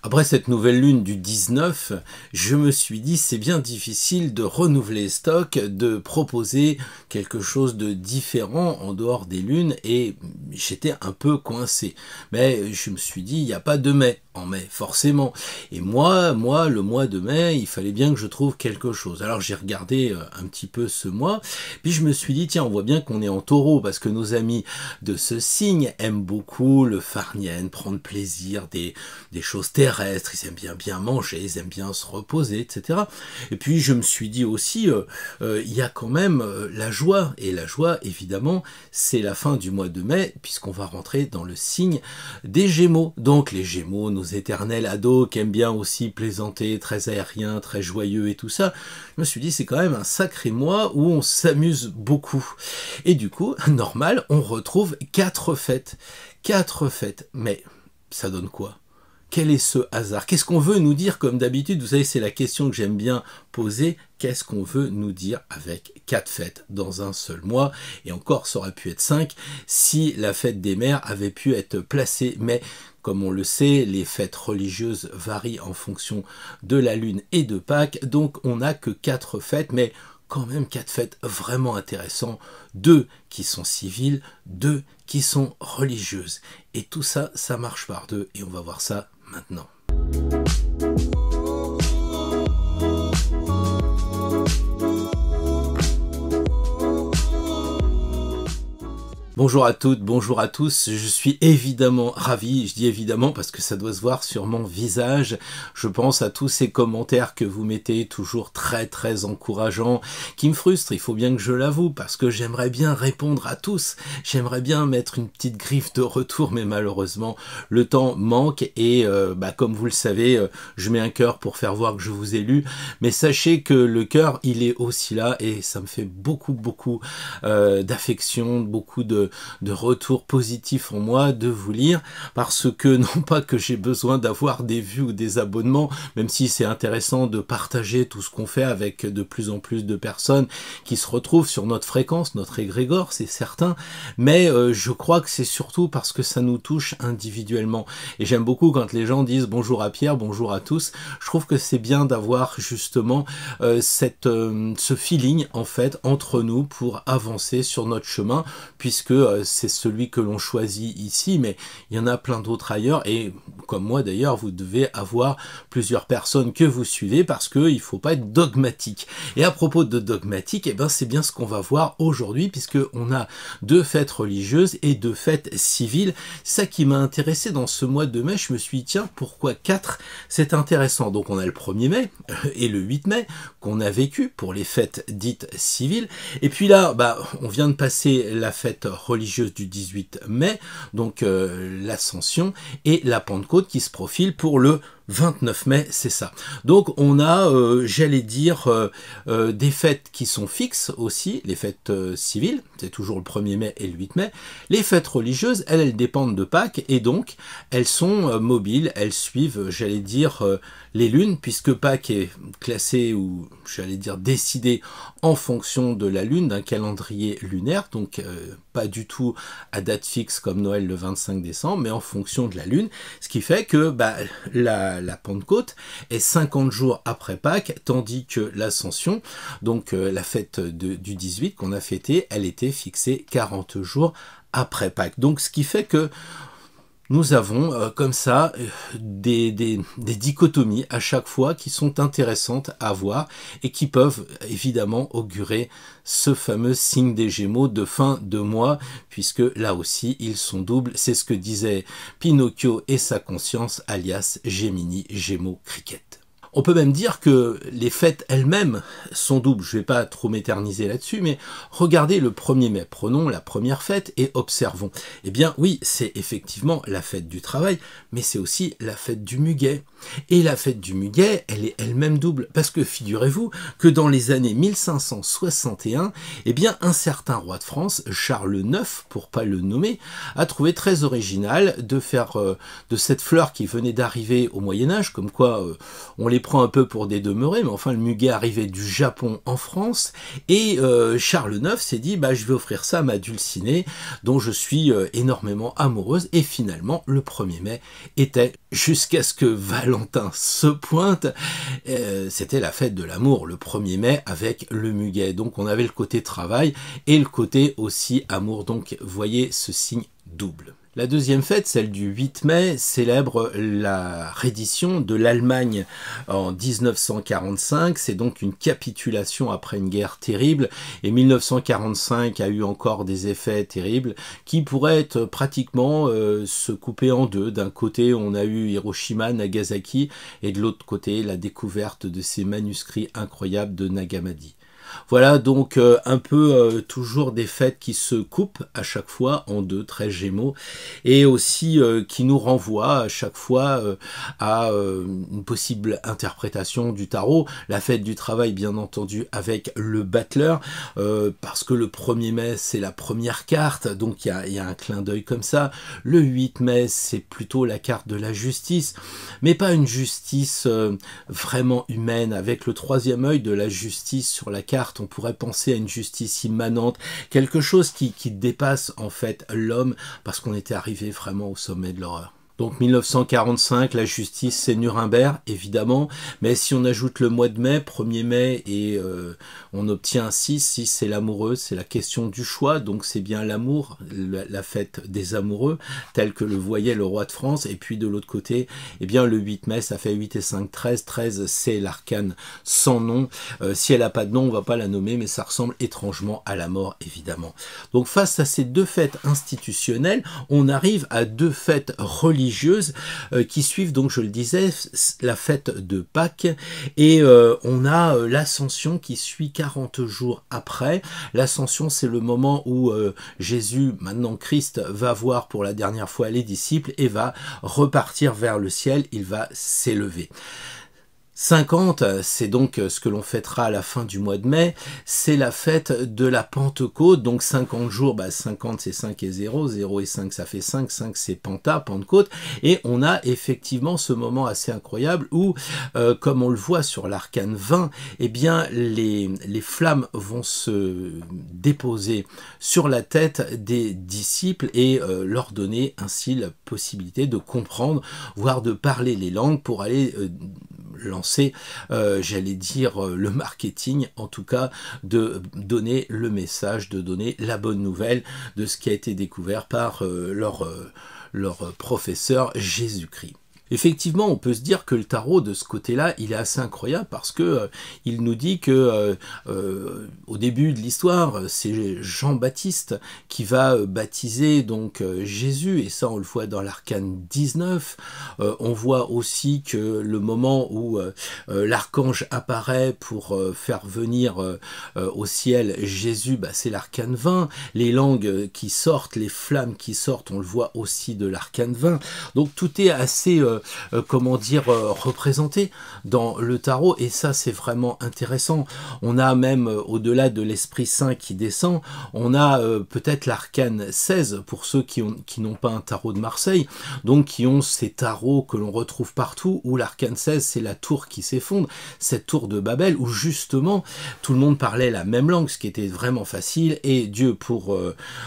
Après cette nouvelle lune du 19, je me suis dit c'est bien difficile de renouveler les stocks, de proposer quelque chose de différent en dehors des lunes et j'étais un peu coincé. Mais je me suis dit il n'y a pas de mai en mai, forcément. Et moi, le mois de mai, il fallait bien que je trouve quelque chose. Alors j'ai regardé un petit peu ce mois, puis je me suis dit tiens on voit bien qu'on est en taureau parce que nos amis de ce signe aiment beaucoup le farnienne, prendre plaisir des choses terrestres, ils aiment bien manger, ils aiment bien se reposer, etc. Et puis je me suis dit aussi, il y a quand même la joie, et la joie évidemment c'est la fin du mois de mai, puisqu'on va rentrer dans le signe des Gémeaux. Donc les Gémeaux, nos éternels ados qui aiment bien aussi plaisanter, très aériens, très joyeux et tout ça, je me suis dit c'est quand même un sacré mois où on s'amuse beaucoup. Et du coup, normal, on retrouve 4 fêtes. 4 fêtes, mais ça donne quoi ? Quel est ce hasard? Qu'est-ce qu'on veut nous dire comme d'habitude? Vous savez, c'est la question que j'aime bien poser. Qu'est-ce qu'on veut nous dire avec 4 fêtes dans un seul mois? Et encore, ça aurait pu être 5 si la fête des mères avait pu être placée. Mais comme on le sait, les fêtes religieuses varient en fonction de la lune et de Pâques. Donc on n'a que 4 fêtes, mais quand même 4 fêtes vraiment intéressantes, 2 qui sont civiles, 2 qui sont religieuses. Et tout ça, ça marche par 2 et on va voir ça maintenant. Bonjour à toutes, bonjour à tous, je suis évidemment ravi, je dis évidemment parce que ça doit se voir sur mon visage, je pense à tous ces commentaires que vous mettez, toujours très encourageants, qui me frustrent, il faut bien que je l'avoue, parce que j'aimerais bien répondre à tous, j'aimerais bien mettre une petite griffe de retour, mais malheureusement le temps manque et comme vous le savez, je mets un cœur pour faire voir que je vous ai lu, mais sachez que le cœur il est aussi là et ça me fait beaucoup d'affection, beaucoup de retours positifs en moi de vous lire, parce que non pas que j'ai besoin d'avoir des vues ou des abonnements, même si c'est intéressant de partager tout ce qu'on fait avec de plus en plus de personnes qui se retrouvent sur notre fréquence, notre égrégore, c'est certain, mais je crois que c'est surtout parce que ça nous touche individuellement. Et j'aime beaucoup quand les gens disent bonjour à Pierre, bonjour à tous, je trouve que c'est bien d'avoir justement ce feeling en fait entre nous pour avancer sur notre chemin, puisque c'est celui que l'on choisit ici, mais il y en a plein d'autres ailleurs, et comme moi d'ailleurs, vous devez avoir plusieurs personnes que vous suivez, parce qu'il ne faut pas être dogmatique. Et à propos de dogmatique, eh ben, c'est bien ce qu'on va voir aujourd'hui, puisqu'on a 2 fêtes religieuses et 2 fêtes civiles. Ça qui m'a intéressé dans ce mois de mai, je me suis dit, tiens, pourquoi 4? C'est intéressant. Donc on a le 1er mai et le 8 mai qu'on a vécu pour les fêtes dites civiles, et puis là, on vient de passer la fête religieuse du 18 mai, donc l'Ascension et la Pentecôte qui se profile pour le 29 mai, c'est ça. Donc on a, j'allais dire, des fêtes qui sont fixes aussi, les fêtes civiles, c'est toujours le 1er mai et le 8 mai. Les fêtes religieuses, elles dépendent de Pâques, et donc elles sont mobiles, elles suivent, j'allais dire, les lunes, puisque Pâques est classé, ou j'allais dire décidé, en fonction de la lune, d'un calendrier lunaire, donc pas du tout à date fixe comme Noël le 25 décembre, mais en fonction de la lune, ce qui fait que la Pentecôte est 50 jours après Pâques, tandis que l'Ascension, donc la fête du 18 qu'on a fêtée, elle était fixée 40 jours après Pâques. Donc ce qui fait que nous avons comme ça des dichotomies à chaque fois qui sont intéressantes à voir et qui peuvent évidemment augurer ce fameux signe des Gémeaux de fin de mois, puisque là aussi ils sont doubles, c'est ce que disait Pinocchio et sa conscience, alias Gemini, Gémeaux, Cricket. On peut même dire que les fêtes elles-mêmes sont doubles. Je ne vais pas trop m'éterniser là-dessus, mais regardez le 1er mai. Prenons la première fête et observons. Eh bien oui, c'est effectivement la fête du travail, mais c'est aussi la fête du muguet. Et la fête du muguet, elle est elle-même double. Parce que figurez-vous que dans les années 1561, eh bien un certain roi de France, Charles IX, pour pas le nommer, a trouvé très original de faire de cette fleur qui venait d'arriver au Moyen-Âge, comme quoi on les les prend un peu pour des demeurés, mais enfin le muguet arrivait du Japon en France, et Charles IX s'est dit, bah, je vais offrir ça à ma Dulcinée, dont je suis énormément amoureuse, et finalement le 1er mai était, jusqu'à ce que Valentin se pointe, c'était la fête de l'amour, le 1er mai avec le muguet. Donc on avait le côté travail et le côté aussi amour, donc voyez ce signe double. La deuxième fête, celle du 8 mai, célèbre la reddition de l'Allemagne en 1945. C'est donc une capitulation après une guerre terrible. Et 1945 a eu encore des effets terribles qui pourraient être pratiquement se couper en deux. D'un côté, on a eu Hiroshima, Nagasaki, et de l'autre côté, la découverte de ces manuscrits incroyables de Nagamadi. Voilà donc un peu toujours des fêtes qui se coupent à chaque fois en deux traits gémeaux, et aussi qui nous renvoient à chaque fois à une possible interprétation du tarot. La fête du travail bien entendu avec le battleur, parce que le 1er mai c'est la première carte, donc il y a un clin d'œil comme ça. Le 8 mai c'est plutôt la carte de la justice, mais pas une justice vraiment humaine, avec le 3e œil de la justice sur la carte. On pourrait penser à une justice immanente, quelque chose qui dépasse en fait l'homme, parce qu'on était arrivé vraiment au sommet de l'horreur. Donc 1945, la justice, c'est Nuremberg, évidemment, mais si on ajoute le mois de mai, 1er mai, et on obtient un 6, 6 c'est l'amoureux, c'est la question du choix, donc c'est bien l'amour, la fête des amoureux, tel que le voyait le roi de France, et puis de l'autre côté, eh bien le 8 mai, ça fait 8 et 5, 13, 13 c'est l'arcane sans nom, si elle n'a pas de nom, on va pas la nommer, mais ça ressemble étrangement à la mort, évidemment. Donc face à ces deux fêtes institutionnelles, on arrive à deux fêtes religieuses, qui suivent, donc je le disais, la fête de Pâques, et on a l'Ascension qui suit 40 jours après. L'Ascension, c'est le moment où Jésus, maintenant Christ, va voir pour la dernière fois les disciples et va repartir vers le ciel, il va s'élever. 50, c'est donc ce que l'on fêtera à la fin du mois de mai, c'est la fête de la Pentecôte, donc 50 jours, 50 c'est 5 et 0, 0 et 5 ça fait 5, 5 c'est Penta, Pentecôte, et on a effectivement ce moment assez incroyable où, comme on le voit sur l'arcane 20, eh bien les flammes vont se déposer sur la tête des disciples et leur donner ainsi la possibilité de comprendre, voire de parler les langues pour aller lancer, j'allais dire, le marketing, en tout cas, de donner le message, de donner la bonne nouvelle de ce qui a été découvert par leur professeur Jésus-Christ. Effectivement, on peut se dire que le tarot, de ce côté-là, il est assez incroyable parce que il nous dit que au début de l'histoire, c'est Jean-Baptiste qui va baptiser donc Jésus, et ça on le voit dans l'arcane 19. On voit aussi que le moment où l'archange apparaît pour faire venir au ciel Jésus, c'est l'arcane 20. Les langues qui sortent, les flammes qui sortent, on le voit aussi de l'arcane 20. Donc tout est assez représenté dans le tarot, et ça c'est vraiment intéressant. On a même, au-delà de l'Esprit Saint qui descend, on a peut-être l'arcane 16 pour ceux qui n'ont pas un tarot de Marseille, donc qui ont ces tarots que l'on retrouve partout, où l'arcane 16 c'est la tour qui s'effondre, cette tour de Babel où justement tout le monde parlait la même langue, ce qui était vraiment facile, et Dieu, pour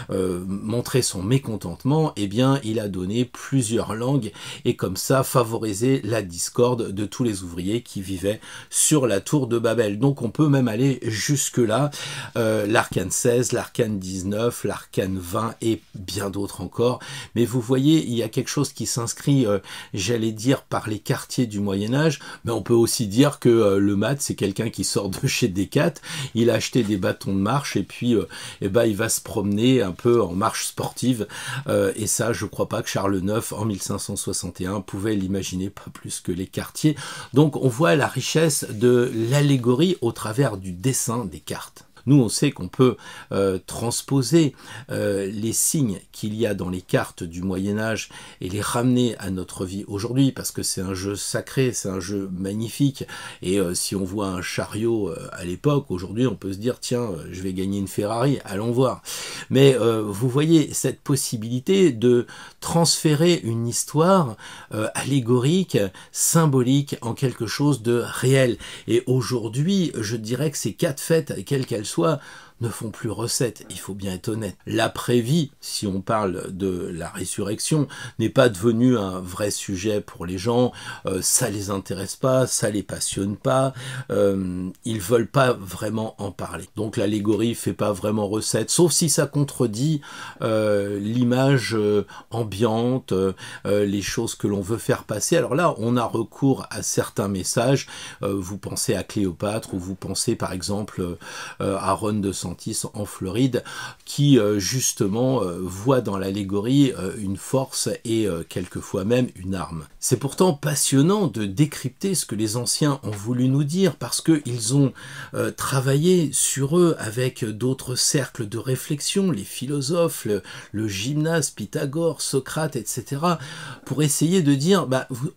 montrer son mécontentement, eh bien il a donné plusieurs langues, et comme ça favoriser la discorde de tous les ouvriers qui vivaient sur la tour de Babel. Donc on peut même aller jusque là, l'arcane 16, l'arcane 19, l'arcane 20 et bien d'autres encore. Mais vous voyez, il y a quelque chose qui s'inscrit, j'allais dire, par les quartiers du Moyen-Âge, mais on peut aussi dire que le mat, c'est quelqu'un qui sort de chez Decat, il a acheté des bâtons de marche, et puis il va se promener un peu en marche sportive, et ça, je crois pas que Charles IX, en 1561, pouvait l'imaginer, pas plus que les quartiers. Donc on voit la richesse de l'allégorie au travers du dessin des cartes. Nous, on sait qu'on peut transposer les signes qu'il y a dans les cartes du Moyen-Âge et les ramener à notre vie aujourd'hui, parce que c'est un jeu sacré, c'est un jeu magnifique, et si on voit un chariot à l'époque, aujourd'hui on peut se dire tiens, je vais gagner une Ferrari, allons voir. Mais vous voyez cette possibilité de transférer une histoire allégorique, symbolique, en quelque chose de réel. Et aujourd'hui, je dirais que ces 4 fêtes, quelles qu'elles soient, ne font plus recette, il faut bien être honnête. L'après-vie, si on parle de la résurrection, n'est pas devenu un vrai sujet pour les gens, ça les intéresse pas, ça les passionne pas, ils veulent pas vraiment en parler. Donc l'allégorie fait pas vraiment recette, sauf si ça contredit l'image ambiante, les choses que l'on veut faire passer. Alors là, on a recours à certains messages, vous pensez à Cléopâtre, ou vous pensez par exemple à Ron DeSantis en Floride, qui justement voit dans l'allégorie une force et quelquefois même une arme. C'est pourtant passionnant de décrypter ce que les anciens ont voulu nous dire, parce qu'ils ont travaillé sur eux avec d'autres cercles de réflexion, les philosophes, le gymnase, Pythagore, Socrate, etc., pour essayer de dire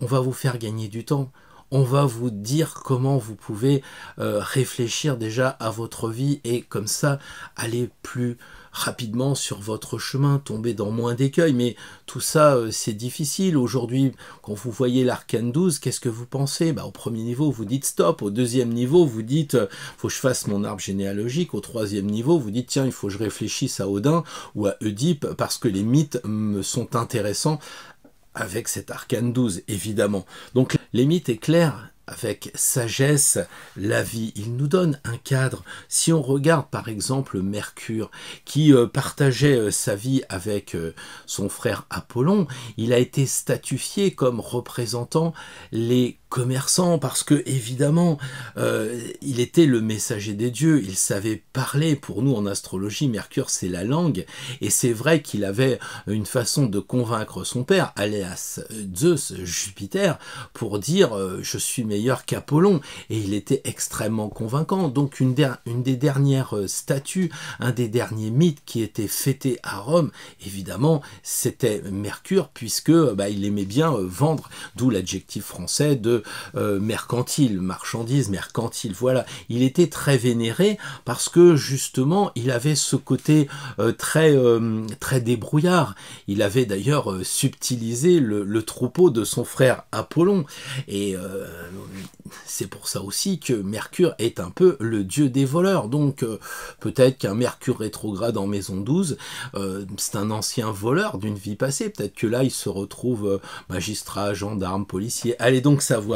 on va vous faire gagner du temps. On va vous dire comment vous pouvez réfléchir déjà à votre vie et comme ça aller plus rapidement sur votre chemin, tomber dans moins d'écueils. Mais tout ça, c'est difficile. Aujourd'hui, quand vous voyez l'arcane 12, qu'est-ce que vous pensez? Au premier niveau, vous dites stop. Au deuxième niveau, vous dites faut que je fasse mon arbre généalogique. Au troisième niveau, vous dites tiens, il faut que je réfléchisse à Odin ou à Oedipe parce que les mythes me sont intéressants avec cet arcane 12, évidemment. Donc, les mythes éclairent avec sagesse la vie. Il nous donne un cadre. Si on regarde par exemple Mercure, qui partageait sa vie avec son frère Apollon, il a été statuifié comme représentant les commerçant parce que évidemment il était le messager des dieux, il savait parler. Pour nous en astrologie, Mercure c'est la langue, et c'est vrai qu'il avait une façon de convaincre son père, alias Zeus, Jupiter, pour dire je suis meilleur qu'Apollon, et il était extrêmement convaincant. Donc une des dernières statues, un des derniers mythes qui était fêté à Rome, évidemment c'était Mercure, puisque il aimait bien vendre, d'où l'adjectif français de mercantile, marchandise, mercantile, voilà. Il était très vénéré parce que justement il avait ce côté très débrouillard. Il avait d'ailleurs subtilisé le troupeau de son frère Apollon, et c'est pour ça aussi que Mercure est un peu le dieu des voleurs. Donc peut-être qu'un Mercure rétrograde en maison 12, c'est un ancien voleur d'une vie passée. Peut-être que là il se retrouve magistrat, gendarme, policier. Allez donc savoir.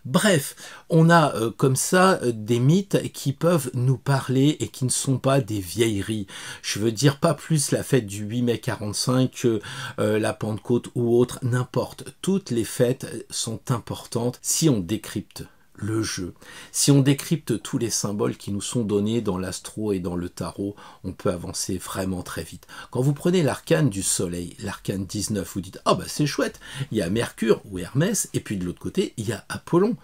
Bref, on a comme ça des mythes qui peuvent nous parler et qui ne sont pas des vieilleries. Je veux dire, pas plus la fête du 8 mai 45 que la Pentecôte ou autre, n'importe. Toutes les fêtes sont importantes si on décrypte le jeu. Si on décrypte tous les symboles qui nous sont donnés dans l'astro et dans le tarot, on peut avancer vraiment très vite. Quand vous prenez l'arcane du soleil, l'arcane 19, vous dites « Ah c'est chouette, il y a Mercure ou Hermès, et puis de l'autre côté, il y a Apollon. »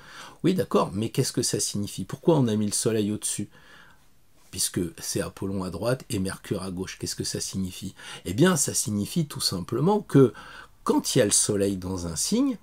Oui d'accord, mais qu'est-ce que ça signifie? Pourquoi on a mis le soleil au-dessus? Puisque c'est Apollon à droite et Mercure à gauche. Qu'est-ce que ça signifie? Eh bien, ça signifie tout simplement que quand il y a le soleil dans un signe,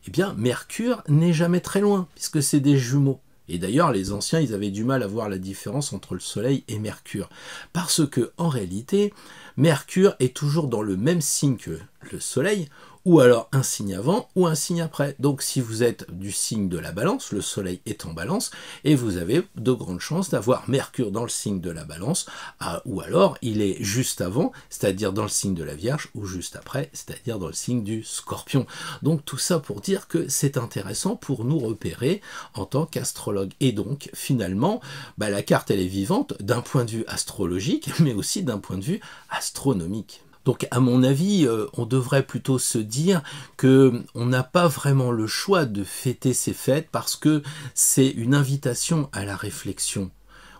eh bien, Mercure n'est jamais très loin, puisque c'est des jumeaux. Et d'ailleurs, les anciens, ils avaient du mal à voir la différence entre le Soleil et Mercure. Parce que, en réalité, Mercure est toujours dans le même signe que le Soleil, ou alors un signe avant ou un signe après. Donc si vous êtes du signe de la Balance, le Soleil est en Balance, et vous avez de grandes chances d'avoir Mercure dans le signe de la Balance, ou alors il est juste avant, c'est-à-dire dans le signe de la Vierge, ou juste après, c'est-à-dire dans le signe du Scorpion. Donc tout ça pour dire que c'est intéressant pour nous repérer en tant qu'astrologue. Et donc finalement, la carte elle est vivante d'un point de vue astrologique, mais aussi d'un point de vue astronomique. Donc à mon avis, on devrait plutôt se dire que on n'a pas vraiment le choix de fêter ces fêtes parce que c'est une invitation à la réflexion.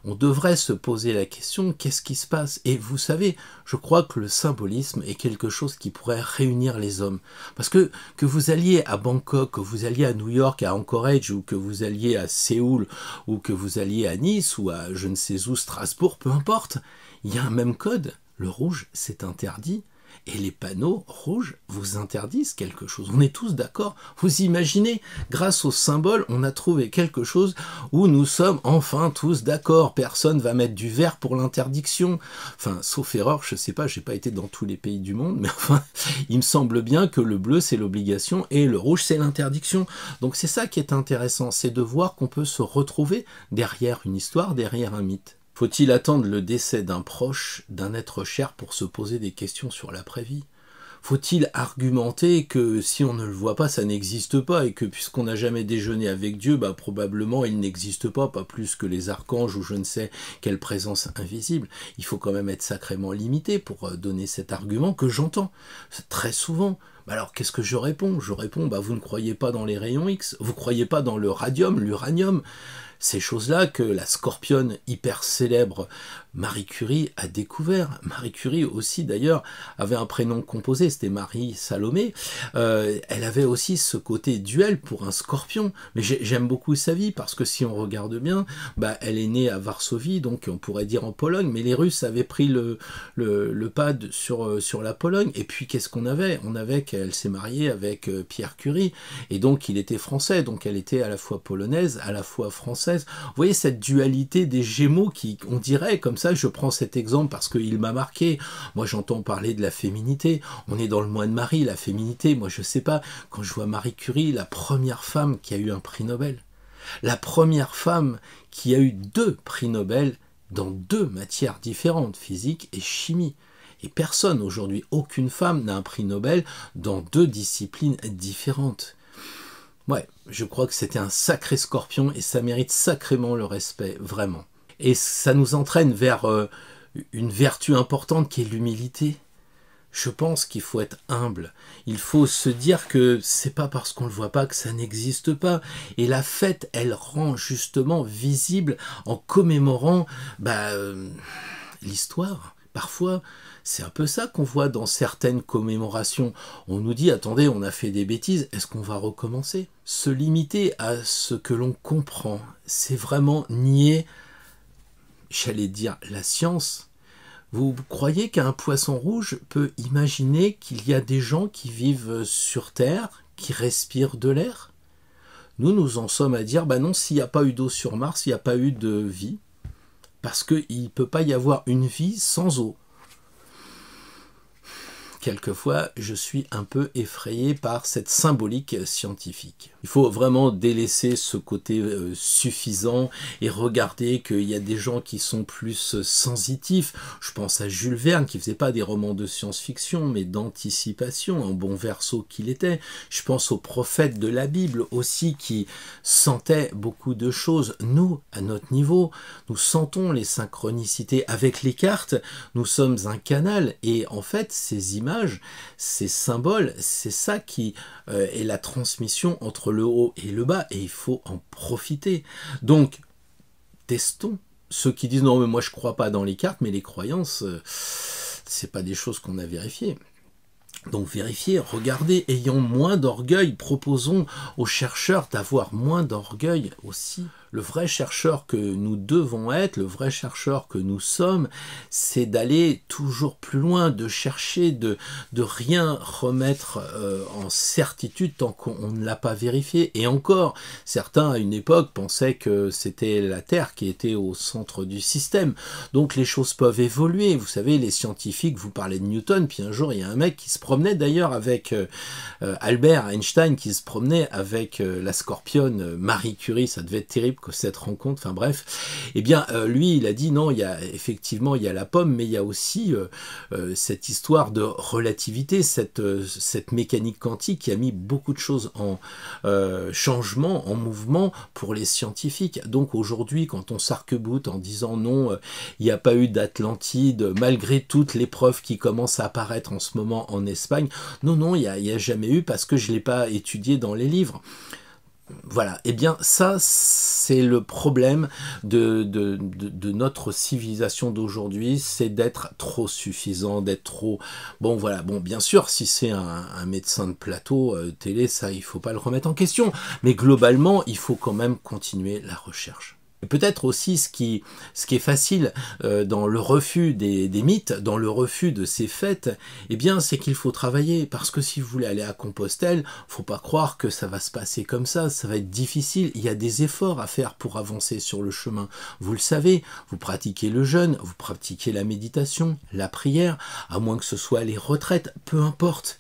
On devrait se poser la question, qu'est-ce qui se passe? Et vous savez, je crois que le symbolisme est quelque chose qui pourrait réunir les hommes. Parce que vous alliez à Bangkok, que vous alliez à New York, à Anchorage, ou que vous alliez à Séoul, ou que vous alliez à Nice, ou à je ne sais où, Strasbourg, peu importe, il y a un même code. Le rouge, c'est interdit. Et les panneaux rouges vous interdisent quelque chose. On est tous d'accord. Vous imaginez, grâce au symbole, on a trouvé quelque chose où nous sommes enfin tous d'accord. Personne va mettre du vert pour l'interdiction. Enfin, sauf erreur, je sais pas, j'ai pas été dans tous les pays du monde, mais enfin, il me semble bien que le bleu c'est l'obligation et le rouge c'est l'interdiction. Donc c'est ça qui est intéressant, c'est de voir qu'on peut se retrouver derrière une histoire, derrière un mythe. Faut-il attendre le décès d'un proche, d'un être cher pour se poser des questions sur l'après-vie? Faut-il argumenter que si on ne le voit pas, ça n'existe pas, et que puisqu'on n'a jamais déjeuné avec Dieu, bah, probablement il n'existe pas plus que les archanges ou je ne sais quelle présence invisible? Il faut quand même être sacrément limité pour donner cet argument que j'entends très souvent. Alors qu'est-ce que je réponds? Je réponds, bah, vous ne croyez pas dans les rayons X, vous ne croyez pas dans le radium, l'uranium, ces choses-là que la scorpionne hyper célèbre Marie Curie a découvert. Marie Curie aussi d'ailleurs avait un prénom composé, c'était Marie Salomé. Elle avait aussi ce côté duel pour un scorpion. Mais j'aime beaucoup sa vie parce que si on regarde bien, bah, elle est née à Varsovie, donc on pourrait dire en Pologne, mais les Russes avaient pris le pas sur la Pologne. Et puis qu'est-ce qu'on avait? On avait qu'elle s'est mariée avec Pierre Curie, et donc il était français, donc elle était à la fois polonaise, à la fois française. Vous voyez cette dualité des Gémeaux qui, on dirait comme ça, je prends cet exemple parce qu'il m'a marqué. Moi, j'entends parler de la féminité. On est dans le mois de Marie, la féminité. Moi, je sais pas, quand je vois Marie Curie, la première femme qui a eu un prix Nobel, la première femme qui a eu 2 prix Nobel dans 2 matières différentes, physique et chimie. Et personne aujourd'hui, aucune femme n'a un prix Nobel dans 2 disciplines différentes. Ouais, je crois que c'était un sacré scorpion et ça mérite sacrément le respect, vraiment. Et ça nous entraîne vers une vertu importante qui est l'humilité. Je pense qu'il faut être humble. Il faut se dire que c'est pas parce qu'on le voit pas que ça n'existe pas. Et la fête, elle rend justement visible en commémorant l'histoire. Parfois, c'est un peu ça qu'on voit dans certaines commémorations. On nous dit, attendez, on a fait des bêtises, est-ce qu'on va recommencer? Se limiter à ce que l'on comprend, c'est vraiment nier, j'allais dire, la science. Vous croyez qu'un poisson rouge peut imaginer qu'il y a des gens qui vivent sur Terre, qui respirent de l'air? Nous en sommes à dire, bah non, s'il n'y a pas eu d'eau sur Mars, il n'y a pas eu de vie, parce qu'il ne peut pas y avoir une vie sans eau. Quelquefois, je suis un peu effrayé par cette symbolique scientifique. Il faut vraiment délaisser ce côté suffisant et regarder qu'il y a des gens qui sont plus sensitifs. Je pense à Jules Verne qui ne faisait pas des romans de science-fiction, mais d'anticipation, un bon verso qu'il était. Je pense aux prophètes de la Bible aussi qui sentaient beaucoup de choses. Nous, à notre niveau, nous sentons les synchronicités. Avec les cartes, nous sommes un canal et en fait, ces images, ces symboles, c'est ça qui est la transmission entre le haut et le bas, et il faut en profiter. Donc, testons. Ceux qui disent non mais moi je crois pas dans les cartes, mais les croyances, c'est pas des choses qu'on a vérifiées. Donc vérifiez, regardez, ayons moins d'orgueil, proposons aux chercheurs d'avoir moins d'orgueil aussi. Le vrai chercheur que nous devons être, le vrai chercheur que nous sommes, c'est d'aller toujours plus loin, de chercher, de rien remettre en certitude tant qu'on ne l'a pas vérifié. Et encore, certains à une époque pensaient que c'était la Terre qui était au centre du système. Donc les choses peuvent évoluer. Vous savez, les scientifiques, vous parlez de Newton, puis un jour il y a un mec qui se promenait d'ailleurs avec Albert Einstein, qui se promenait avec la scorpionne Marie Curie, ça devait être terrible que cette rencontre, enfin bref, eh bien lui il a dit non, effectivement il y a la pomme, mais il y a aussi cette histoire de relativité, cette mécanique quantique qui a mis beaucoup de choses en changement, en mouvement pour les scientifiques. Donc aujourd'hui quand on s'arc-boute en disant non, il n'y a pas eu d'Atlantide, malgré toutes les preuves qui commencent à apparaître en ce moment en Espagne, non, il n'y a jamais eu parce que je ne l'ai pas étudié dans les livres. Voilà, eh bien ça, c'est le problème de notre civilisation d'aujourd'hui, c'est d'être trop suffisant, d'être trop... Bon voilà, bon bien sûr, si c'est un médecin de plateau télé, ça il faut pas le remettre en question, mais globalement, il faut quand même continuer la recherche. Peut-être aussi ce qui est facile dans le refus des mythes, dans le refus de ces fêtes, eh bien c'est qu'il faut travailler, parce que si vous voulez aller à Compostelle, faut pas croire que ça va se passer comme ça va être difficile, il y a des efforts à faire pour avancer sur le chemin. Vous le savez, vous pratiquez le jeûne, vous pratiquez la méditation, la prière, à moins que ce soit les retraites, peu importe.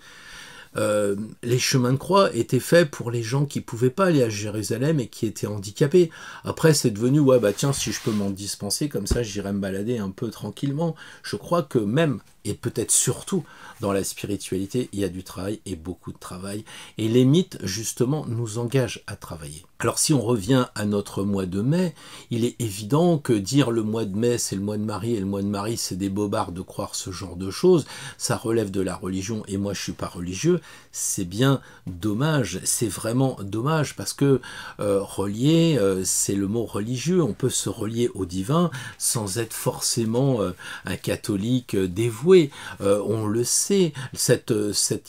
Les chemins de croix étaient faits pour les gens qui pouvaient pas aller à Jérusalem et qui étaient handicapés. Après, c'est devenu, ouais, bah tiens, si je peux m'en dispenser, comme ça, j'irai me balader un peu tranquillement. Je crois que même, et peut-être surtout, dans la spiritualité, il y a du travail et beaucoup de travail. Et les mythes, justement, nous engagent à travailler. Alors, si on revient à notre mois de mai, il est évident que dire le mois de mai, c'est le mois de Marie, et le mois de Marie, c'est des bobards de croire ce genre de choses, ça relève de la religion, et moi, je suis pas religieux, c'est bien dommage, c'est vraiment dommage, parce que relier, c'est le mot religieux, on peut se relier au divin sans être forcément un catholique dévoué, on le sait, cette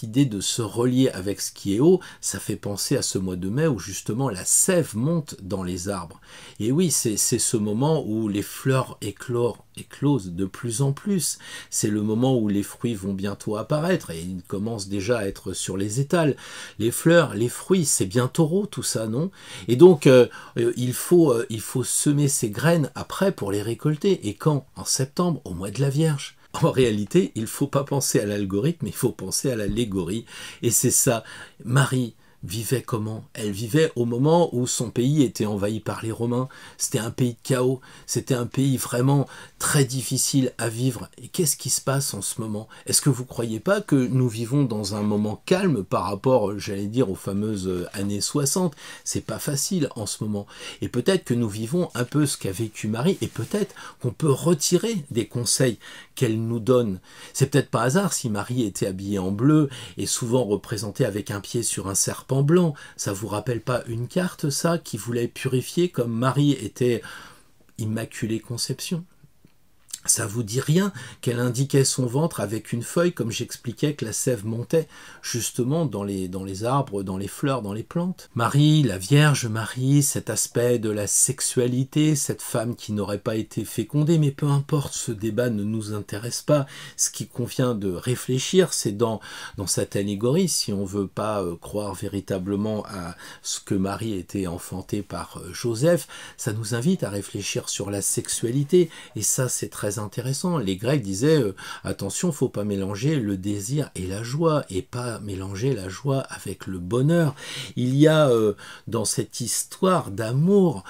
idée de se relier avec ce qui est haut, ça fait penser à ce mois de mai où justement la sève monte dans les arbres. Et oui, c'est ce moment où les fleurs éclosent de plus en plus. C'est le moment où les fruits vont bientôt apparaître et ils commencent déjà à être sur les étals. Les fleurs, les fruits, c'est bien taureau tout ça, non? Et donc, il faut semer ces graines après pour les récolter. Et quand? En septembre, au mois de la Vierge. En réalité, il ne faut pas penser à l'algorithme, il faut penser à l'allégorie. Et c'est ça. Marie vivait comment? Elle vivait au moment où son pays était envahi par les Romains. C'était un pays de chaos, c'était un pays vraiment très difficile à vivre. Et qu'est-ce qui se passe en ce moment? Est-ce que vous ne croyez pas que nous vivons dans un moment calme par rapport, j'allais dire, aux fameuses années 60? C'est pas facile en ce moment. Et peut-être que nous vivons un peu ce qu'a vécu Marie, et peut-être qu'on peut retirer des conseils qu'elle nous donne. C'est peut-être pas hasard si Marie était habillée en bleu et souvent représentée avec un pied sur un serpent blanc. Ça vous rappelle pas une carte, ça, qui voulait purifier comme Marie était Immaculée Conception? Ça vous dit rien qu'elle indiquait son ventre avec une feuille, comme j'expliquais que la sève montait justement dans les arbres, dans les fleurs, dans les plantes. Marie, la Vierge Marie, cet aspect de la sexualité, cette femme qui n'aurait pas été fécondée, mais peu importe, ce débat ne nous intéresse pas. Ce qui convient de réfléchir, c'est dans cette allégorie, si on veut pas croire véritablement à ce que Marie était enfantée par Joseph, ça nous invite à réfléchir sur la sexualité, et ça c'est très intéressant. Les Grecs disaient attention, faut pas mélanger le désir et la joie, et pas mélanger la joie avec le bonheur. Il y a dans cette histoire d'amour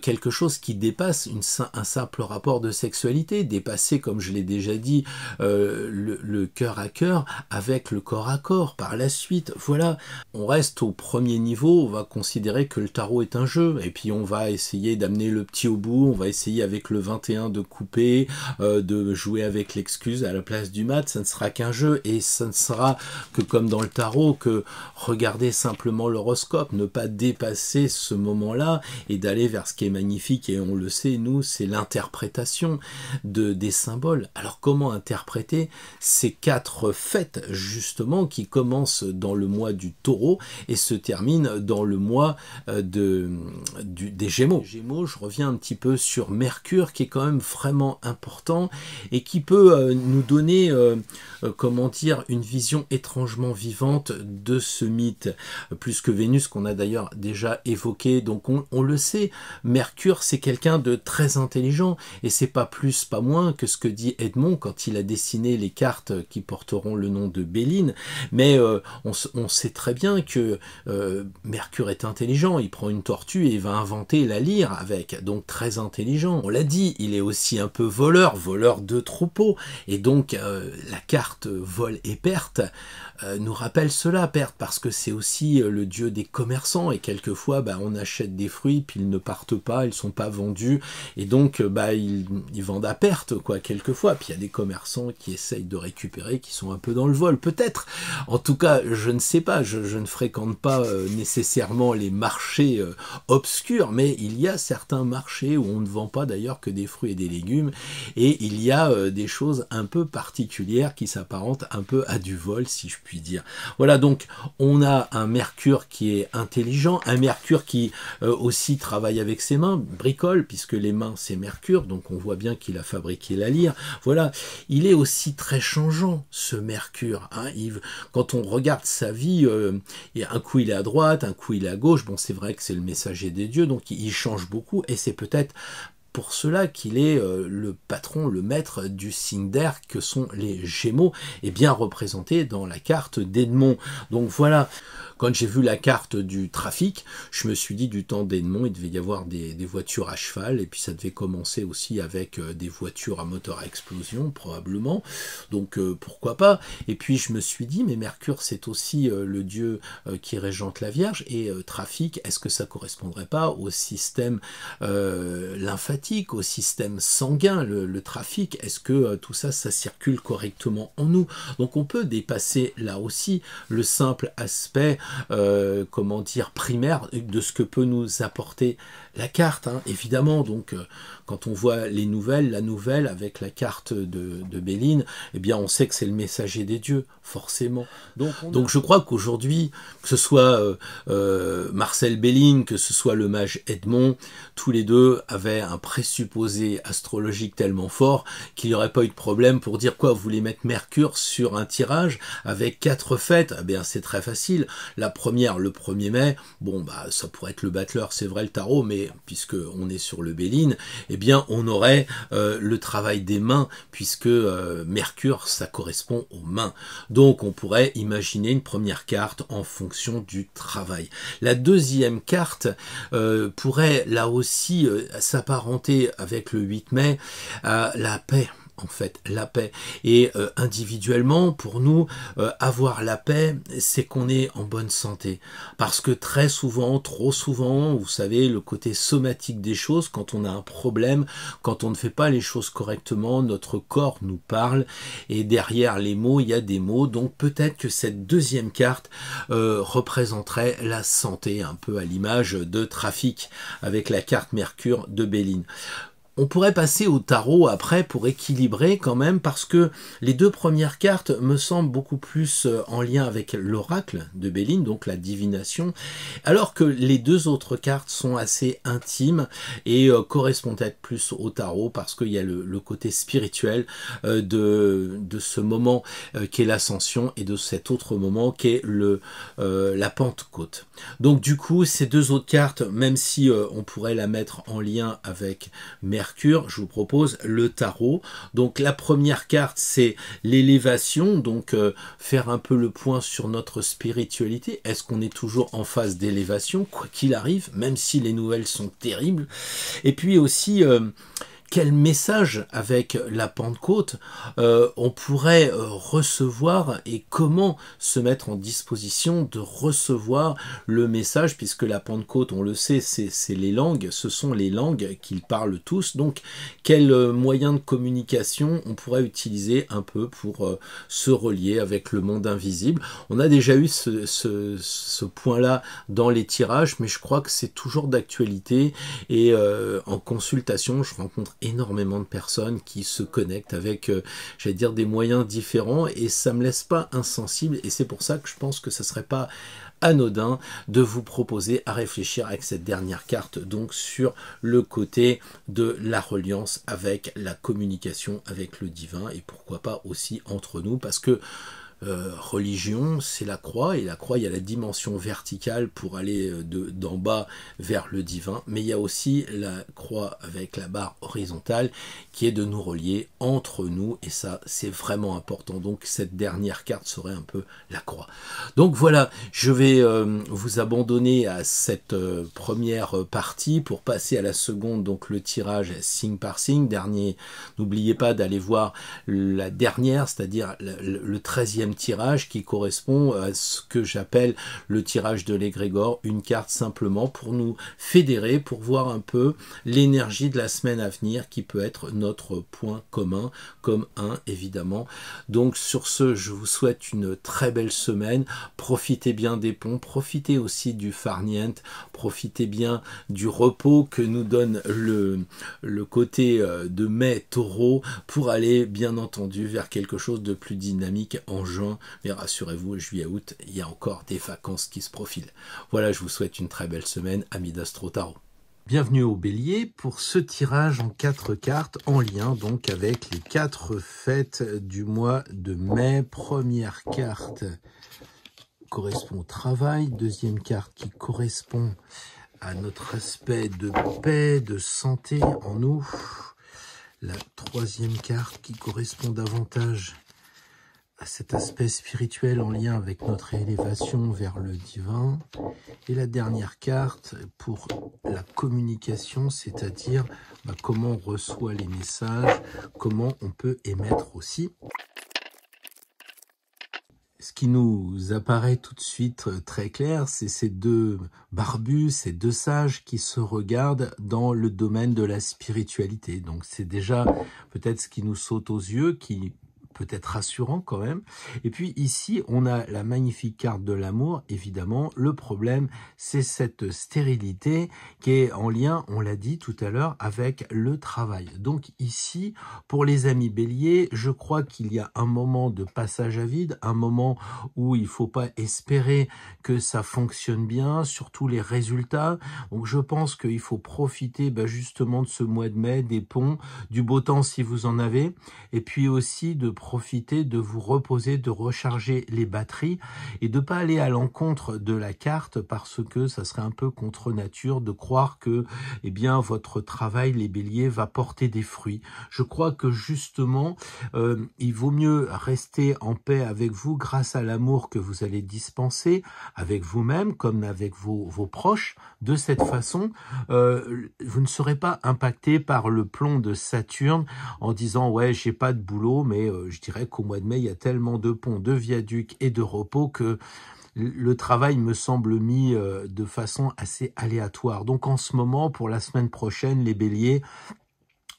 quelque chose qui dépasse un simple rapport de sexualité, dépasser, comme je l'ai déjà dit, le cœur à cœur avec le corps à corps. Par la suite, voilà, on reste au premier niveau, on va considérer que le tarot est un jeu, et puis on va essayer d'amener le petit au bout, on va essayer avec le 21 de couper, de jouer avec l'excuse à la place du mat, ça ne sera qu'un jeu, et ça ne sera que comme dans le tarot, que regarder simplement l'horoscope, ne pas dépasser ce moment-là, et d'aller vers ce qui est magnifique, et on le sait, nous, c'est l'interprétation des symboles. Alors comment interpréter ces 4 fêtes, justement, qui commencent dans le mois du taureau, et se terminent dans le mois des Gémeaux. Gémeaux, je reviens un petit peu sur Mercure, qui est quand même vraiment important, et qui peut nous donner, comment dire, une vision étrangement vivante de ce mythe, plus que Vénus, qu'on a d'ailleurs déjà évoqué. Donc on le sait, Mercure, c'est quelqu'un de très intelligent, et c'est pas plus, pas moins que ce que dit Edmond quand il a dessiné les cartes qui porteront le nom de Béline, mais on sait très bien que Mercure est intelligent, il prend une tortue et il va inventer la lyre avec, donc très intelligent. On l'a dit, il est aussi un peu voleur, voleur de troupeau. Et donc la carte vol et perte nous rappelle cela, perte, parce que c'est aussi le dieu des commerçants, et quelquefois on achète des fruits, puis ils ne partent pas, ils sont pas vendus, et donc ils vendent à perte, quoi, quelquefois. Puis il y a des commerçants qui essayent de récupérer, qui sont un peu dans le vol, peut-être. En tout cas, je ne sais pas, je ne fréquente pas nécessairement les marchés obscurs, mais il y a certains marchés où on ne vend pas d'ailleurs que des fruits et des légumes, et il y a des choses un peu particulières qui s'apparentent un peu à du vol, si je puis dire. Voilà, donc on a un Mercure qui est intelligent, un Mercure qui aussi travaille avec ses mains, bricole, puisque les mains c'est Mercure, donc on voit bien qu'il a fabriqué la lyre. Voilà, il est aussi très changeant, ce Mercure, hein. Quand on regarde sa vie, un coup il est à droite, un coup il est à gauche. Bon, c'est vrai que c'est le messager des dieux, donc il change beaucoup, et c'est peut-être pour cela qu'il est le patron, le maître du signe d'air que sont les Gémeaux, et bien représenté dans la carte d'Edmond. Donc voilà, quand j'ai vu la carte du trafic, je me suis dit du temps d'Edmond, il devait y avoir des voitures à cheval, et puis ça devait commencer aussi avec des voitures à moteur à explosion, probablement, donc pourquoi pas. Et puis je me suis dit, mais Mercure c'est aussi le dieu qui régente la Vierge, et trafic, est-ce que ça correspondrait pas au système lymphatique, au système sanguin, le trafic? Est-ce que tout ça, ça circule correctement en nous? Donc on peut dépasser là aussi le simple aspect comment dire, primaire de ce que peut nous apporter la carte, hein, évidemment. Donc quand on voit les nouvelles, la nouvelle avec la carte de Béline, eh bien on sait que c'est le messager des dieux, forcément. Donc je crois qu'aujourd'hui, que ce soit Marcel Béline, que ce soit le mage Edmond, tous les deux avaient un présupposé astrologique tellement fort qu'il n'y aurait pas eu de problème pour dire quoi, vous voulez mettre Mercure sur un tirage avec 4 fêtes? Eh bien c'est très facile. La première, le 1er mai, bon ça pourrait être le battleur, c'est vrai, le tarot, mais puisque on est sur le Béline, eh bien on aurait le travail des mains, puisque Mercure ça correspond aux mains. Donc on pourrait imaginer une première carte en fonction du travail. La deuxième carte pourrait là aussi s'apparenter avec le 8 mai à la paix. En fait, la paix. Et individuellement, pour nous, avoir la paix, c'est qu'on est en bonne santé. Parce que très souvent, trop souvent, vous savez, le côté somatique des choses, quand on a un problème, quand on ne fait pas les choses correctement, notre corps nous parle, et derrière les mots, il y a des mots. Donc peut-être que cette deuxième carte représenterait la santé, un peu à l'image de trafic, avec la carte Mercure de Béline. On pourrait passer au tarot après pour équilibrer quand même, parce que les deux premières cartes me semblent beaucoup plus en lien avec l'oracle de Béline, donc la divination, alors que les deux autres cartes sont assez intimes et correspondent peut-être plus au tarot, parce qu'il y a le côté spirituel de ce moment qu'est l'ascension, et de cet autre moment qu'est la Pentecôte. Donc du coup, ces deux autres cartes, même si on pourrait la mettre en lien avec Mercure, je vous propose le tarot. Donc la première carte, c'est l'élévation, donc faire un peu le point sur notre spiritualité. Est-ce qu'on est toujours en phase d'élévation, quoi qu'il arrive, même si les nouvelles sont terribles? Et puis aussi quel message avec la Pentecôte on pourrait recevoir, et comment se mettre en disposition de recevoir le message, puisque la Pentecôte, on le sait, c'est les langues, ce sont les langues qu'ils parlent tous. Donc quel moyen de communication on pourrait utiliser un peu pour se relier avec le monde invisible? On a déjà eu ce point-là dans les tirages, mais je crois que c'est toujours d'actualité, et en consultation, je rencontre énormément de personnes qui se connectent avec, j'allais dire, des moyens différents, et ça me laisse pas insensible, et c'est pour ça que je pense que ça serait pas anodin de vous proposer à réfléchir avec cette dernière carte, donc sur le côté de la reliance avec la communication avec le divin, et pourquoi pas aussi entre nous, parce que religion, c'est la croix, et la croix, il y a la dimension verticale pour aller d'en bas vers le divin, mais il y a aussi la croix avec la barre horizontale qui est de nous relier entre nous, et ça, c'est vraiment important. Donc cette dernière carte serait un peu la croix. Donc voilà, je vais vous abandonner à cette première partie pour passer à la seconde, donc le tirage signe par signe. Dernier, n'oubliez pas d'aller voir la dernière, c'est-à-dire le 13e tirage qui correspond à ce que j'appelle le tirage de l'égrégore, une carte simplement pour nous fédérer, pour voir un peu l'énergie de la semaine à venir qui peut être notre point commun, comme un évidemment. Donc sur ce, je vous souhaite une très belle semaine, profitez bien des ponts, profitez aussi du farniente, profitez bien du repos que nous donne le côté de mai taureau pour aller bien entendu vers quelque chose de plus dynamique en juin, mais rassurez-vous, juillet-août, il y a encore des vacances qui se profilent. Voilà, je vous souhaite une très belle semaine, amis d'Astro Tarot. Bienvenue au Bélier pour ce tirage en 4 cartes en lien donc avec les 4 fêtes du mois de mai. Première carte correspond au travail, deuxième carte qui correspond à notre aspect de paix, de santé en nous, la troisième carte qui correspond davantage à cet aspect spirituel en lien avec notre élévation vers le divin. Et la dernière carte pour la communication, c'est-à-dire comment on reçoit les messages, comment on peut émettre aussi. Ce qui nous apparaît tout de suite très clair, c'est ces deux barbus, ces deux sages qui se regardent dans le domaine de la spiritualité. Donc c'est déjà peut-être ce qui nous saute aux yeux, qui peut-être rassurant quand même. Et puis ici, on a la magnifique carte de l'amour, évidemment. Le problème, c'est cette stérilité qui est en lien, on l'a dit tout à l'heure, avec le travail. Donc ici, pour les amis béliers, je crois qu'il y a un moment de passage à vide, un moment où il ne faut pas espérer que ça fonctionne bien, surtout les résultats. Donc je pense qu'il faut profiter justement de ce mois de mai, des ponts, du beau temps si vous en avez, et puis aussi de profiter de vous reposer, de recharger les batteries et de ne pas aller à l'encontre de la carte parce que ça serait un peu contre nature de croire que votre travail, les béliers, va porter des fruits. Je crois que justement, il vaut mieux rester en paix avec vous grâce à l'amour que vous allez dispenser avec vous-même comme avec vos proches. De cette façon, vous ne serez pas impacté par le plomb de Saturne en disant « ouais, j'ai pas de boulot, mais je dirais qu'au mois de mai, il y a tellement de ponts, de viaducs et de repos que le travail me semble mis de façon assez aléatoire. » Donc en ce moment, pour la semaine prochaine, les béliers,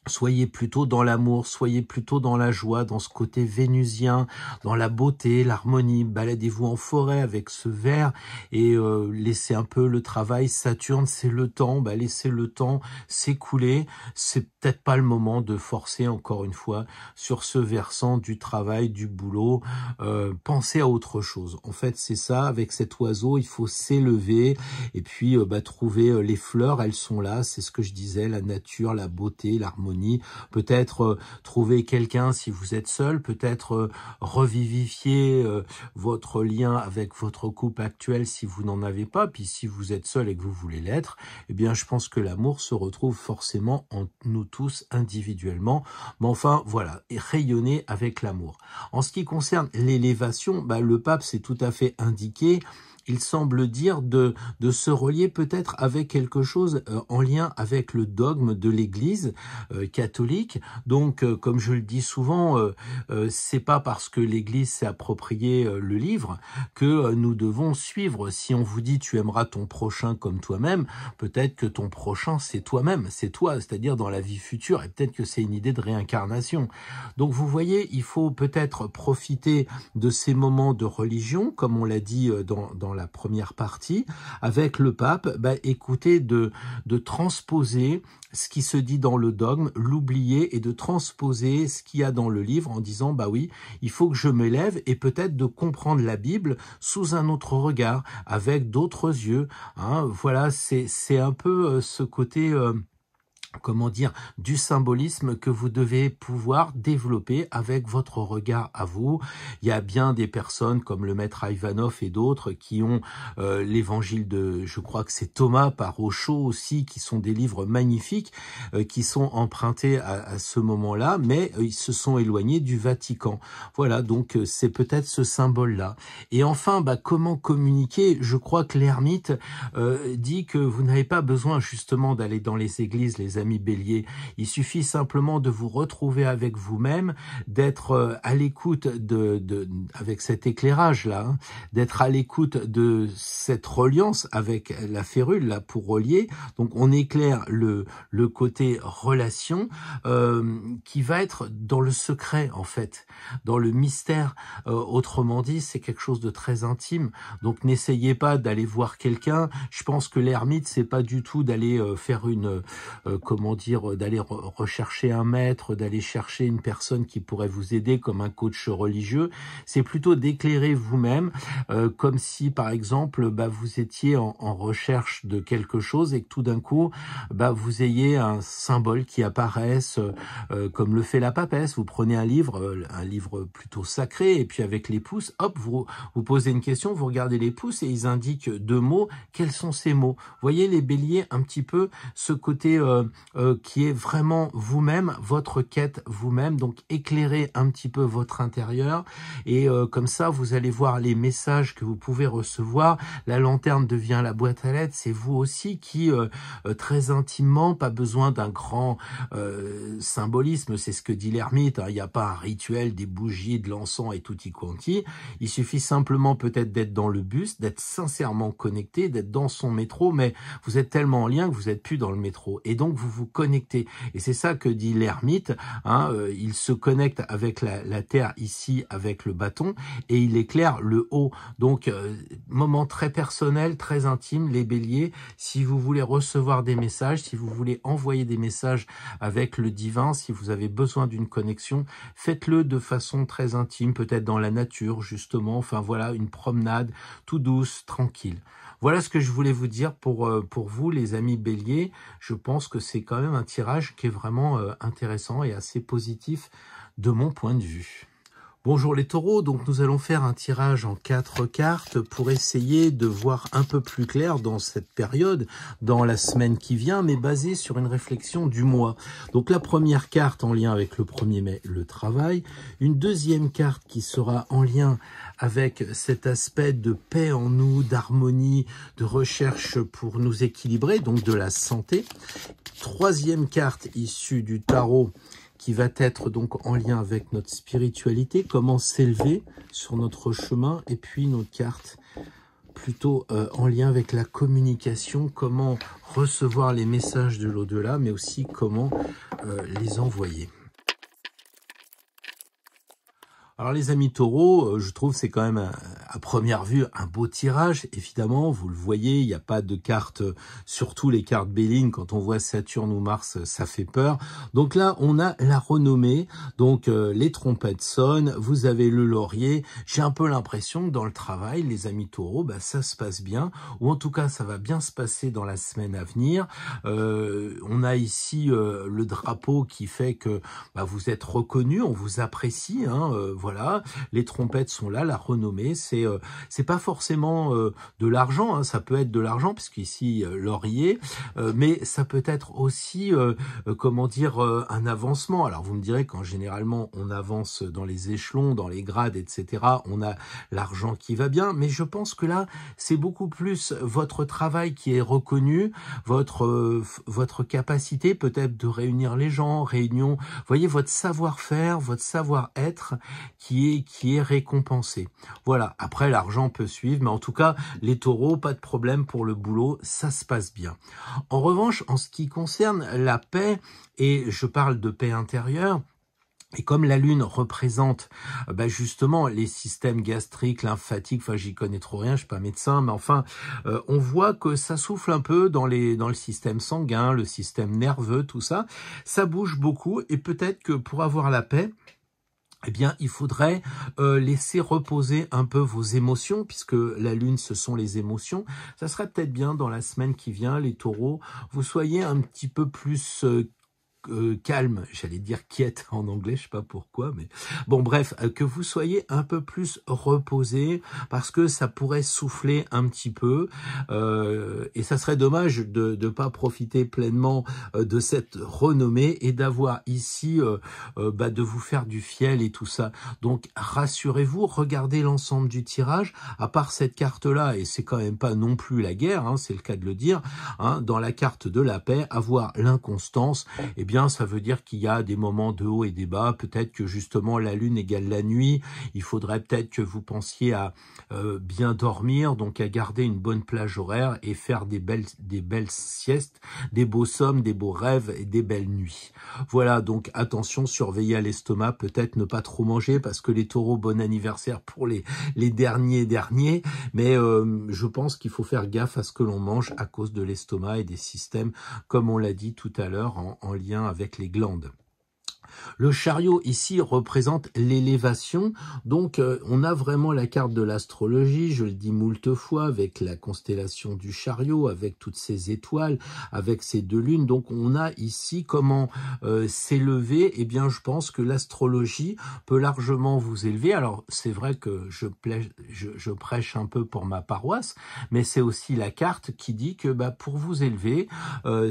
soyez plutôt dans l'amour, soyez plutôt dans la joie, dans ce côté vénusien, dans la beauté, l'harmonie. Baladez-vous en forêt avec ce vert et laissez un peu le travail. Saturne, c'est le temps, laissez le temps s'écouler. C'est peut-être pas le moment de forcer encore une fois sur ce versant du travail, du boulot. Pensez à autre chose. En fait, c'est ça, avec cet oiseau, il faut s'élever et puis trouver les fleurs, elles sont là, c'est ce que je disais, la nature, la beauté, l'harmonie. Peut-être trouver quelqu'un si vous êtes seul, peut-être revivifier votre lien avec votre couple actuel si vous n'en avez pas, puis si vous êtes seul et que vous voulez l'être, je pense que l'amour se retrouve forcément en nous tous individuellement, mais enfin voilà, et rayonner avec l'amour. En ce qui concerne l'élévation, le pape s'est tout à fait indiqué. Il semble dire de se relier peut-être avec quelque chose en lien avec le dogme de l'Église catholique. Donc, comme je le dis souvent, c'est pas parce que l'Église s'est approprié le livre que nous devons suivre. Si on vous dit tu aimeras ton prochain comme toi-même, peut-être que ton prochain c'est toi-même, c'est toi, c'est-à-dire dans la vie future, et peut-être que c'est une idée de réincarnation. Donc vous voyez, il faut peut-être profiter de ces moments de religion, comme on l'a dit dans la première partie, avec le pape, écoutez, de transposer ce qui se dit dans le dogme, l'oublier et de transposer ce qu'il y a dans le livre en disant, oui, il faut que je m'élève et peut-être de comprendre la Bible sous un autre regard, avec d'autres yeux. Voilà, c'est un peu ce côté comment dire, du symbolisme que vous devez pouvoir développer avec votre regard à vous. Il y a bien des personnes comme le maître Ivanov et d'autres qui ont l'évangile de, je crois que c'est Thomas par Osho aussi, qui sont des livres magnifiques, qui sont empruntés à ce moment-là, mais ils se sont éloignés du Vatican. Voilà, donc c'est peut-être ce symbole-là. Et enfin, comment communiquer? Je crois que l'ermite dit que vous n'avez pas besoin justement d'aller dans les églises, les amis Bélier. Il suffit simplement de vous retrouver avec vous-même, d'être à l'écoute avec cet éclairage-là, hein, d'être à l'écoute de cette reliance avec la férule là pour relier. Donc on éclaire le côté relation qui va être dans le secret en fait, dans le mystère. Autrement dit, c'est quelque chose de très intime. Donc n'essayez pas d'aller voir quelqu'un. Je pense que l'ermite, c'est pas du tout d'aller faire une d'aller rechercher un maître, d'aller chercher une personne qui pourrait vous aider comme un coach religieux. C'est plutôt d'éclairer vous-même, comme si par exemple vous étiez en recherche de quelque chose et que tout d'un coup vous ayez un symbole qui apparaisse, comme le fait la papesse. Vous prenez un livre plutôt sacré, et puis avec les pouces, hop, vous posez une question, vous regardez les pouces et ils indiquent 2 mots. Quels sont ces mots? Voyez les béliers, un petit peu ce côté qui est vraiment vous-même, votre quête vous-même, donc éclairez un petit peu votre intérieur, et comme ça vous allez voir les messages que vous pouvez recevoir. La lanterne devient la boîte à lettres, c'est vous aussi qui, très intimement, pas besoin d'un grand symbolisme, c'est ce que dit l'ermite, hein, il n'y a pas un rituel, des bougies, de l'encens et tutti quanti, il suffit simplement peut-être d'être dans le bus, d'être sincèrement connecté, d'être dans son métro, mais vous êtes tellement en lien que vous n'êtes plus dans le métro, et donc vous vous connectez, et c'est ça que dit l'ermite, hein, il se connecte avec la terre ici, avec le bâton, et il éclaire le haut. Donc moment très personnel, très intime, les béliers. Si vous voulez recevoir des messages, si vous voulez envoyer des messages avec le divin, si vous avez besoin d'une connexion, faites-le de façon très intime, peut-être dans la nature justement, enfin voilà, une promenade tout douce, tranquille. Voilà ce que je voulais vous dire pour vous, les amis béliers. Je pense que c'est quand même un tirage qui est vraiment intéressant et assez positif de mon point de vue. Bonjour les taureaux, donc nous allons faire un tirage en 4 cartes pour essayer de voir un peu plus clair dans cette période, dans la semaine qui vient, mais basé sur une réflexion du mois. Donc la première carte en lien avec le 1er mai, le travail. Une deuxième carte qui sera en lien avec cet aspect de paix en nous, d'harmonie, de recherche pour nous équilibrer, donc de la santé. Troisième carte issue du tarot, qui va être donc en lien avec notre spiritualité, comment s'élever sur notre chemin, et puis notre carte plutôt en lien avec la communication, comment recevoir les messages de l'au-delà, mais aussi comment les envoyer. Alors les amis taureaux, je trouve c'est quand même à première vue un beau tirage. Évidemment, vous le voyez, il n'y a pas de cartes, surtout les cartes Béline, quand on voit Saturne ou Mars, ça fait peur. Donc là, on a la renommée, donc les trompettes sonnent, vous avez le laurier. J'ai un peu l'impression que dans le travail, les amis taureaux, ça se passe bien, ou en tout cas ça va bien se passer dans la semaine à venir. On a ici le drapeau qui fait que vous êtes reconnu, on vous apprécie, hein, voilà, les trompettes sont là, la renommée, c'est pas forcément de l'argent, hein, ça peut être de l'argent, parce qu'ici, laurier, mais ça peut être aussi, comment dire, un avancement. Alors vous me direz, quand généralement on avance dans les échelons, dans les grades, etc., on a l'argent qui va bien, mais je pense que là, c'est beaucoup plus votre travail qui est reconnu, votre capacité peut-être de réunir les gens, vous voyez, votre savoir-faire, votre savoir-être, qui est récompensé. Voilà, après l'argent peut suivre, mais en tout cas, les taureaux, pas de problème pour le boulot, ça se passe bien. En revanche, en ce qui concerne la paix, et je parle de paix intérieure, et comme la Lune représente justement les systèmes gastriques, lymphatiques, enfin j'y connais trop rien, je suis pas médecin, mais enfin on voit que ça souffle un peu dans le système sanguin, le système nerveux, tout ça, ça bouge beaucoup, et peut-être que pour avoir la paix, eh bien, il faudrait laisser reposer un peu vos émotions, puisque la Lune, ce sont les émotions. Ça serait peut-être bien, dans la semaine qui vient, les taureaux, vous soyez un petit peu plus calme, j'allais dire quiète en anglais, je sais pas pourquoi, mais bon bref, que vous soyez un peu plus reposé, parce que ça pourrait souffler un petit peu, et ça serait dommage de ne pas profiter pleinement de cette renommée et d'avoir ici, de vous faire du fiel et tout ça. Donc rassurez-vous, regardez l'ensemble du tirage, à part cette carte-là, et c'est quand même pas non plus la guerre, hein, c'est le cas de le dire, hein, dans la carte de la paix, avoir l'inconstance, eh bien ça veut dire qu'il y a des moments de haut et des bas, peut-être que justement la lune égale la nuit, il faudrait peut-être que vous pensiez à bien dormir, donc à garder une bonne plage horaire et faire des belles siestes, des beaux sommes, des beaux rêves et des belles nuits. Voilà, donc attention, surveillez à l'estomac, peut-être ne pas trop manger, parce que les taureaux, bon anniversaire pour les derniers, mais je pense qu'il faut faire gaffe à ce que l'on mange à cause de l'estomac et des systèmes, comme on l'a dit tout à l'heure, en lien avec les glandes. Le chariot ici représente l'élévation, donc on a vraiment la carte de l'astrologie, je le dis moult fois, avec la constellation du chariot, avec toutes ces étoiles, avec ces deux lunes, donc on a ici comment s'élever. Eh bien je pense que l'astrologie peut largement vous élever. Alors c'est vrai que je prêche un peu pour ma paroisse, mais c'est aussi la carte qui dit que pour vous élever,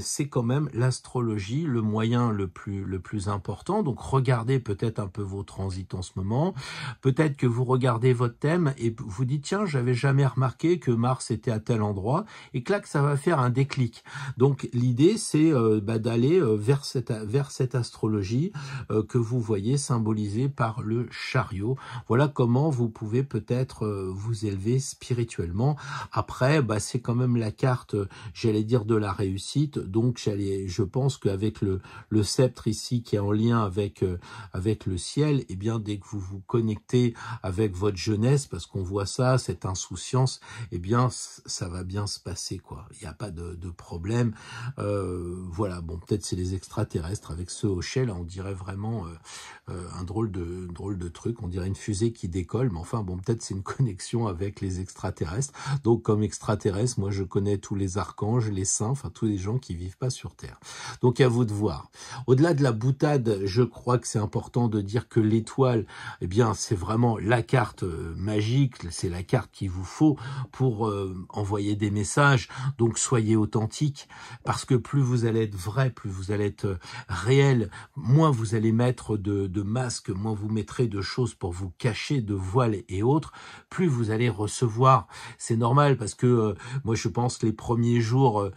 c'est quand même l'astrologie le moyen le plus important. Donc regardez peut-être un peu vos transits en ce moment, peut-être que vous regardez votre thème et vous dites tiens, j'avais jamais remarqué que Mars était à tel endroit, et clac, ça va faire un déclic. Donc l'idée c'est d'aller vers cette astrologie que vous voyez symbolisée par le chariot. Voilà comment vous pouvez peut-être vous élever spirituellement. Après c'est quand même la carte, j'allais dire, de la réussite, donc je pense qu'avec le sceptre ici qui est en lien avec le ciel, et bien dès que vous vous connectez avec votre jeunesse, parce qu'on voit ça, cette insouciance, et bien ça va bien se passer, quoi. Il n'y a pas de problème. Voilà, bon, peut-être c'est les extraterrestres avec ce hochet là, on dirait vraiment un drôle de truc, on dirait une fusée qui décolle, mais enfin bon, peut-être c'est une connexion avec les extraterrestres. Donc comme extraterrestre, moi je connais tous les archanges, les saints, enfin tous les gens qui vivent pas sur Terre. Donc à vous de voir. Au-delà de la boutade, je crois que c'est important de dire que l'étoile, eh bien c'est vraiment la carte magique, c'est la carte qu'il vous faut pour envoyer des messages. Donc soyez authentique, parce que plus vous allez être vrai, plus vous allez être réel, moins vous allez mettre de masques, moins vous mettrez de choses pour vous cacher, de voiles et autres, plus vous allez recevoir. C'est normal, parce que moi je pense que les premiers jours,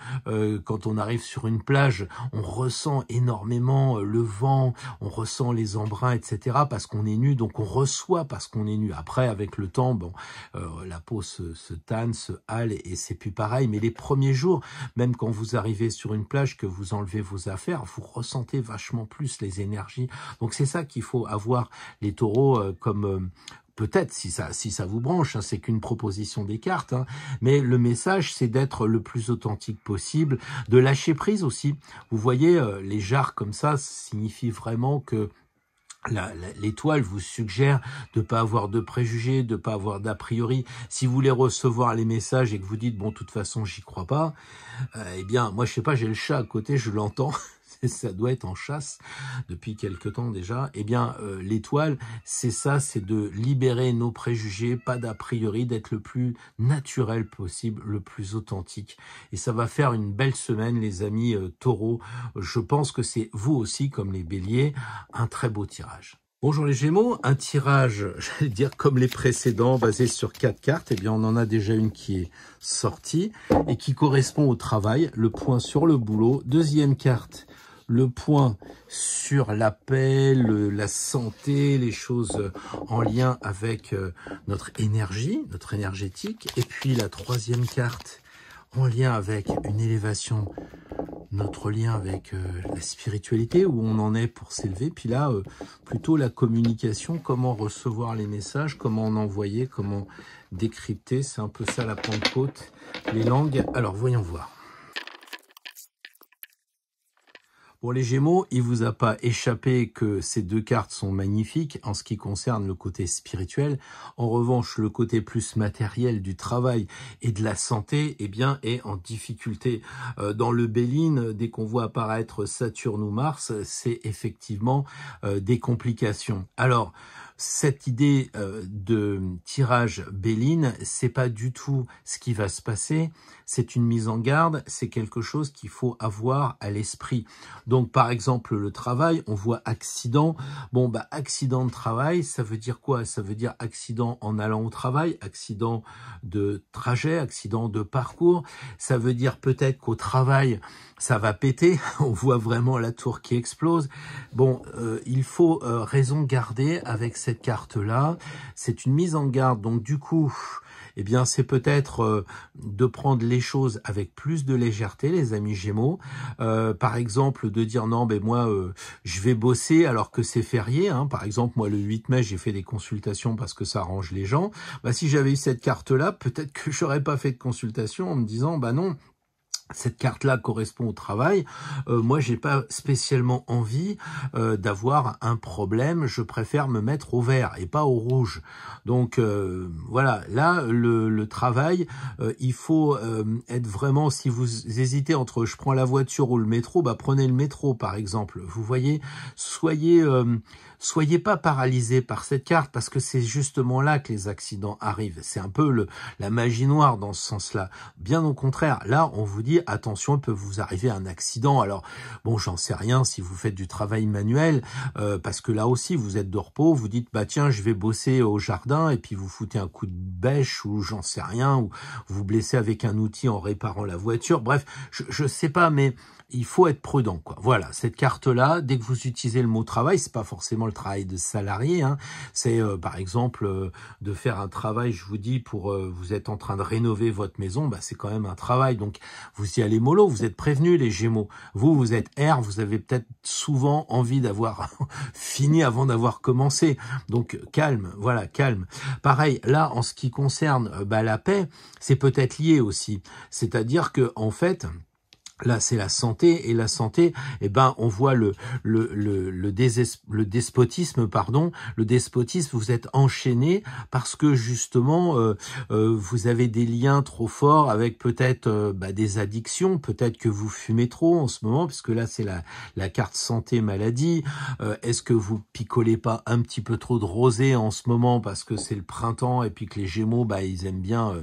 quand on arrive sur une plage, on ressent énormément le vent, on ressent les embruns, etc. parce qu'on est nu, donc on reçoit parce qu'on est nu. Après, avec le temps, bon, la peau se tanne, se hale, et c'est plus pareil. Mais les premiers jours, même quand vous arrivez sur une plage, que vous enlevez vos affaires, vous ressentez vachement plus les énergies. Donc c'est ça qu'il faut avoir, les taureaux, comme... peut-être si ça vous branche, hein, c'est qu'une proposition des cartes, hein, mais le message c'est d'être le plus authentique possible, de lâcher prise aussi. Vous voyez, les jarres comme ça signifie vraiment que l'étoile vous suggère de pas avoir de préjugés, de pas avoir d'a priori. Si vous voulez recevoir les messages et que vous dites bon, de toute façon j'y crois pas, eh bien moi je sais pas, j'ai le chat à côté, je l'entends. Ça doit être en chasse depuis quelque temps déjà. Eh bien, l'étoile, c'est ça, c'est de libérer nos préjugés, pas d'a priori, d'être le plus naturel possible, le plus authentique. Et ça va faire une belle semaine, les amis taureaux. Je pense que c'est vous aussi, comme les béliers, un très beau tirage. Bonjour les Gémeaux, un tirage, j'allais dire comme les précédents, basé sur 4 cartes. Eh bien, on en a déjà une qui est sortie et qui correspond au travail, le point sur le boulot. Deuxième carte, le point sur la paix, la santé, les choses en lien avec notre énergie, notre énergétique. Et puis la troisième carte en lien avec une élévation, notre lien avec la spiritualité, où on en est pour s'élever. Puis là, plutôt la communication, comment recevoir les messages, comment en envoyer, comment décrypter. C'est un peu ça la Pentecôte, les langues. Alors voyons voir. Pour les Gémeaux, il vous a pas échappé que ces deux cartes sont magnifiques en ce qui concerne le côté spirituel. En revanche, le côté plus matériel du travail et de la santé, eh bien, est en difficulté. Dans le Béline, dès qu'on voit apparaître Saturne ou Mars, c'est effectivement des complications. Alors, cette idée de tirage Béline, c'est pas du tout ce qui va se passer. C'est une mise en garde, c'est quelque chose qu'il faut avoir à l'esprit. Donc, par exemple, le travail, on voit accident. Bon, bah, accident de travail, ça veut dire quoi? Ça veut dire accident en allant au travail, accident de trajet, accident de parcours. Ça veut dire peut-être qu'au travail, ça va péter. On voit vraiment la tour qui explose. Bon, il faut raison garder avec cette carte-là. C'est une mise en garde. Donc, du coup, eh bien, c'est peut-être de prendre les choses avec plus de légèreté, les amis Gémeaux. Par exemple, de dire non, ben moi, je vais bosser alors que c'est férié. Hein. Par exemple, moi, le 8 mai, j'ai fait des consultations parce que ça arrange les gens. Bah, si j'avais eu cette carte-là, peut-être que j'aurais pas fait de consultation en me disant, bah non, cette carte-là correspond au travail. Moi, j'ai pas spécialement envie d'avoir un problème. Je préfère me mettre au vert et pas au rouge. Donc voilà, là le travail, il faut être vraiment. Si vous hésitez entre je prends la voiture ou le métro, bah prenez le métro par exemple. Vous voyez, soyez pas paralysés par cette carte parce que c'est justement là que les accidents arrivent. C'est un peu la magie noire dans ce sens-là. Bien au contraire, là on vous dit attention, il peut vous arriver un accident. Alors bon, j'en sais rien si vous faites du travail manuel, parce que là aussi vous êtes de repos, vous dites bah tiens je vais bosser au jardin et puis vous foutez un coup de bêche ou j'en sais rien, ou vous blessez avec un outil en réparant la voiture. Bref, je sais pas, mais il faut être prudent, quoi. Voilà, cette carte-là, dès que vous utilisez le mot travail, c'est pas forcément le travail de salarié, hein. C'est par exemple de faire un travail, je vous dis, pour vous êtes en train de rénover votre maison, bah c'est quand même un travail. Donc vous y allez mollo, vous êtes prévenus les Gémeaux. Vous êtes air, vous avez peut-être souvent envie d'avoir fini avant d'avoir commencé. Donc calme, voilà, calme. Pareil, là en ce qui concerne la paix, c'est peut-être lié aussi. C'est-à-dire que en fait, là, c'est la santé, et la santé, eh ben, on voit le despotisme, pardon. Le despotisme, vous êtes enchaîné parce que justement, vous avez des liens trop forts avec peut-être des addictions. Peut-être que vous fumez trop en ce moment, puisque là, c'est la carte santé maladie. Est-ce que vous picolez pas un petit peu trop de rosé en ce moment parce que c'est le printemps et puis que les Gémeaux, bah, ils aiment bien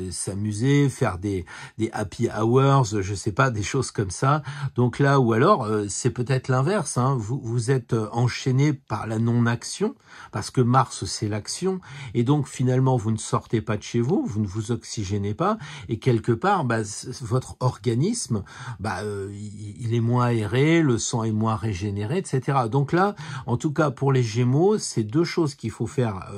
s'amuser, faire des happy hours, je sais pas, des choses comme ça. Donc là, ou alors, c'est peut-être l'inverse, hein. Vous êtes enchaîné par la non-action, parce que Mars, c'est l'action, et donc finalement, vous ne sortez pas de chez vous, vous ne vous oxygénez pas, et quelque part, votre organisme, il est moins aéré, le sang est moins régénéré, etc. Donc là, en tout cas, pour les Gémeaux, c'est deux choses qu'il faut faire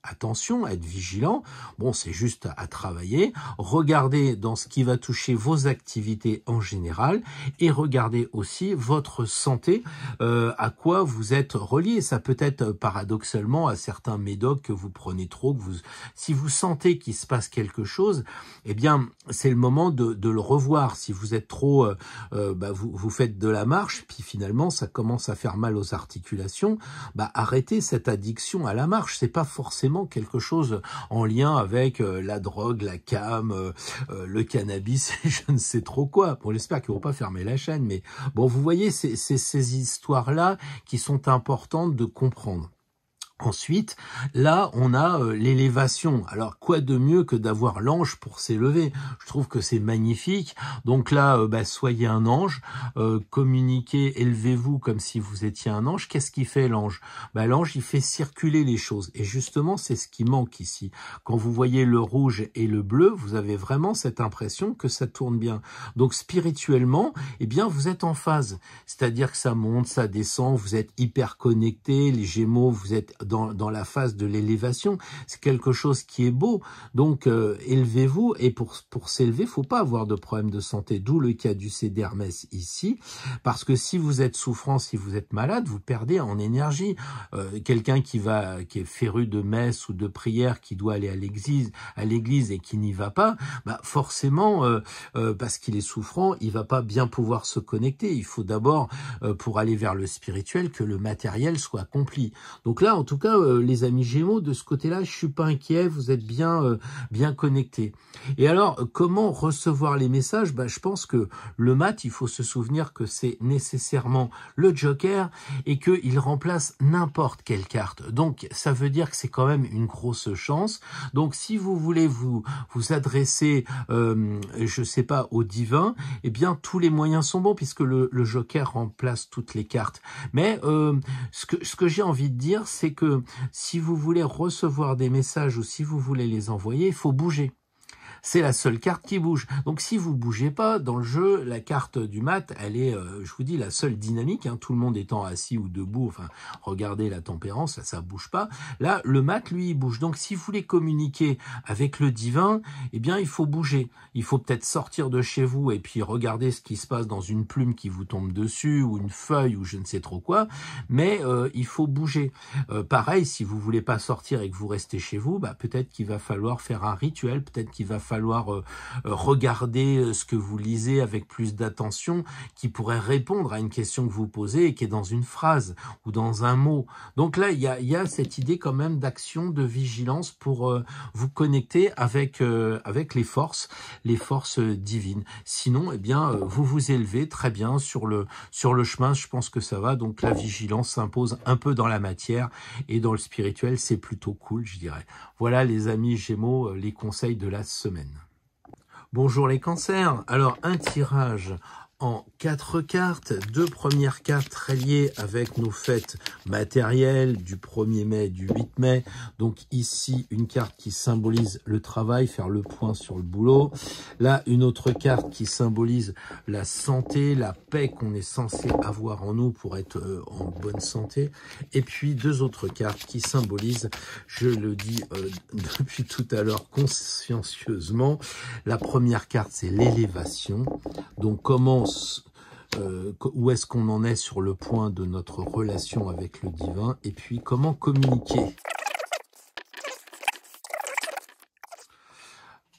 attention, être vigilant. Bon, c'est juste à travailler. Regardez dans ce qui va toucher vos activités en général et regardez aussi votre santé, à quoi vous êtes relié. Ça peut être paradoxalement à certains médocs que vous prenez trop, si vous sentez qu'il se passe quelque chose, eh bien c'est le moment de le revoir. Si vous êtes trop, vous faites de la marche, puis finalement ça commence à faire mal aux articulations, arrêtez cette addiction à la marche. C'est pas forcément quelque chose en lien avec la drogue, la cam, le cannabis et je ne sais trop quoi. Bon, j'espère qu'ils vont pas fermer la chaîne, mais bon, vous voyez, c'est ces histoires-là qui sont importantes de comprendre. Ensuite, là, on a l'élévation. Alors, quoi de mieux que d'avoir l'ange pour s'élever? Je trouve que c'est magnifique. Donc là, soyez un ange, communiquez, élevez-vous comme si vous étiez un ange. Qu'est-ce qui fait l'ange? L'ange, il fait circuler les choses. Et justement, c'est ce qui manque ici. Quand vous voyez le rouge et le bleu, vous avez vraiment cette impression que ça tourne bien. Donc, spirituellement, eh bien, vous êtes en phase. C'est-à-dire que ça monte, ça descend, vous êtes hyper connectés. Les Gémeaux, vous êtes dans la phase de l'élévation. C'est quelque chose qui est beau. Donc, élevez-vous. Et pour s'élever, faut pas avoir de problème de santé. D'où le caducée d'Hermès ici. Parce que si vous êtes souffrant, si vous êtes malade, vous perdez en énergie. Quelqu'un qui est féru de messe ou de prière, qui doit aller à l'église et qui n'y va pas, bah forcément, parce qu'il est souffrant, il va pas bien pouvoir se connecter. Il faut d'abord, pour aller vers le spirituel, que le matériel soit accompli. Donc là, en tout cas, les amis Gémeaux, de ce côté-là, je suis pas inquiet, vous êtes bien connectés. Et alors, comment recevoir les messages? Bah, je pense que le mat, il faut se souvenir que c'est nécessairement le joker et qu'il remplace n'importe quelle carte. Donc, ça veut dire que c'est quand même une grosse chance. Donc, si vous voulez vous adresser, je sais pas, au divin, eh bien, tous les moyens sont bons puisque le joker remplace toutes les cartes. Mais ce que j'ai envie de dire, c'est que si vous voulez recevoir des messages ou si vous voulez les envoyer, il faut bouger. C'est la seule carte qui bouge. Donc si vous bougez pas dans le jeu, la carte du mat, elle est, je vous dis, la seule dynamique, hein, tout le monde étant assis ou debout, enfin, regardez la tempérance, ça bouge pas. Là, le mat, lui, il bouge. Donc si vous voulez communiquer avec le divin, eh bien, il faut bouger. Il faut peut-être sortir de chez vous et puis regarder ce qui se passe dans une plume qui vous tombe dessus ou une feuille ou je ne sais trop quoi, mais il faut bouger. Pareil, si vous voulez pas sortir et que vous restez chez vous, bah, peut-être qu'il va falloir faire un rituel, peut-être qu'il va falloir regarder ce que vous lisez avec plus d'attention, qui pourrait répondre à une question que vous posez et qui est dans une phrase ou dans un mot. Donc là, il y a cette idée quand même d'action, de vigilance pour vous connecter avec les forces divines. Sinon, eh bien, vous vous élevez très bien sur le chemin. Je pense que ça va. Donc la vigilance s'impose un peu dans la matière et dans le spirituel, c'est plutôt cool, je dirais. Voilà les amis Gémeaux, les conseils de la semaine. Bonjour les cancers. Alors un tirage en 4 cartes, 2 premières cartes très liées avec nos fêtes matérielles du 1er mai, du 8 mai. Donc ici, une carte qui symbolise le travail, faire le point sur le boulot. Là, une autre carte qui symbolise la santé, la paix qu'on est censé avoir en nous pour être en bonne santé. Et puis 2 autres cartes qui symbolisent, je le dis depuis tout à l'heure consciencieusement, la première carte c'est l'élévation. Donc comment où est-ce qu'on en est sur le point de notre relation avec le divin et puis comment communiquer.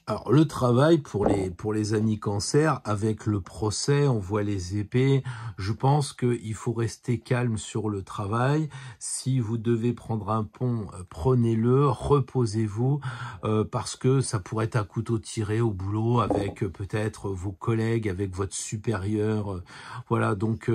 Alors, le travail pour les amis cancer, avec le procès, on voit les épées. Je pense qu'il faut rester calme sur le travail. Si vous devez prendre un pont, prenez-le, reposez-vous, parce que ça pourrait être un couteau tiré au boulot avec peut-être vos collègues, avec votre supérieur. Voilà, donc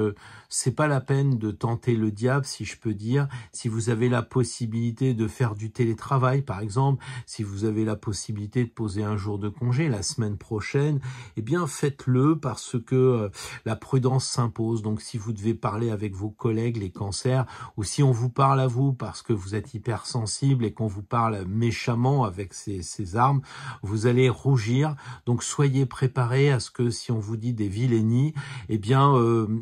c'est pas la peine de tenter le diable, si je peux dire. Si vous avez la possibilité de faire du télétravail, par exemple, si vous avez la possibilité de poser un jour de congé la semaine prochaine, eh bien faites-le parce que la prudence s'impose. Donc si vous devez parler avec vos collègues, les cancers, ou si on vous parle à vous parce que vous êtes hypersensible et qu'on vous parle méchamment avec ces armes, vous allez rougir. Donc soyez préparés à ce que si on vous dit des vilainies, eh bien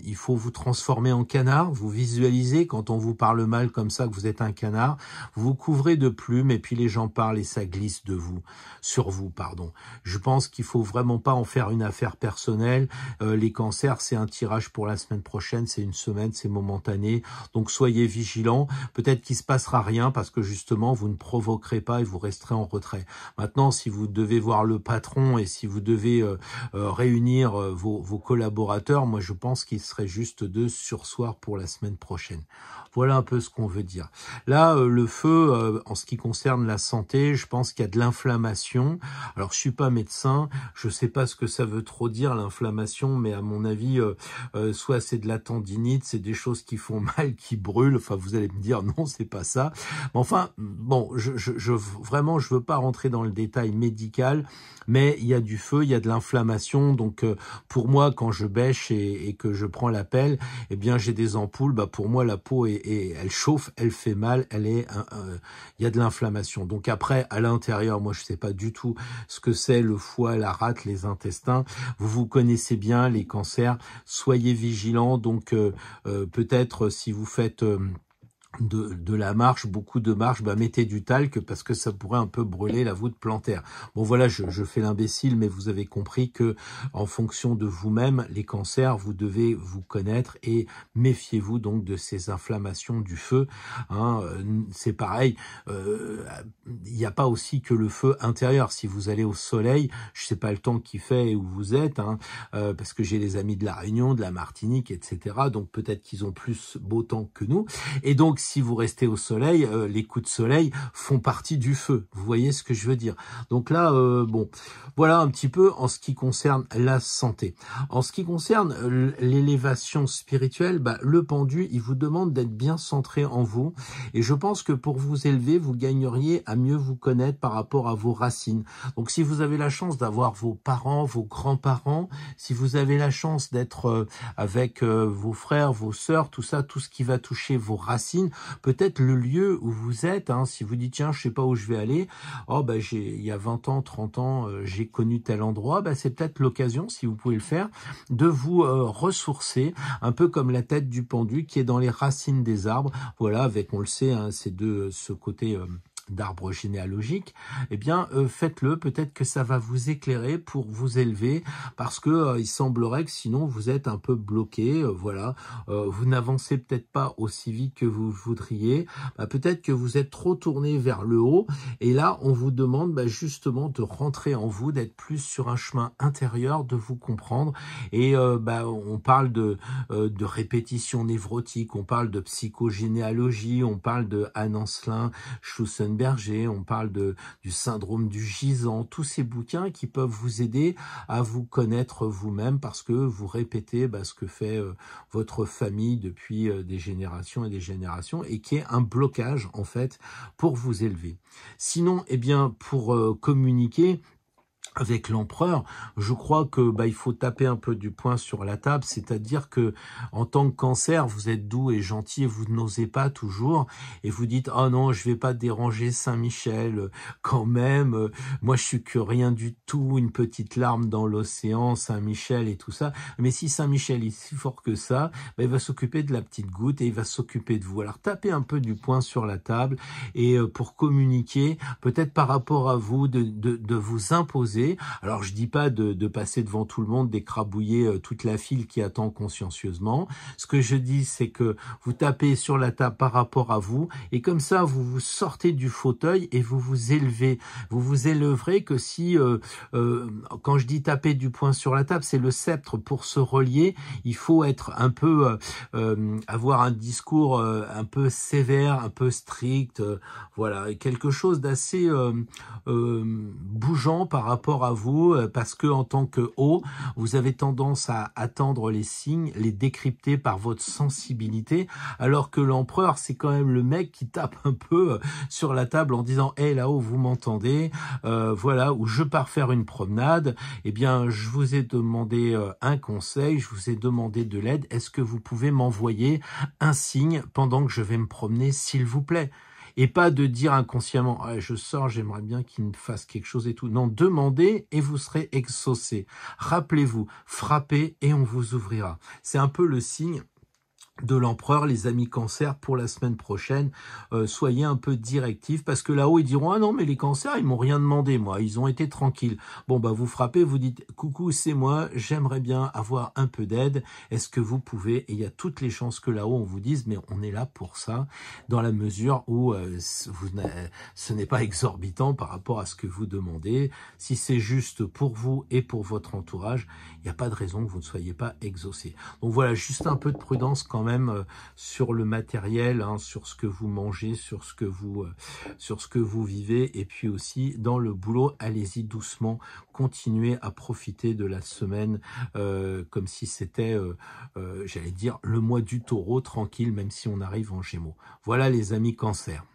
il faut vous transformer en canard. Vous visualisez quand on vous parle mal comme ça que vous êtes un canard, vous vous couvrez de plumes et puis les gens parlent et ça glisse de vous, sur vous, pardon. Je pense qu'il faut vraiment pas en faire une affaire personnelle. Les cancers, c'est un tirage pour la semaine prochaine, c'est une semaine, c'est momentané. Donc soyez vigilants. Peut-être qu'il se passera rien parce que justement, vous ne provoquerez pas et vous resterez en retrait. Maintenant, si vous devez voir le patron et si vous devez réunir vos collaborateurs, moi je pense qu'il serait juste de surseoir pour la semaine prochaine. Voilà un peu ce qu'on veut dire. Là, le feu, en ce qui concerne la santé, je pense qu'il y a de l'inflammation. Alors, je suis pas médecin, je sais pas ce que ça veut trop dire, l'inflammation, mais à mon avis, soit c'est de la tendinite, c'est des choses qui font mal, qui brûlent. Enfin, vous allez me dire, non, c'est pas ça. Mais enfin, bon, vraiment, je veux pas rentrer dans le détail médical, mais il y a du feu, il y a de l'inflammation. Donc, pour moi, quand je bêche et que je prends la pelle, eh bien, j'ai des ampoules. Bah, pour moi, la peau elle chauffe, elle fait mal, il y a de l'inflammation. Donc après, à l'intérieur, moi, je sais pas du tout ce que c'est le foie, la rate, les intestins. Vous connaissez bien les cancers. Soyez vigilants. Donc peut-être si vous faites de la marche, beaucoup de marche, bah mettez du talc parce que ça pourrait un peu brûler la voûte plantaire. Bon voilà, je fais l'imbécile, mais vous avez compris que en fonction de vous-même, les cancers, vous devez vous connaître et méfiez-vous donc de ces inflammations du feu. Hein, c'est pareil, il n'y a pas aussi que le feu intérieur. Si vous allez au soleil, je sais pas le temps qu'il fait où vous êtes, hein, parce que j'ai les amis de la Réunion, de la Martinique, etc. Donc peut-être qu'ils ont plus beau temps que nous. Et donc si vous restez au soleil, les coups de soleil font partie du feu. Vous voyez ce que je veux dire? Donc là, bon, voilà un petit peu en ce qui concerne la santé. En ce qui concerne l'élévation spirituelle, bah, le pendu, il vous demande d'être bien centré en vous. Et je pense que pour vous élever, vous gagneriez à mieux vous connaître par rapport à vos racines. Donc si vous avez la chance d'avoir vos parents, vos grands-parents, si vous avez la chance d'être avec vos frères, vos sœurs, tout ça, tout ce qui va toucher vos racines, peut-être le lieu où vous êtes, hein, si vous dites tiens je sais pas où je vais aller, oh ben il y a 20 ans, 30 ans, j'ai connu tel endroit, ben, c'est peut-être l'occasion, si vous pouvez le faire, de vous ressourcer, un peu comme la tête du pendu qui est dans les racines des arbres, voilà, avec on le sait, hein, c'est de ce côté d'arbre généalogique, eh bien faites-le, peut-être que ça va vous éclairer pour vous élever, parce que il semblerait que sinon vous êtes un peu bloqué, voilà, vous n'avancez peut-être pas aussi vite que vous voudriez, bah, peut-être que vous êtes trop tourné vers le haut, et là on vous demande bah, justement de rentrer en vous, d'être plus sur un chemin intérieur, de vous comprendre, et bah, on parle de répétition névrotique, on parle de psychogénéalogie, on parle de Anne Ancelin, Schussenberger, on parle du syndrome du gisant, tous ces bouquins qui peuvent vous aider à vous connaître vous-même parce que vous répétez bah, ce que fait votre famille depuis des générations et des générations et qui est un blocage en fait pour vous élever. Sinon, eh bien, pour communiquer avec l'empereur, je crois que bah, il faut taper un peu du poing sur la table, c'est-à-dire que en tant que cancer, vous êtes doux et gentil et vous n'osez pas toujours et vous dites « Oh non, je vais pas déranger Saint-Michel quand même, moi je suis que rien du tout, une petite larme dans l'océan, Saint-Michel et tout ça. » Mais si Saint-Michel est si fort que ça, bah, il va s'occuper de la petite goutte et il va s'occuper de vous. Alors tapez un peu du poing sur la table et pour communiquer, peut-être par rapport à vous, de vous imposer. Alors je dis pas de passer devant tout le monde, d'écrabouiller toute la file qui attend consciencieusement. Ce que je dis, c'est que vous tapez sur la table par rapport à vous et comme ça vous vous sortez du fauteuil et vous vous élevez. Vous vous élèverez que si, quand je dis taper du poing sur la table, c'est le sceptre. Pour se relier, il faut être un peu, avoir un discours un peu sévère, un peu strict, voilà, quelque chose d'assez bougeant par rapport à vous, parce que en tant que haut, vous avez tendance à attendre les signes, les décrypter par votre sensibilité, alors que l'empereur, c'est quand même le mec qui tape un peu sur la table en disant « Hey, là-haut, vous m'entendez, voilà, où je pars faire une promenade, eh bien, je vous ai demandé un conseil, je vous ai demandé de l'aide, est-ce que vous pouvez m'envoyer un signe pendant que je vais me promener, s'il vous plaît ?» Et pas de dire inconsciemment ah, « je sors, j'aimerais bien qu'il me fasse quelque chose et tout ». Non, demandez et vous serez exaucé. Rappelez-vous, frappez et on vous ouvrira. C'est un peu le signe de l'empereur, les amis cancer, pour la semaine prochaine, soyez un peu directifs, parce que là-haut, ils diront « Ah non, mais les cancers, ils m'ont rien demandé, moi, ils ont été tranquilles. » Bon, bah vous frappez, vous dites « Coucou, c'est moi, j'aimerais bien avoir un peu d'aide, est-ce que vous pouvez ?» Et il y a toutes les chances que là-haut, on vous dise « Mais on est là pour ça, dans la mesure où ce n'est pas exorbitant par rapport à ce que vous demandez. Si c'est juste pour vous et pour votre entourage, il n'y a pas de raison que vous ne soyez pas exaucé. » Donc voilà, juste un peu de prudence quand même sur le matériel, hein, sur ce que vous mangez, sur ce que vous vivez, et puis aussi dans le boulot, allez-y doucement, continuez à profiter de la semaine comme si c'était, j'allais dire, le mois du taureau, tranquille, même si on arrive en Gémeaux. Voilà les amis Cancer.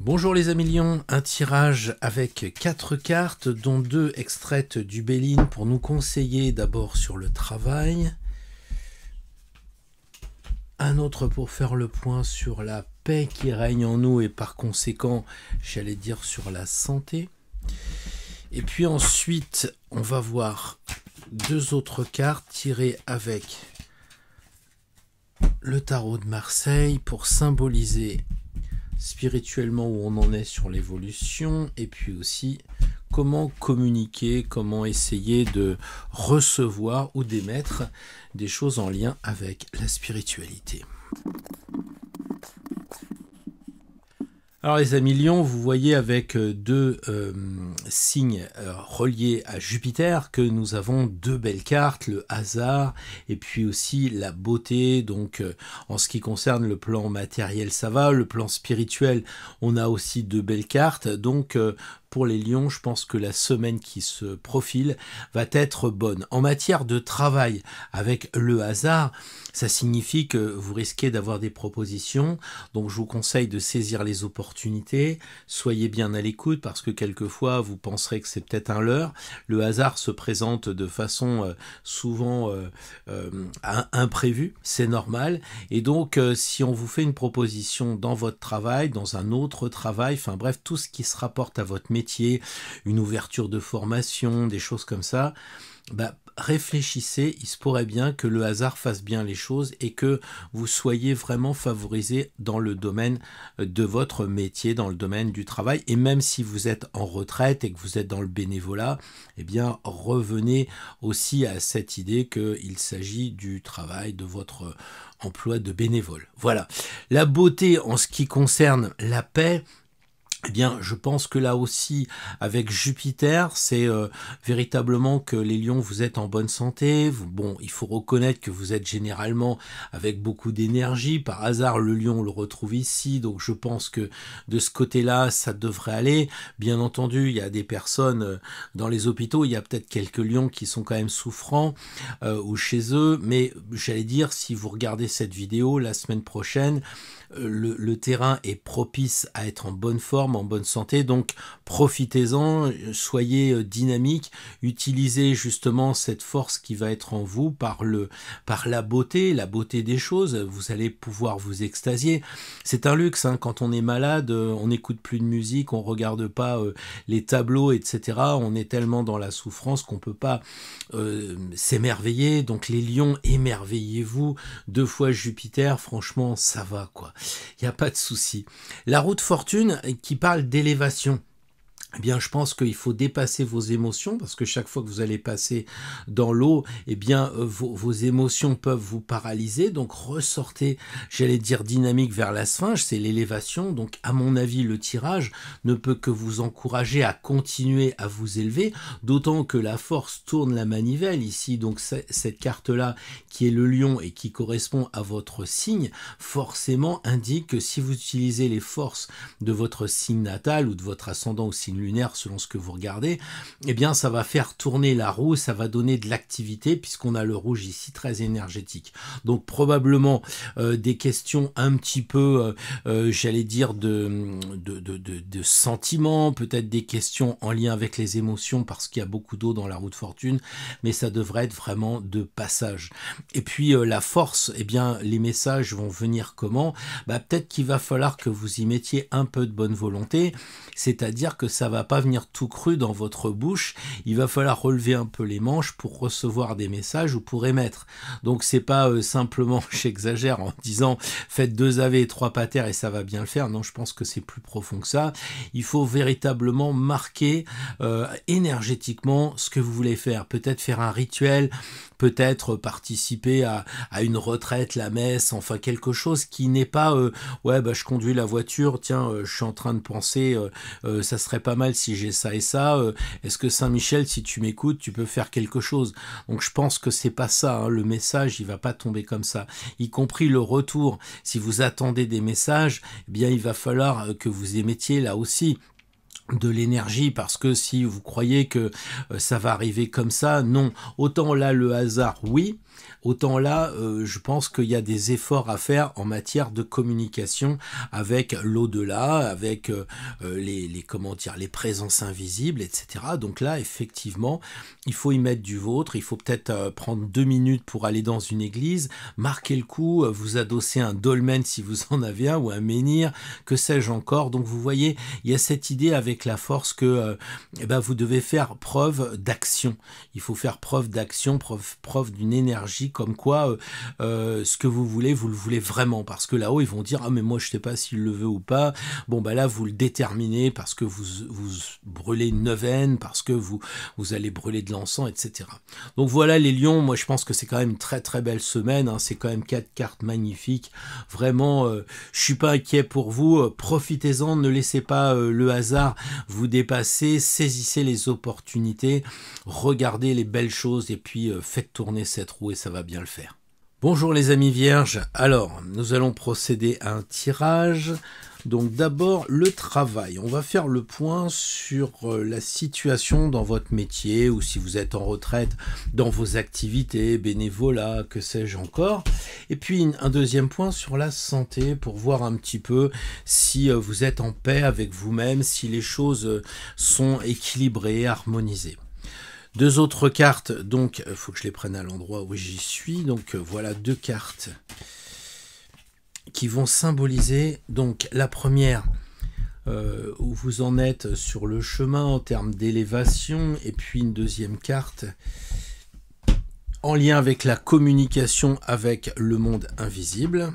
Bonjour les amis Lions, un tirage avec 4 cartes, dont 2 extraites du Béline pour nous conseiller d'abord sur le travail. Un autre pour faire le point sur la paix qui règne en nous et par conséquent, j'allais dire sur la santé. Et puis ensuite, on va voir 2 autres cartes tirées avec le tarot de Marseille pour symboliser spirituellement où on en est sur l'évolution et puis aussi comment communiquer, comment essayer de recevoir ou d'émettre des choses en lien avec la spiritualité. Alors les amis Lions, vous voyez avec deux signes reliés à Jupiter que nous avons deux belles cartes, le hasard et puis aussi la beauté. Donc en ce qui concerne le plan matériel ça va, le plan spirituel on a aussi deux belles cartes. Donc pour les lions, je pense que la semaine qui se profile va être bonne. En matière de travail avec le hasard, ça signifie que vous risquez d'avoir des propositions. Donc je vous conseille de saisir les opportunités. Soyez bien à l'écoute parce que quelquefois vous penserez que c'est peut-être un leurre. Le hasard se présente de façon souvent imprévue, c'est normal. Et donc si on vous fait une proposition dans votre travail, dans un autre travail, enfin bref, tout ce qui se rapporte à votre métier, une ouverture de formation, des choses comme ça, réfléchissez, il se pourrait bien que le hasard fasse bien les choses et que vous soyez vraiment favorisé dans le domaine de votre métier, dans le domaine du travail. Et même si vous êtes en retraite et que vous êtes dans le bénévolat, eh bien revenez aussi à cette idée qu'il s'agit du travail, de votre emploi de bénévole. Voilà. La beauté en ce qui concerne la paix, eh bien, je pense que là aussi, avec Jupiter, c'est véritablement que les lions, vous êtes en bonne santé. Bon, il faut reconnaître que vous êtes généralement avec beaucoup d'énergie. Par hasard, le lion, on le retrouve ici. Donc, je pense que de ce côté-là, ça devrait aller. Bien entendu, il y a des personnes dans les hôpitaux. Il y a peut-être quelques lions qui sont quand même souffrants ou chez eux. Mais j'allais dire, si vous regardez cette vidéo la semaine prochaine, le terrain est propice à être en bonne forme, en bonne santé, donc profitez-en, soyez dynamique, utilisez justement cette force qui va être en vous par la beauté des choses, vous allez pouvoir vous extasier. C'est un luxe, hein, quand on est malade, on n'écoute plus de musique, on regarde pas les tableaux, etc. On est tellement dans la souffrance qu'on peut pas s'émerveiller. Donc les lions, émerveillez-vous, 2 fois Jupiter, franchement ça va quoi. Il n'y a pas de souci. La roue de fortune qui parle d'élévation. Eh bien, je pense qu'il faut dépasser vos émotions parce que chaque fois que vous allez passer dans l'eau, eh bien, vos émotions peuvent vous paralyser. Donc, ressortez, j'allais dire, dynamique vers la sphinge, c'est l'élévation. Donc, à mon avis, le tirage ne peut que vous encourager à continuer à vous élever, d'autant que la force tourne la manivelle ici. Donc, cette carte-là, qui est le lion et qui correspond à votre signe, forcément indique que si vous utilisez les forces de votre signe natal ou de votre ascendant au signe lunaire selon ce que vous regardez, eh bien ça va faire tourner la roue, ça va donner de l'activité puisqu'on a le rouge ici très énergétique. Donc probablement des questions un petit peu, j'allais dire de sentiments, peut-être des questions en lien avec les émotions parce qu'il y a beaucoup d'eau dans la roue de fortune, mais ça devrait être vraiment de passage. Et puis la force, eh bien les messages vont venir comment? Peut-être qu'il va falloir que vous y mettiez un peu de bonne volonté, c'est-à-dire que ça va pas venir tout cru dans votre bouche, il va falloir relever un peu les manches pour recevoir des messages ou pour émettre. Donc c'est pas simplement, j'exagère en disant faites 2 AV et 3 pater et ça va bien le faire. Non, je pense que c'est plus profond que ça. Il faut véritablement marquer énergétiquement ce que vous voulez faire. Peut-être faire un rituel, peut-être participer à une retraite, la messe, enfin quelque chose qui n'est pas je conduis la voiture, tiens, je suis en train de penser, ça serait pas mal si j'ai ça et ça, est-ce que Saint-Michel, si tu m'écoutes, tu peux faire quelque chose? Donc je pense que c'est pas ça, hein, le message, il va pas tomber comme ça, y compris le retour. Si vous attendez des messages, eh bien il va falloir que vous émettiez là aussi de l'énergie, parce que si vous croyez que ça va arriver comme ça, non. Autant là le hasard, oui, autant là je pense qu'il y a des efforts à faire en matière de communication avec l'au-delà, avec les présences invisibles, etc. Donc là effectivement il faut y mettre du vôtre, il faut peut-être prendre 2 minutes pour aller dans une église, marquer le coup, vous adosser un dolmen si vous en avez un, ou un menhir, que sais-je encore. Donc vous voyez, il y a cette idée avec la force que vous devez faire preuve d'action. Il faut faire preuve d'action, preuve d'une énergie énergie comme quoi ce que vous le voulez vraiment, parce que là-haut ils vont dire ah mais moi je sais pas s'il le veut ou pas. Bon bah là vous le déterminez parce que vous brûlez une neuvaine, parce que vous allez brûler de l'encens, etc. Donc voilà les lions, moi je pense que c'est quand même une très très belle semaine, hein. C'est quand même 4 cartes magnifiques, vraiment je suis pas inquiet pour vous, profitez-en, ne laissez pas le hasard vous dépasser, saisissez les opportunités, regardez les belles choses et puis faites tourner cette roue et ça va bien le faire. Bonjour les amis vierges, alors nous allons procéder à un tirage. Donc d'abord le travail, on va faire le point sur la situation dans votre métier ou si vous êtes en retraite dans vos activités, bénévolat, que sais-je encore. Et puis un deuxième point sur la santé pour voir un petit peu si vous êtes en paix avec vous-même, si les choses sont équilibrées, harmonisées. Deux autres cartes, donc il faut que je les prenne à l'endroit où j'y suis. Donc voilà deux cartes qui vont symboliser donc la première où vous en êtes sur le chemin en termes d'élévation, et puis une deuxième carte en lien avec la communication avec le monde invisible.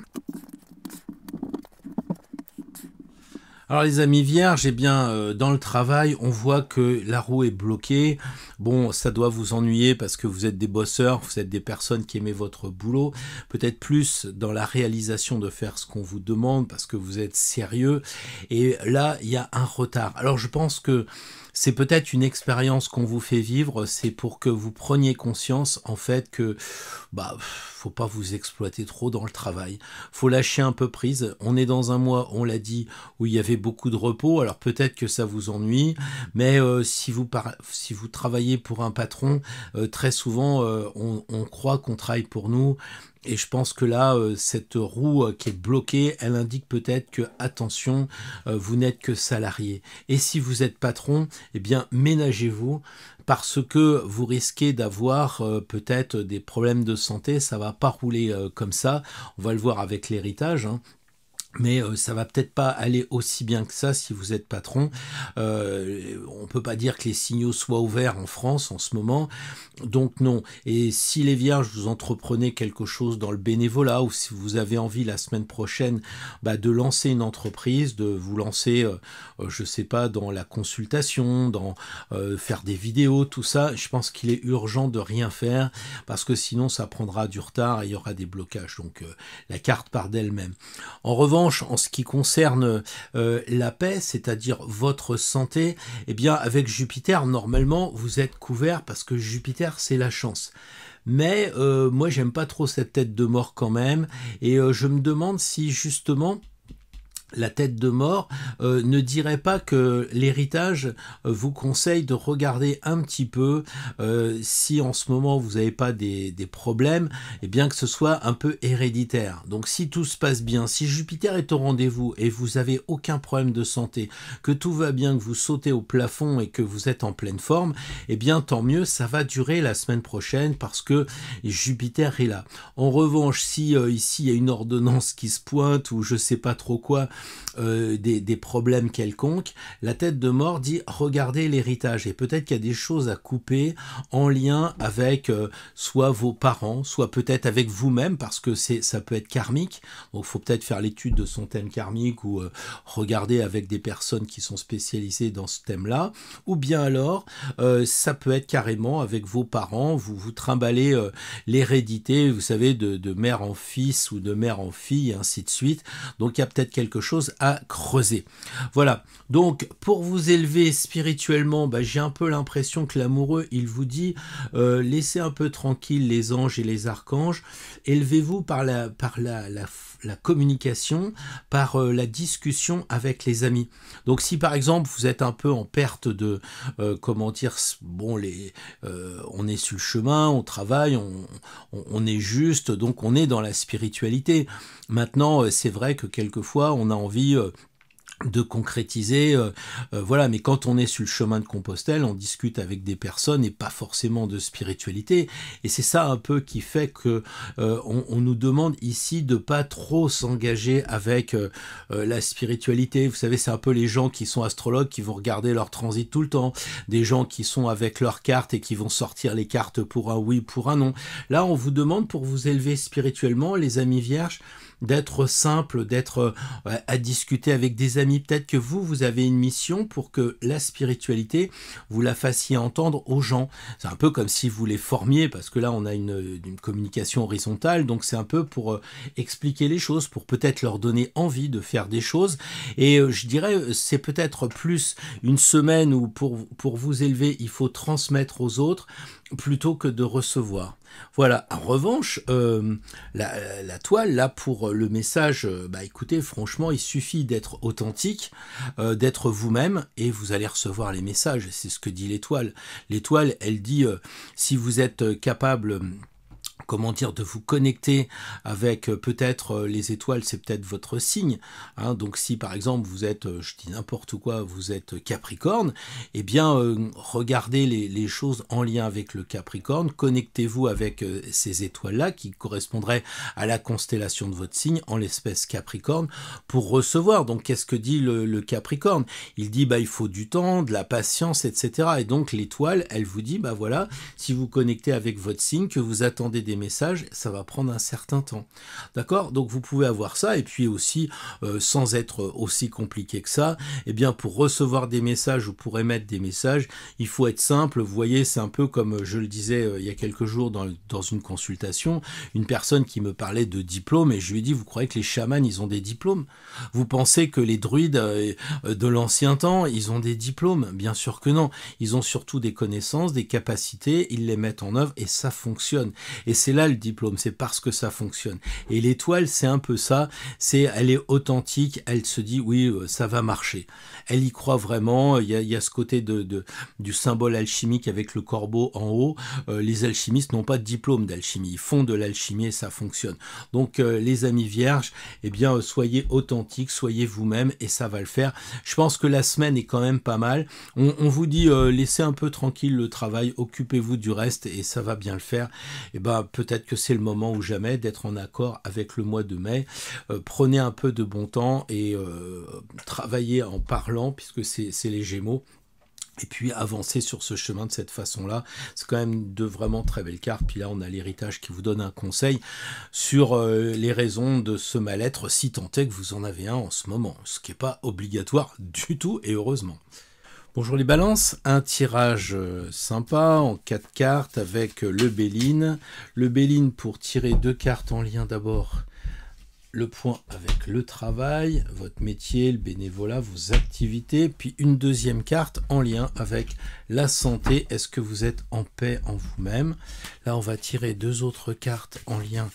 Alors les amis vierges, eh bien dans le travail, on voit que la roue est bloquée. Bon, ça doit vous ennuyer parce que vous êtes des bosseurs, vous êtes des personnes qui aimez votre boulot. Peut-être plus dans la réalisation de faire ce qu'on vous demande parce que vous êtes sérieux. Et là, il y a un retard. Alors je pense que c'est peut-être une expérience qu'on vous fait vivre, c'est pour que vous preniez conscience en fait que faut pas vous exploiter trop dans le travail, faut lâcher un peu prise. On est dans un mois, on l'a dit, où il y avait beaucoup de repos, alors peut-être que ça vous ennuie, mais si vous travaillez pour un patron, très souvent on croit qu'on travaille pour nous. Et je pense que là, cette roue qui est bloquée, elle indique peut-être que, attention, vous n'êtes que salarié. Et si vous êtes patron, eh bien, ménagez-vous, parce que vous risquez d'avoir peut-être des problèmes de santé. Ça va pas rouler comme ça. On va le voir avec l'héritage, hein. Mais ça va peut-être pas aller aussi bien que ça si vous êtes patron. On peut pas dire que les signaux soient ouverts en France en ce moment, donc non. Et si les vierges, vous entreprenez quelque chose dans le bénévolat, ou si vous avez envie la semaine prochaine de lancer une entreprise, de vous lancer, je sais pas, dans la consultation, dans faire des vidéos, tout ça, je pense qu'il est urgent de rien faire, parce que sinon ça prendra du retard et il y aura des blocages. Donc la carte part d'elle-même. En revanche, en ce qui concerne la paix, c'est-à-dire votre santé, eh bien avec Jupiter, normalement, vous êtes couvert parce que Jupiter, c'est la chance. Mais moi, j'aime pas trop cette tête de mort quand même, et je me demande si justement la tête de mort ne dirait pas que l'héritage vous conseille de regarder un petit peu si en ce moment vous n'avez pas des problèmes, et bien que ce soit un peu héréditaire. Donc si tout se passe bien, si Jupiter est au rendez-vous et vous avez aucun problème de santé, que tout va bien, que vous sautez au plafond et que vous êtes en pleine forme, et bien tant mieux, ça va durer la semaine prochaine parce que Jupiter est là. En revanche, si ici il y a une ordonnance qui se pointe ou je sais pas trop quoi, des problèmes quelconques, la tête de mort dit regardez l'héritage, et peut-être qu'il y a des choses à couper en lien avec soit vos parents, soit peut-être avec vous-même, parce que ça peut être karmique, donc il faut peut-être faire l'étude de son thème karmique ou regarder avec des personnes qui sont spécialisées dans ce thème-là, ou bien alors ça peut être carrément avec vos parents, vous trimballez l'hérédité, vous savez, de mère en fils ou de mère en fille, et ainsi de suite. Donc il y a peut-être quelque chose à creuser. Voilà, donc pour vous élever spirituellement, j'ai un peu l'impression que l'amoureux, il vous dit laissez un peu tranquille les anges et les archanges, élevez-vous par la communication, par la discussion avec les amis. Donc si par exemple vous êtes un peu en perte de on est sur le chemin, on travaille, on est juste, donc on est dans la spiritualité. Maintenant c'est vrai que quelquefois on a envie de concrétiser, voilà. Mais quand on est sur le chemin de Compostelle, on discute avec des personnes et pas forcément de spiritualité, et c'est ça un peu qui fait que on nous demande ici de pas trop s'engager avec la spiritualité. Vous savez, c'est un peu les gens qui sont astrologues qui vont regarder leur transit tout le temps, des gens qui sont avec leurs cartes et qui vont sortir les cartes pour un oui, pour un non. Là, on vous demande, pour vous élever spirituellement, les amis vierges, d'être simple, d'être à discuter avec des amis. Peut-être que vous avez une mission pour que la spiritualité, vous la fassiez entendre aux gens. C'est un peu comme si vous les formiez, parce que là, on a une communication horizontale, donc c'est un peu pour expliquer les choses, pour peut-être leur donner envie de faire des choses. Et je dirais, c'est peut-être plus une semaine où pour vous élever, il faut transmettre aux autres, plutôt que de recevoir. Voilà. En revanche, la toile, là, pour le message, écoutez, franchement, il suffit d'être authentique, d'être vous-même, et vous allez recevoir les messages. C'est ce que dit l'étoile. L'étoile, elle dit, si vous êtes capable, comment dire, de vous connecter avec peut-être les étoiles, c'est peut-être votre signe, hein. Donc si par exemple vous êtes, je dis n'importe quoi, vous êtes Capricorne, eh bien regardez les choses en lien avec le Capricorne, connectez-vous avec ces étoiles-là qui correspondraient à la constellation de votre signe, en l'espèce Capricorne, pour recevoir. Donc qu'est-ce que dit le Capricorne? Il dit il faut du temps, de la patience, etc. Et donc l'étoile, elle vous dit voilà, si vous connectez avec votre signe, que vous attendez des messages, ça va prendre un certain temps. D'accord? Donc vous pouvez avoir ça, et puis aussi, sans être aussi compliqué que ça, eh bien pour recevoir des messages ou pour émettre des messages, il faut être simple. Vous voyez, c'est un peu comme je le disais il y a quelques jours dans une consultation, une personne qui me parlait de diplôme, et je lui ai dit, vous croyez que les chamans, ils ont des diplômes? Vous pensez que les druides de l'ancien temps, ils ont des diplômes? Bien sûr que non. Ils ont surtout des connaissances, des capacités, ils les mettent en œuvre et ça fonctionne. Et c'est là le diplôme, c'est parce que ça fonctionne. Et l'étoile, c'est un peu ça, elle est authentique, elle se dit oui, ça va marcher. Elle y croit vraiment. Il y a ce côté du symbole alchimique avec le corbeau en haut. Les alchimistes n'ont pas de diplôme d'alchimie, ils font de l'alchimie et ça fonctionne. Donc les amis vierges, eh bien soyez authentiques, soyez vous-même et ça va le faire. Je pense que la semaine est quand même pas mal. On vous dit laissez un peu tranquille le travail, occupez-vous du reste et ça va bien le faire. Et peut-être que c'est le moment ou jamais d'être en accord avec le mois de mai. Prenez un peu de bon temps et travaillez en parlant, puisque c'est les Gémeaux. Et puis avancer sur ce chemin de cette façon-là. C'est quand même de vraiment très belles cartes. Puis là, on a l'héritage qui vous donne un conseil sur les raisons de ce mal-être, si tant est que vous en avez un en ce moment. Ce qui n'est pas obligatoire du tout, et heureusement. Bonjour les balances, un tirage sympa en 4 cartes avec le Béline. Le Béline pour tirer 2 cartes en lien d'abord. Le point avec le travail, votre métier, le bénévolat, vos activités, puis une deuxième carte en lien avec la santé. Est-ce que vous êtes en paix en vous-même? Là, on va tirer 2 autres cartes en lien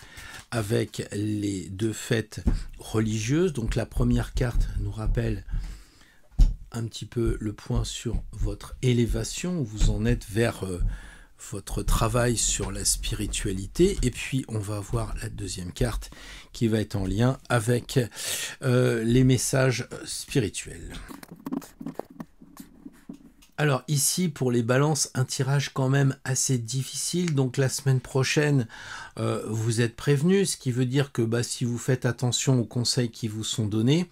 avec les 2 fêtes religieuses. Donc la première carte nous rappelle un petit peu le point sur votre élévation, où vous en êtes vers votre travail sur la spiritualité. Et puis on va voir la deuxième carte qui va être en lien avec les messages spirituels. Alors ici, pour les balances, un tirage quand même assez difficile. Donc la semaine prochaine, vous êtes prévenus, ce qui veut dire que si vous faites attention aux conseils qui vous sont donnés,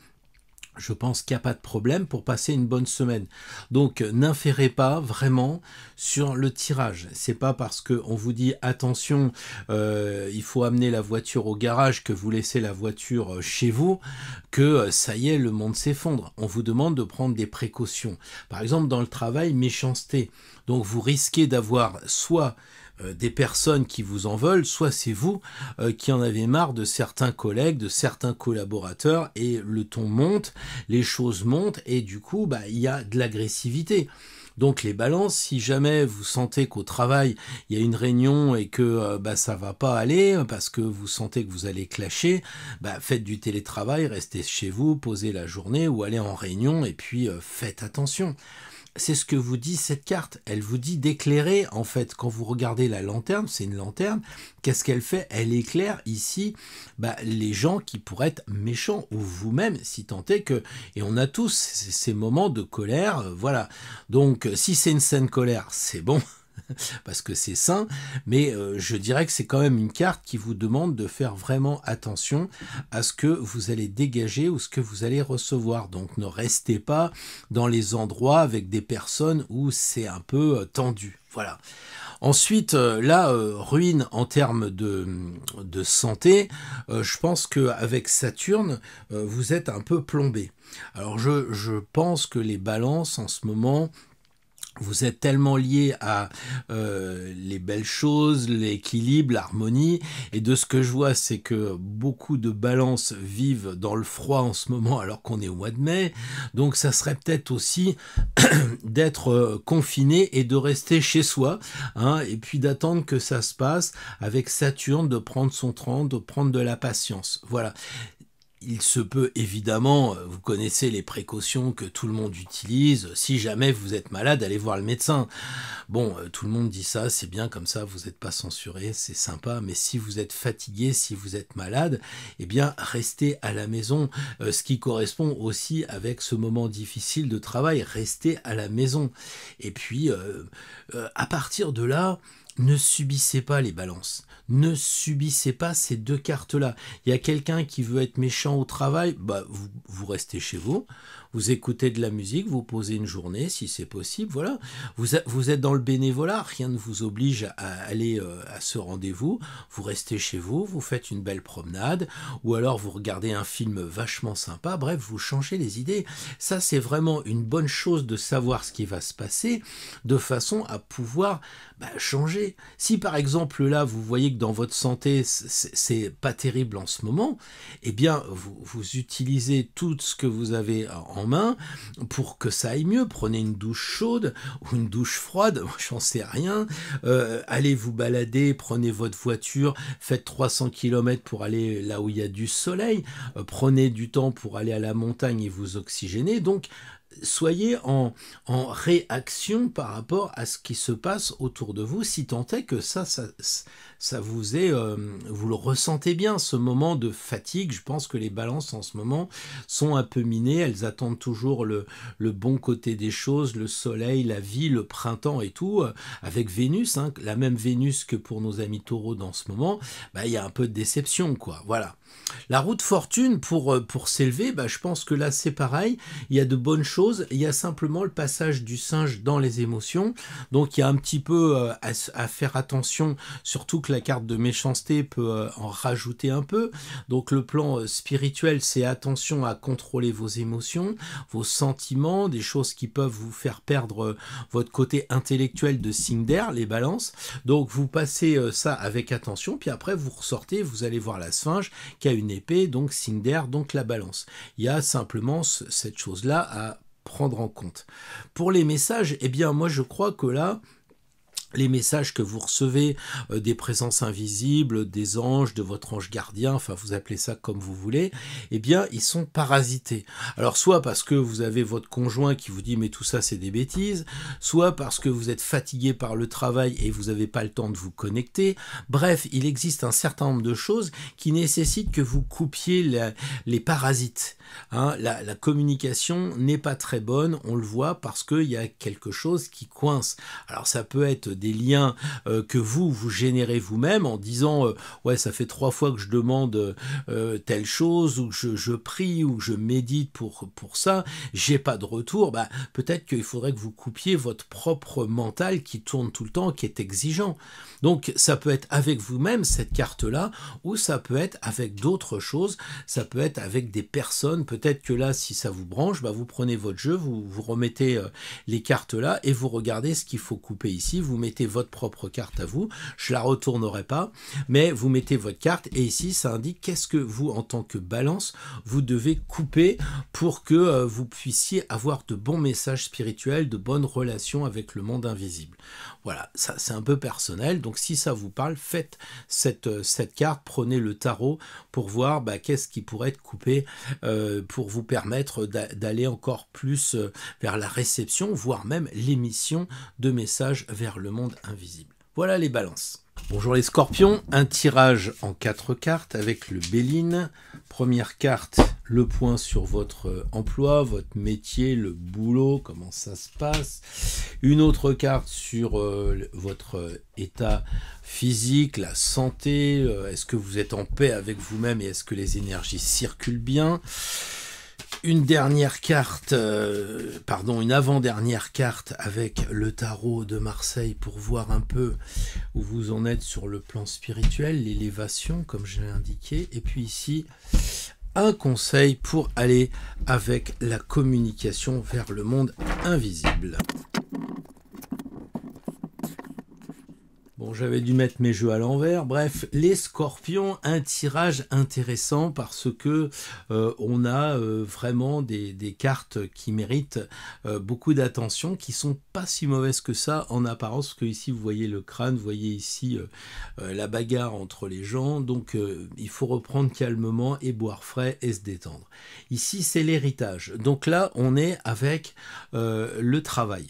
je pense qu'il n'y a pas de problème pour passer une bonne semaine. Donc n'inférez pas vraiment sur le tirage. C'est pas parce qu'on vous dit attention, il faut amener la voiture au garage, que vous laissez la voiture chez vous, que ça y est, le monde s'effondre. On vous demande de prendre des précautions. Par exemple, dans le travail, méchanceté. Donc vous risquez d'avoir soit des personnes qui vous en veulent, soit c'est vous qui en avez marre de certains collègues, de certains collaborateurs, et le ton monte, les choses montent, et du coup, il y a de l'agressivité. Donc les balances, si jamais vous sentez qu'au travail, il y a une réunion et que ça va pas aller, parce que vous sentez que vous allez clasher, faites du télétravail, restez chez vous, posez la journée, ou allez en réunion, et puis faites attention. c'est ce que vous dit cette carte. Elle vous dit d'éclairer, en fait, quand vous regardez la lanterne, c'est une lanterne, qu'est-ce qu'elle fait? Elle éclaire ici les gens qui pourraient être méchants, ou vous-même, si tant est que... Et on a tous ces moments de colère, voilà. Donc, si c'est une saine colère, c'est bon, parce que c'est sain, mais je dirais que c'est quand même une carte qui vous demande de faire vraiment attention à ce que vous allez dégager ou ce que vous allez recevoir. Donc ne restez pas dans les endroits avec des personnes où c'est un peu tendu. Voilà. Ensuite, ruine en termes de santé, je pense qu'avec Saturne, vous êtes un peu plombé. Alors je pense que les balances en ce moment, vous êtes tellement liés à les belles choses, l'équilibre, l'harmonie, et de ce que je vois, c'est que beaucoup de balances vivent dans le froid en ce moment alors qu'on est au mois de mai, donc ça serait peut-être aussi d'être confiné et de rester chez soi, hein, et puis d'attendre que ça se passe avec Saturne, de prendre son temps, de prendre de la patience. Voilà. Il se peut évidemment, vous connaissez les précautions que tout le monde utilise, si jamais vous êtes malade, allez voir le médecin. Bon, tout le monde dit ça, c'est bien comme ça, vous n'êtes pas censuré, c'est sympa, mais si vous êtes fatigué, si vous êtes malade, eh bien restez à la maison, ce qui correspond aussi avec ce moment difficile de travail, restez à la maison. Et puis, à partir de là, ne subissez pas les balances. Ne subissez pas ces deux cartes-là. Il y a quelqu'un qui veut être méchant au travail, vous restez chez vous, vous écoutez de la musique, vous posez une journée si c'est possible, voilà. Vous êtes dans le bénévolat, rien ne vous oblige à aller à ce rendez-vous, vous restez chez vous, vous faites une belle promenade, ou alors vous regardez un film vachement sympa, bref, vous changez les idées. Ça, c'est vraiment une bonne chose de savoir ce qui va se passer, de façon à pouvoir changer. Si par exemple là, vous voyez que dans votre santé, c'est pas terrible en ce moment, eh bien, vous utilisez tout ce que vous avez en main pour que ça aille mieux. Prenez une douche chaude ou une douche froide, j'en sais rien. Allez vous balader, prenez votre voiture, faites 300 km pour aller là où il y a du soleil. Prenez du temps pour aller à la montagne et vous oxygéner. Donc, soyez en réaction par rapport à ce qui se passe autour de vous, si tant est que ça vous est, vous le ressentez bien, ce moment de fatigue. Je pense que les balances en ce moment sont un peu minées, elles attendent toujours le bon côté des choses, le soleil, la vie, le printemps et tout, avec Vénus, hein, la même Vénus que pour nos amis taureaux dans ce moment, il y a un peu de déception, quoi, voilà. La roue de fortune pour s'élever, je pense que là c'est pareil, il y a de bonnes choses, il y a simplement le passage du singe dans les émotions, donc il y a un petit peu à faire attention, surtout que la carte de méchanceté peut en rajouter un peu, donc le plan spirituel, c'est attention à contrôler vos émotions, vos sentiments, des choses qui peuvent vous faire perdre votre côté intellectuel de signe d'air, les balances, donc vous passez ça avec attention, puis après vous ressortez, vous allez voir la Sphinge qui a une épée, donc signe d'air, donc la balance. Il y a simplement cette chose-là à prendre en compte. Pour les messages, eh bien moi je crois que là, les messages que vous recevez des présences invisibles, des anges, de votre ange gardien, enfin vous appelez ça comme vous voulez, eh bien ils sont parasités. Alors soit parce que vous avez votre conjoint qui vous dit mais tout ça c'est des bêtises, soit parce que vous êtes fatigué par le travail et vous n'avez pas le temps de vous connecter. Bref, il existe un certain nombre de choses qui nécessitent que vous coupiez les parasites. Hein, la communication n'est pas très bonne, on le voit parce qu'il y a quelque chose qui coince. Alors ça peut être des liens que vous générez vous-même en disant ouais ça fait 3 fois que je demande telle chose ou que je prie ou que je médite pour ça, j'ai pas de retour, peut-être qu'il faudrait que vous coupiez votre propre mental qui tourne tout le temps, qui est exigeant. Donc ça peut être avec vous-même cette carte-là ou ça peut être avec d'autres choses, ça peut être avec des personnes, peut-être que là si ça vous branche, vous prenez votre jeu, vous remettez les cartes là et vous regardez ce qu'il faut couper ici, vous mettez mettez votre propre carte à vous. Je la retournerai pas, mais vous mettez votre carte et ici ça indique qu'est-ce que vous, en tant que balance, vous devez couper pour que vous puissiez avoir de bons messages spirituels, de bonnes relations avec le monde invisible. Voilà, ça c'est un peu personnel, donc si ça vous parle, faites cette carte, prenez le tarot pour voir qu'est-ce qui pourrait être coupé pour vous permettre d'aller encore plus vers la réception, voire même l'émission de messages vers le monde invisible. Voilà les balances. Bonjour les scorpions, un tirage en 4 cartes avec le Béline. Première carte, le point sur votre emploi, votre métier, le boulot, comment ça se passe. Une autre carte sur votre état physique, la santé, est-ce que vous êtes en paix avec vous-même et est-ce que les énergies circulent bien. Une dernière carte, une avant-dernière carte avec le tarot de Marseille pour voir un peu où vous en êtes sur le plan spirituel, l'élévation comme je l'ai indiqué. Et puis ici, un conseil pour aller avec la communication vers le monde invisible. Bon, j'avais dû mettre mes jeux à l'envers. Bref, les scorpions, un tirage intéressant parce que on a vraiment des cartes qui méritent beaucoup d'attention, qui sont pas si mauvaises que ça en apparence, parce que ici vous voyez le crâne, vous voyez ici la bagarre entre les gens, donc il faut reprendre calmement et boire frais et se détendre. Ici c'est l'héritage, donc là on est avec le travail.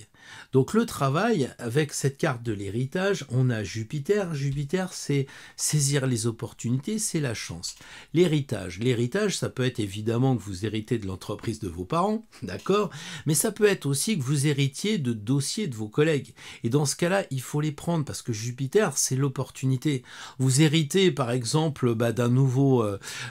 Donc le travail, avec cette carte de l'héritage, on a Jupiter. Jupiter, c'est saisir les opportunités, c'est la chance. L'héritage, ça peut être évidemment que vous héritez de l'entreprise de vos parents, d'accord, mais ça peut être aussi que vous héritiez de dossiers de vos collègues. Et dans ce cas-là, il faut les prendre parce que Jupiter, c'est l'opportunité. Vous héritez par exemple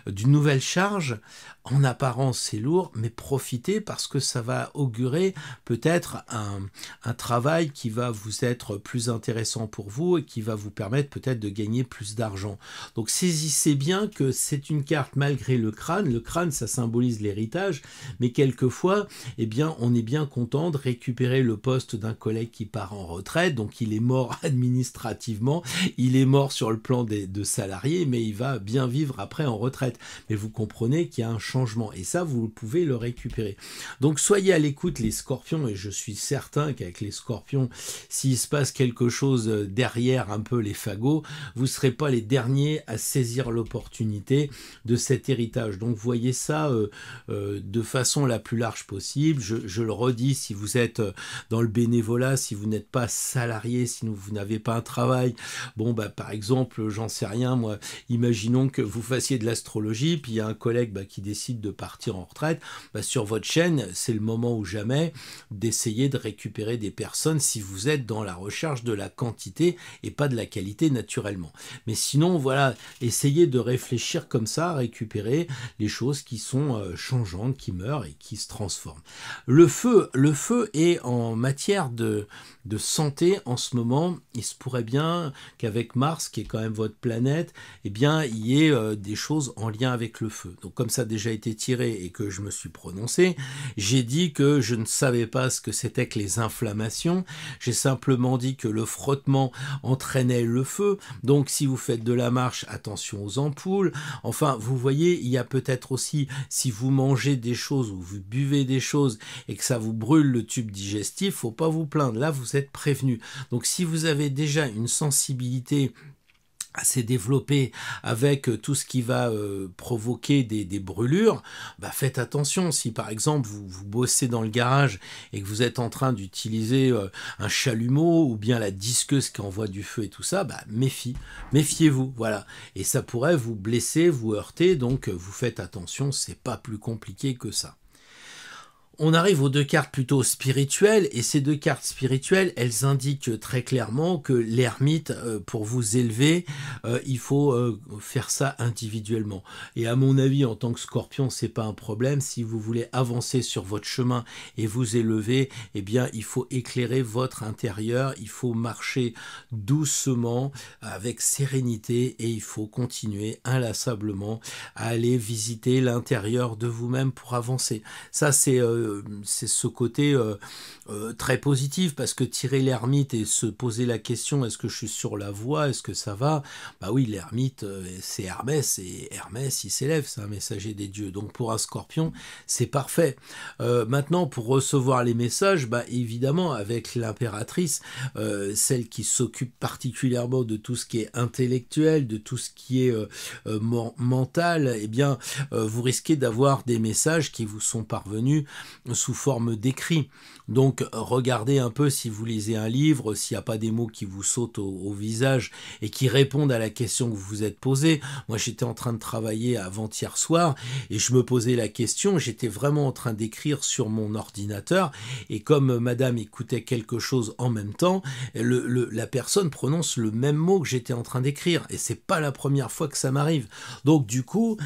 d'une nouvelle charge. En apparence, c'est lourd, mais profitez parce que ça va augurer peut-être un travail qui va vous être plus intéressant pour vous et qui va vous permettre peut-être de gagner plus d'argent. Donc saisissez bien que c'est une carte malgré le crâne. Le crâne, ça symbolise l'héritage, mais quelquefois, on est bien content de récupérer le poste d'un collègue qui part en retraite, donc il est mort administrativement, il est mort sur le plan de salariés, mais il va bien vivre après en retraite. Mais vous comprenez qu'il y a un changement, et ça, vous pouvez le récupérer. Donc soyez à l'écoute les scorpions, et je suis certain qu'avec les scorpions, s'il se passe quelque chose derrière un peu les fagots, vous ne serez pas les derniers à saisir l'opportunité de cet héritage. Donc voyez ça de façon la plus large possible. Je le redis, si vous êtes dans le bénévolat, si vous n'êtes pas salarié, si vous n'avez pas un travail, par exemple, j'en sais rien, moi, imaginons que vous fassiez de l'astrologie, puis il y a un collègue qui décide de partir en retraite, sur votre chaîne, c'est le moment ou jamais d'essayer de récupérer des personnes si vous êtes dans la recherche de la quantité et pas de la qualité naturellement. Mais sinon, voilà, essayez de réfléchir comme ça, à récupérer les choses qui sont changeantes, qui meurent et qui se transforment. Le feu est en matière de santé en ce moment. Il se pourrait bien qu'avec Mars, qui est quand même votre planète, il y ait des choses en lien avec le feu. Donc comme ça a déjà été tiré et que je me suis prononcé, j'ai dit que je ne savais pas ce que c'était que les inflammations. J'ai simplement dit que le frottement entraînait le feu. Donc si vous faites de la marche, attention aux ampoules. Enfin, vous voyez, il y a peut-être aussi, si vous mangez des choses ou vous buvez des choses et que ça vous brûle le tube digestif, faut pas vous plaindre. Là, vous êtes prévenu. Donc si vous avez déjà une sensibilité assez développé avec tout ce qui va provoquer des brûlures, faites attention. Si par exemple vous bossez dans le garage et que vous êtes en train d'utiliser un chalumeau ou bien la disqueuse qui envoie du feu et tout ça, méfiez-vous, voilà. Et ça pourrait vous blesser, vous heurter, donc vous faites attention, c'est pas plus compliqué que ça. On arrive aux 2 cartes plutôt spirituelles, et ces 2 cartes spirituelles, elles indiquent très clairement que l'ermite, pour vous élever, il faut faire ça individuellement. Et à mon avis, en tant que scorpion, c'est pas un problème. Si vous voulez avancer sur votre chemin et vous élever, il faut éclairer votre intérieur, il faut marcher doucement, avec sérénité, et il faut continuer inlassablement à aller visiter l'intérieur de vous-même pour avancer. Ça, c'est c'est ce côté très positif, parce que tirer l'ermite et se poser la question, est-ce que je suis sur la voie, est-ce que ça va? Bah oui, l'ermite, c'est Hermès, et Hermès, il s'élève, c'est un messager des dieux. Donc pour un scorpion, c'est parfait. Maintenant, pour recevoir les messages, bah évidemment, avec l'impératrice, celle qui s'occupe particulièrement de tout ce qui est intellectuel, de tout ce qui est mental, eh bien, vous risquez d'avoir des messages qui vous sont parvenus sous forme d'écrit. Donc, regardez un peu si vous lisez un livre, s'il n'y a pas des mots qui vous sautent au visage et qui répondent à la question que vous vous êtes posée. Moi, j'étais en train de travailler avant-hier soir et je me posais la question, j'étais vraiment en train d'écrire sur mon ordinateur, et comme madame écoutait quelque chose en même temps, la personne prononce le même mot que j'étais en train d'écrire, et c'est pas la première fois que ça m'arrive. Donc du coup,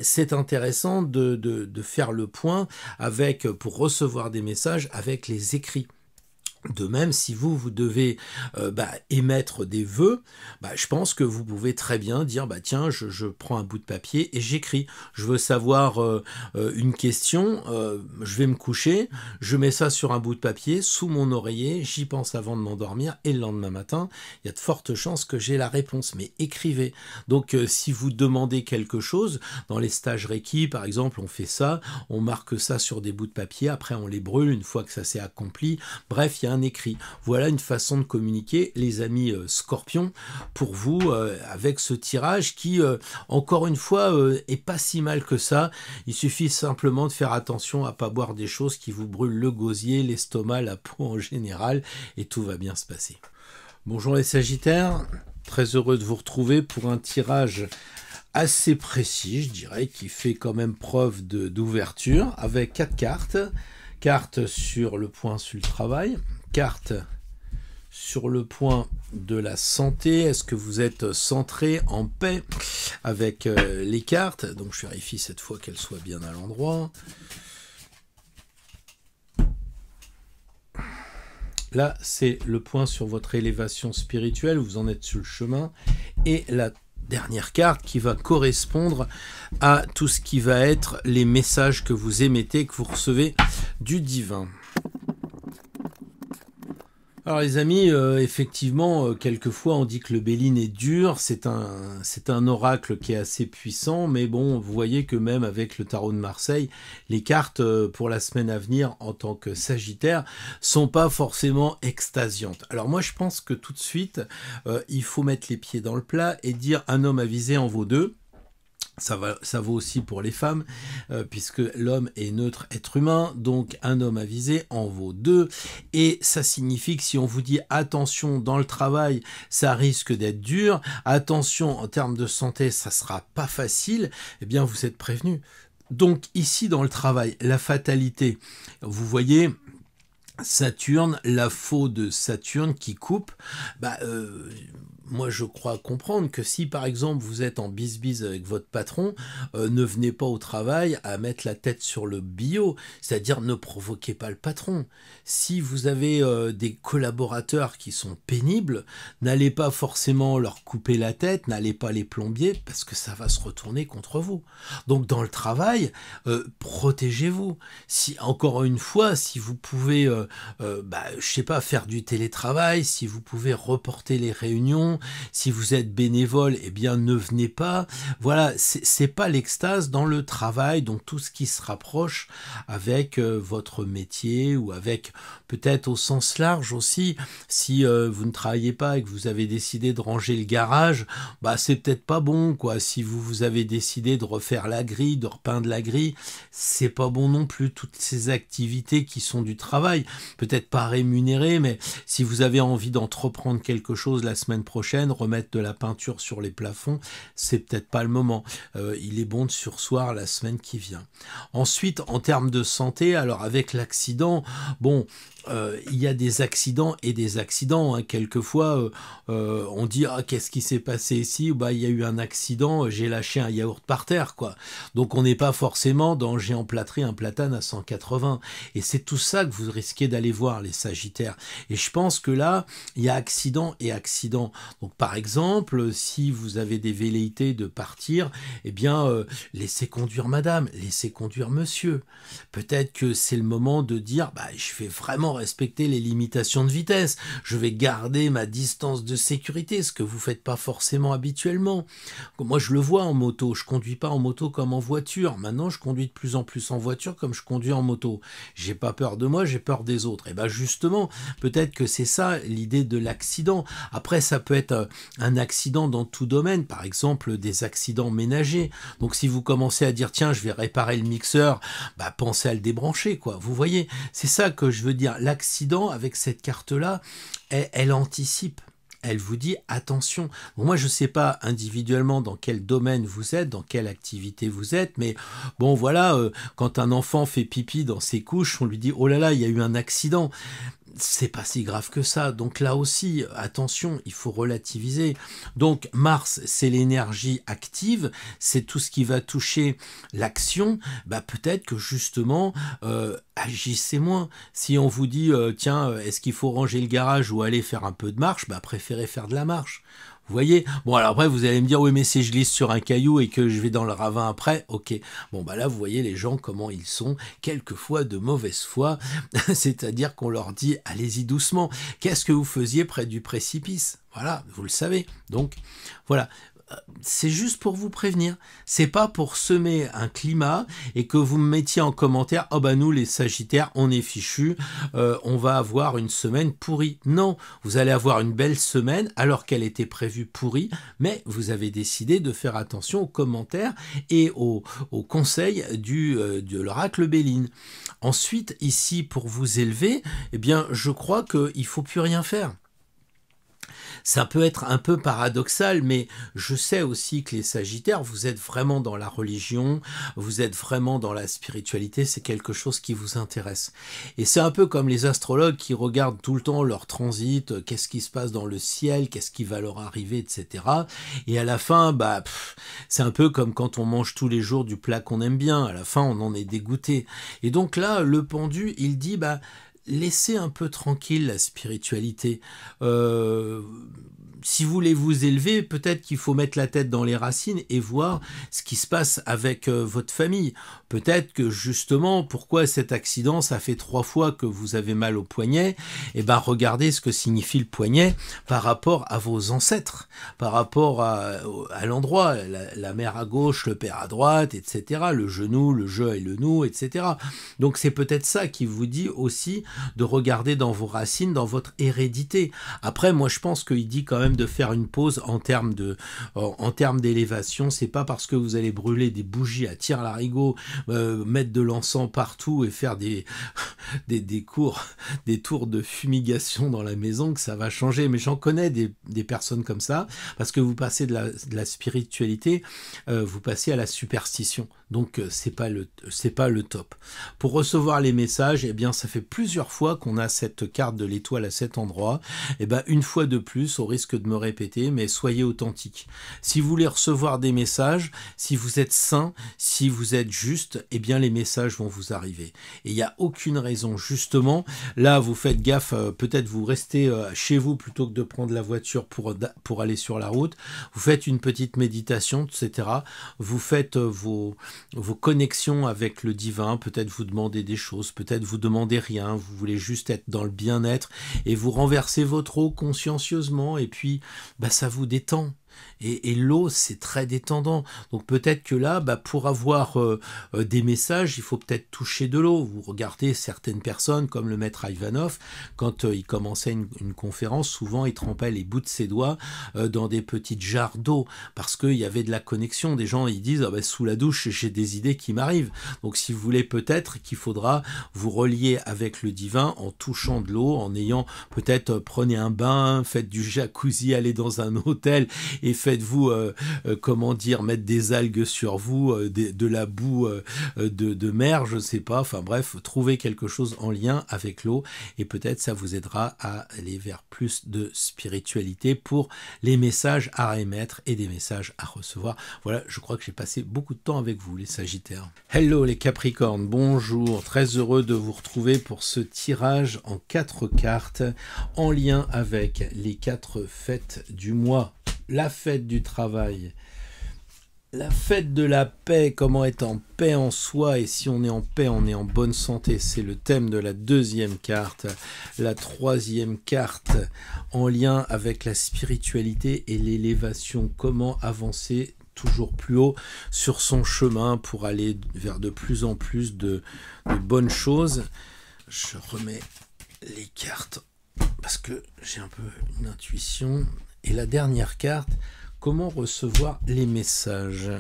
c'est intéressant de faire le point avec, pour recevoir des messages avec les écrits. De même, si vous devez émettre des vœux, je pense que vous pouvez très bien dire, tiens, je prends un bout de papier et j'écris. Je veux savoir une question, je vais me coucher, je mets ça sur un bout de papier, sous mon oreiller, j'y pense avant de m'endormir, et le lendemain matin, il y a de fortes chances que j'ai la réponse. Mais écrivez. Donc, si vous demandez quelque chose, dans les stages Reiki, par exemple, on fait ça, on marque ça sur des bouts de papier, après on les brûle une fois que ça s'est accompli. Bref, il y a un écrit. Voilà une façon de communiquer, les amis Scorpions, pour vous, avec ce tirage qui, encore une fois, est pas si mal que ça. Il suffit simplement de faire attention à pas boire des choses qui vous brûlent le gosier, l'estomac, la peau en général, et tout va bien se passer. Bonjour les Sagittaires, très heureux de vous retrouver pour un tirage assez précis, je dirais, qui fait quand même preuve d'ouverture, avec 4 cartes. Carte sur le point sur le travail, carte sur le point de la santé. Est-ce que vous êtes centré, en paix avec les cartes? Donc je vérifie cette fois qu'elles soient bien à l'endroit. Là, c'est le point sur votre élévation spirituelle, vous en êtes sur le chemin. Et la dernière carte qui va correspondre à tout ce qui va être les messages que vous émettez, que vous recevez du divin. Alors les amis, effectivement, quelquefois on dit que le Béline est dur, c'est un oracle qui est assez puissant, mais bon, vous voyez que même avec le tarot de Marseille, les cartes pour la semaine à venir en tant que Sagittaire sont pas forcément extasiantes. Alors moi je pense que tout de suite, il faut mettre les pieds dans le plat et dire un homme avisé en vaut deux. Ça vaut aussi pour les femmes, puisque l'homme est neutre être humain, donc un homme avisé en vaut deux, et ça signifie que si on vous dit attention dans le travail, ça risque d'être dur, attention en termes de santé, ça sera pas facile, eh bien vous êtes prévenus. Donc ici dans le travail, la fatalité, vous voyez Saturne, la faux de Saturne qui coupe, moi je crois comprendre que si par exemple vous êtes en bisbise avec votre patron, ne venez pas au travail à mettre la tête sur le bio, c'est-à-dire ne provoquez pas le patron. Si vous avez des collaborateurs qui sont pénibles, n'allez pas forcément leur couper la tête, n'allez pas les plombier, parce que ça va se retourner contre vous. Donc dans le travail, protégez-vous. Si, encore une fois, si vous pouvez je sais pas, faire du télétravail, si vous pouvez reporter les réunions, si vous êtes bénévole, eh bien ne venez pas. Voilà, c'est pas l'extase dans le travail, donc tout ce qui se rapproche avec votre métier, ou avec peut-être au sens large aussi, si vous ne travaillez pas et que vous avez décidé de ranger le garage, c'est peut-être pas bon, quoi. Si vous avez décidé de refaire la grille, de repeindre la grille, c'est pas bon non plus. Toutes ces activités qui sont du travail, peut-être pas rémunérées, mais si vous avez envie d'entreprendre quelque chose la semaine prochaine, remettre de la peinture sur les plafonds, c'est peut-être pas le moment. Il est bon de surseoir la semaine qui vient. Ensuite, en termes de santé, alors avec l'accident, bon, il y a des accidents et des accidents, hein. Quelquefois, on dit ah, qu'est-ce qui s'est passé ici? Bah, il y a eu un accident, j'ai lâché un yaourt par terre, quoi. Donc on n'est pas forcément dans j'ai emplâtré un platane à 180. Et c'est tout ça que vous risquez d'aller voir, les Sagittaires. Et je pense que là, il y a accident et accident. Donc par exemple, si vous avez des velléités de partir, eh bien, laissez conduire madame, laissez conduire monsieur. Peut-être que c'est le moment de dire, bah, je vais vraiment respecter les limitations de vitesse, je vais garder ma distance de sécurité, ce que vous faites pas forcément habituellement. Moi, je le vois en moto, je conduis pas en moto comme en voiture. Maintenant, je conduis de plus en plus en voiture comme je conduis en moto. J'ai pas peur de moi, j'ai peur des autres. Et ben justement, peut-être que c'est ça l'idée de l'accident. Après, ça peut être un accident dans tout domaine, par exemple des accidents ménagers. Donc si vous commencez à dire tiens, je vais réparer le mixeur, bah pensez à le débrancher, quoi. Vous voyez, c'est ça que je veux dire. L'accident avec cette carte-là, elle anticipe. Elle vous dit attention. Bon, moi, je ne sais pas individuellement dans quel domaine vous êtes, dans quelle activité vous êtes, mais bon, voilà, quand un enfant fait pipi dans ses couches, on lui dit oh là là, il y a eu un accident. C'est pas si grave que ça. Donc là aussi, attention, il faut relativiser. Donc Mars, c'est l'énergie active, c'est tout ce qui va toucher l'action. Bah peut-être que justement, agissez moins. Si on vous dit, tiens, est-ce qu'il faut ranger le garage ou aller faire un peu de marche, bah préférez faire de la marche. Vous voyez? Bon, alors après, vous allez me dire, oui, mais si je glisse sur un caillou et que je vais dans le ravin après, ok. Bon, bah là, vous voyez les gens, comment ils sont, quelquefois de mauvaise foi, c'est-à-dire qu'on leur dit, allez-y doucement. Qu'est-ce que vous faisiez près du précipice? Voilà, vous le savez. Donc, voilà. C'est juste pour vous prévenir. C'est pas pour semer un climat et que vous me mettiez en commentaire « Oh bah nous les Sagittaires, on est fichus, on va avoir une semaine pourrie ». Non, vous allez avoir une belle semaine alors qu'elle était prévue pourrie, mais vous avez décidé de faire attention aux commentaires et aux conseils de l'oracle Béline. Ensuite, ici, pour vous élever, eh bien, je crois qu'il ne faut plus rien faire. Ça peut être un peu paradoxal, mais je sais aussi que les Sagittaires, vous êtes vraiment dans la religion, vous êtes vraiment dans la spiritualité, c'est quelque chose qui vous intéresse. Et c'est un peu comme les astrologues qui regardent tout le temps leur transit, qu'est-ce qui se passe dans le ciel, qu'est-ce qui va leur arriver, etc. Et à la fin, bah, c'est un peu comme quand on mange tous les jours du plat qu'on aime bien, à la fin on en est dégoûté. Et donc là, le pendu, il dit, bah, laissez un peu tranquille la spiritualité. Si vous voulez vous élever, peut-être qu'il faut mettre la tête dans les racines et voir ce qui se passe avec votre famille. Peut-être que justement, pourquoi cet accident, ça fait 3 fois que vous avez mal au poignet, et ben regardez ce que signifie le poignet par rapport à vos ancêtres, par rapport à l'endroit, la mère à gauche, le père à droite, etc., le genou, le je et le nous, etc. Donc c'est peut-être ça qui vous dit aussi de regarder dans vos racines, dans votre hérédité. Après, moi je pense qu'il dit quand même de faire une pause en termes d'élévation. C'est pas parce que vous allez brûler des bougies à tire-larigot, mettre de l'encens partout et faire des tours de fumigation dans la maison que ça va changer. Mais j'en connais des personnes comme ça, parce que vous passez de la spiritualité, vous passez à la superstition. Donc c'est pas le top. Pour recevoir les messages, eh bien ça fait plusieurs fois qu'on a cette carte de l'étoile à cet endroit. Eh ben une fois de plus, au risque de me répéter, mais soyez authentique. Si vous voulez recevoir des messages, si vous êtes sain, si vous êtes juste, eh bien les messages vont vous arriver. Et il n'y a aucune raison, justement. Là, vous faites gaffe, peut-être vous restez chez vous plutôt que de prendre la voiture pour aller sur la route. Vous faites une petite méditation, etc. Vous faites vos connexions avec le divin, peut-être vous demandez des choses, peut-être vous demandez rien, vous voulez juste être dans le bien-être et vous renversez votre eau consciencieusement et puis bah, ça vous détend. Et l'eau, c'est très détendant. Donc peut-être que là, bah, pour avoir des messages, il faut peut-être toucher de l'eau. Vous regardez certaines personnes, comme le maître Ivanov, quand il commençait une conférence, souvent il trempait les bouts de ses doigts dans des petites jarres d'eau, parce qu'il y avait de la connexion. Des gens, ils disent, ah, bah, sous la douche, j'ai des idées qui m'arrivent. Donc si vous voulez, peut-être qu'il faudra vous relier avec le divin en touchant de l'eau, en ayant peut-être, prenez un bain, faites du jacuzzi, allez dans un hôtel, et faites-vous, comment dire, mettre des algues sur vous, de la boue de mer, je sais pas, enfin bref, trouvez quelque chose en lien avec l'eau et peut-être ça vous aidera à aller vers plus de spiritualité pour les messages à émettre et des messages à recevoir. Voilà, je crois que j'ai passé beaucoup de temps avec vous les Sagittaires. Hello les Capricornes, bonjour, très heureux de vous retrouver pour ce tirage en 4 cartes en lien avec les 4 fêtes du mois. La fête du travail, la fête de la paix, comment être en paix en soi, et si on est en paix, on est en bonne santé, c'est le thème de la 2e carte. La 3e carte, en lien avec la spiritualité et l'élévation, comment avancer toujours plus haut sur son chemin pour aller vers de plus en plus de bonnes choses. Je remets les cartes parce que j'ai un peu une intuition. Et la dernière carte, comment recevoir les messages?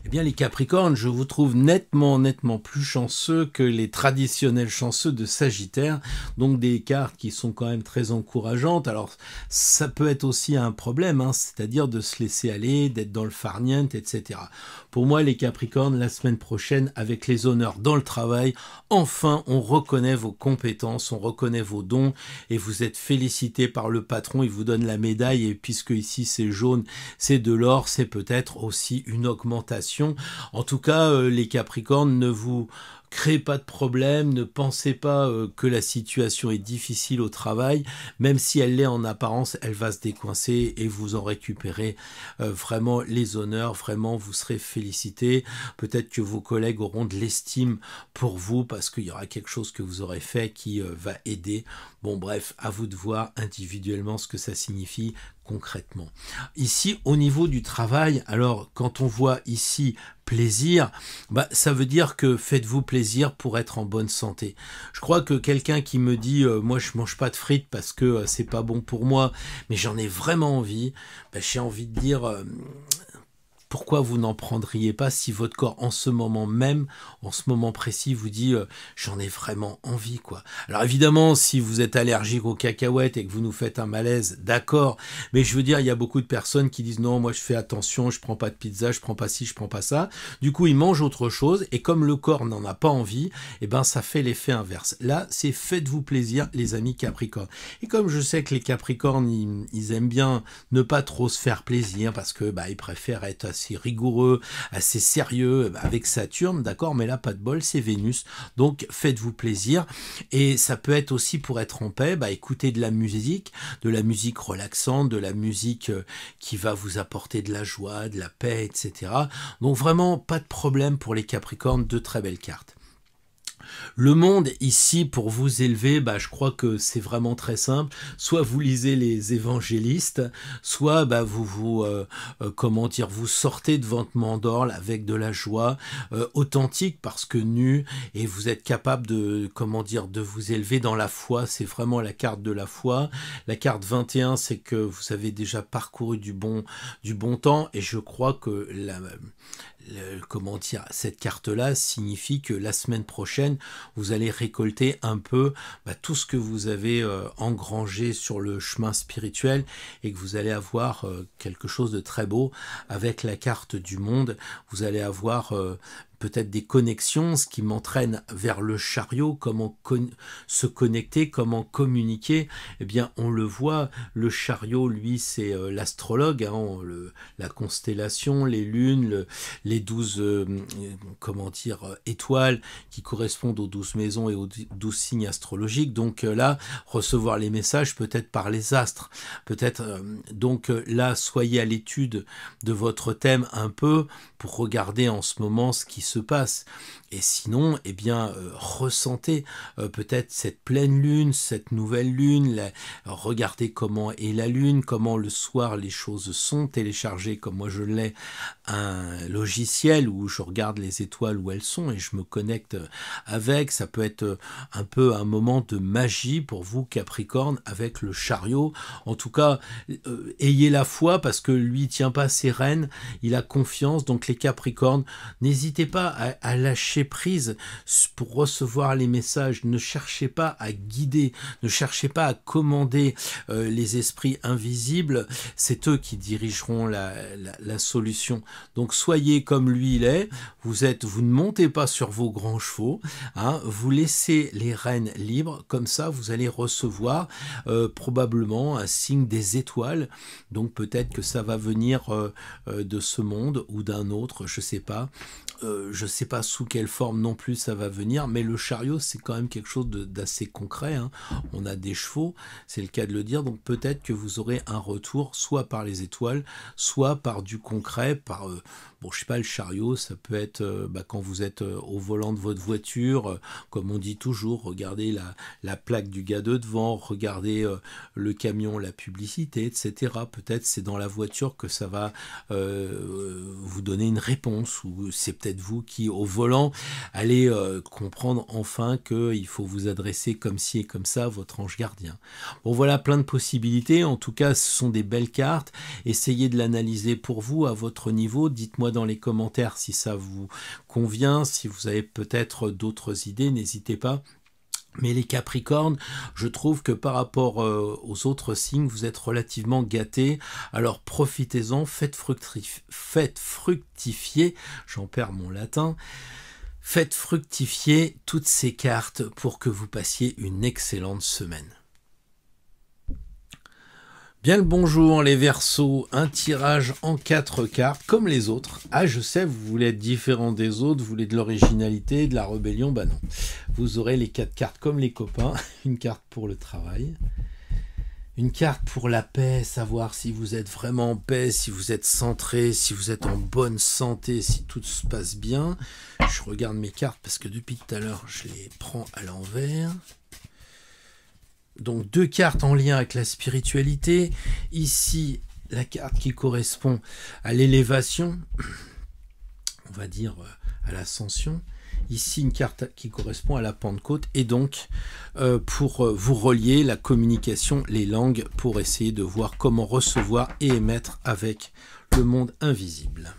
Eh bien les Capricornes, je vous trouve nettement plus chanceux que les traditionnels chanceux de Sagittaire, donc des cartes qui sont quand même très encourageantes. Alors ça peut être aussi un problème, hein, c'est-à-dire de se laisser aller, d'être dans le farniente, etc. Pour moi les Capricornes, la semaine prochaine, avec les honneurs dans le travail, enfin on reconnaît vos compétences, on reconnaît vos dons, et vous êtes félicité par le patron, il vous donne la médaille, et puisque ici c'est jaune, c'est de l'or, c'est peut-être aussi une augmentation. En tout cas, les Capricornes, ne vous créez pas de problème, ne pensez pas que la situation est difficile au travail, même si elle l'est en apparence, elle va se décoincer et vous en récupérez vraiment les honneurs, vraiment vous serez félicité. Peut-être que vos collègues auront de l'estime pour vous parce qu'il y aura quelque chose que vous aurez fait qui va aider. Bon bref, à vous de voir individuellement ce que ça signifie concrètement. Ici, au niveau du travail, alors quand on voit ici plaisir, ça veut dire que faites-vous plaisir pour être en bonne santé. Je crois que quelqu'un qui me dit moi je mange pas de frites parce que c'est pas bon pour moi, mais j'en ai vraiment envie, j'ai envie de dire pourquoi vous n'en prendriez pas si votre corps en ce moment même, en ce moment précis, vous dit j'en ai vraiment envie quoi. Alors évidemment, si vous êtes allergique aux cacahuètes et que vous nous faites un malaise, d'accord, mais je veux dire, il y a beaucoup de personnes qui disent non, moi je fais attention, je prends pas de pizza, je prends pas ci, je prends pas ça. Du coup, ils mangent autre chose et comme le corps n'en a pas envie, ça fait l'effet inverse. Là, c'est faites-vous plaisir les amis Capricornes. Et comme je sais que les Capricornes, ils aiment bien ne pas trop se faire plaisir parce que ils préfèrent être assez rigoureux, assez sérieux avec Saturne, d'accord, mais là pas de bol, c'est Vénus, donc faites-vous plaisir. Et ça peut être aussi pour être en paix, écoutez de la musique relaxante, de la musique qui va vous apporter de la joie, de la paix, etc. Donc vraiment pas de problème pour les Capricornes, de très belles cartes. Le monde ici pour vous élever, je crois que c'est vraiment très simple. Soit vous lisez les évangélistes, soit vous sortez de votre mandorle avec de la joie authentique parce que nu et vous êtes capable de de vous élever dans la foi. C'est vraiment la carte de la foi. La carte 21, c'est que vous avez déjà parcouru du bon temps et je crois que cette carte-là signifie que la semaine prochaine, vous allez récolter un peu tout ce que vous avez engrangé sur le chemin spirituel et que vous allez avoir quelque chose de très beau avec la carte du monde. Vous allez avoir peut-être des connexions, ce qui m'entraîne vers le chariot, comment se connecter, comment communiquer. Eh bien, on le voit, le chariot, lui, c'est l'astrologue, la constellation, les lunes, les 12 étoiles qui correspondent aux 12 maisons et aux 12 signes astrologiques. Donc là, recevoir les messages peut-être par les astres. Peut-être, là, soyez à l'étude de votre thème un peu pour regarder en ce moment ce qui se passe. Et sinon, ressentez peut-être cette pleine lune, cette nouvelle lune, regardez comment est la lune, comment le soir les choses sont, téléchargez comme moi je l'ai un logiciel où je regarde les étoiles où elles sont et je me connecte avec. Ça peut être un peu un moment de magie pour vous Capricorne avec le chariot. En tout cas, ayez la foi parce que lui il tient pas ses rênes, il a confiance. Donc les Capricornes, n'hésitez pas pas à lâcher prise pour recevoir les messages. Ne cherchez pas à guider. Ne cherchez pas à commander les esprits invisibles. C'est eux qui dirigeront la solution. Donc soyez comme lui il est. Vous ne montez pas sur vos grands chevaux. Hein, vous laissez les rênes libres. Comme ça, vous allez recevoir probablement un signe des étoiles. Donc peut-être que ça va venir de ce monde ou d'un autre, je sais pas. Je sais pas sous quelle forme non plus ça va venir, mais le chariot c'est quand même quelque chose d'assez concret, hein. On a des chevaux, c'est le cas de le dire, donc peut-être que vous aurez un retour soit par les étoiles, soit par du concret, par bon je sais pas, le chariot ça peut être quand vous êtes au volant de votre voiture, comme on dit toujours, regardez la plaque du gars de devant, regardez le camion, la publicité, etc. Peut-être c'est dans la voiture que ça va vous donner une réponse, ou c'est peut-être vous qui, au volant, allez comprendre enfin qu'il faut vous adresser comme ci et comme ça à votre ange gardien. Bon, voilà, plein de possibilités. En tout cas, ce sont des belles cartes. Essayez de l'analyser pour vous à votre niveau. Dites-moi dans les commentaires si ça vous convient, si vous avez peut-être d'autres idées, n'hésitez pas. Mais les Capricornes, je trouve que par rapport aux autres signes, vous êtes relativement gâtés. Alors profitez-en, faites fructifier, j'en perds mon latin, faites fructifier toutes ces cartes pour que vous passiez une excellente semaine. Bien le bonjour les Verseaux, un tirage en 4 cartes comme les autres. Ah je sais, vous voulez être différent des autres, vous voulez de l'originalité, de la rébellion, bah non. Vous aurez les 4 cartes comme les copains, une carte pour le travail, une carte pour la paix, savoir si vous êtes vraiment en paix, si vous êtes centré, si vous êtes en bonne santé, si tout se passe bien. Je regarde mes cartes parce que depuis tout à l'heure je les prends à l'envers. Donc 2 cartes en lien avec la spiritualité. Ici, la carte qui correspond à l'élévation, on va dire à l'ascension. Ici, une carte qui correspond à la Pentecôte. Et donc, pour vous relier, la communication, les langues, pour essayer de voir comment recevoir et émettre avec le monde invisible.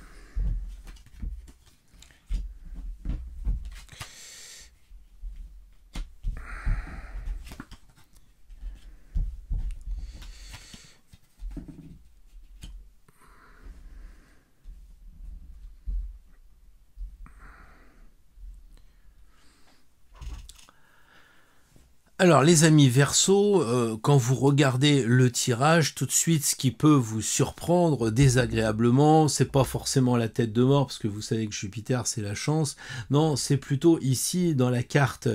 Alors les amis Verseaux, quand vous regardez le tirage, tout de suite ce qui peut vous surprendre désagréablement, c'est pas forcément la tête de mort, parce que vous savez que Jupiter c'est la chance, non, c'est plutôt ici dans la carte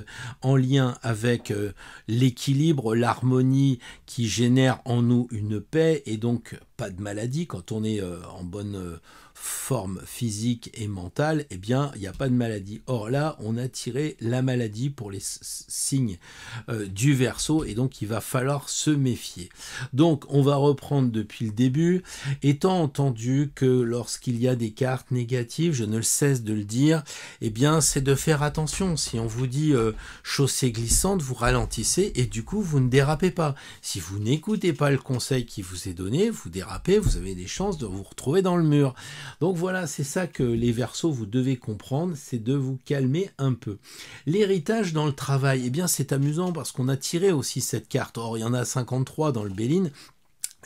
en lien avec l'équilibre, l'harmonie qui génère en nous une paix, et donc pas de maladie quand on est en bonne forme physique et mentale, eh bien, il n'y a pas de maladie. Or là, on a tiré la maladie pour les signes du Verseau, et donc il va falloir se méfier. Donc, on va reprendre depuis le début, étant entendu que lorsqu'il y a des cartes négatives, je ne cesse de le dire, eh bien, c'est de faire attention. Si on vous dit chaussée glissante, vous ralentissez, et du coup, vous ne dérapez pas. Si vous n'écoutez pas le conseil qui vous est donné, vous dérapez, vous avez des chances de vous retrouver dans le mur. Donc voilà, c'est ça que les Verseaux, vous devez comprendre, c'est de vous calmer un peu. L'héritage dans le travail, eh bien c'est amusant parce qu'on a tiré aussi cette carte. Or, il y en a 53 dans le Béline.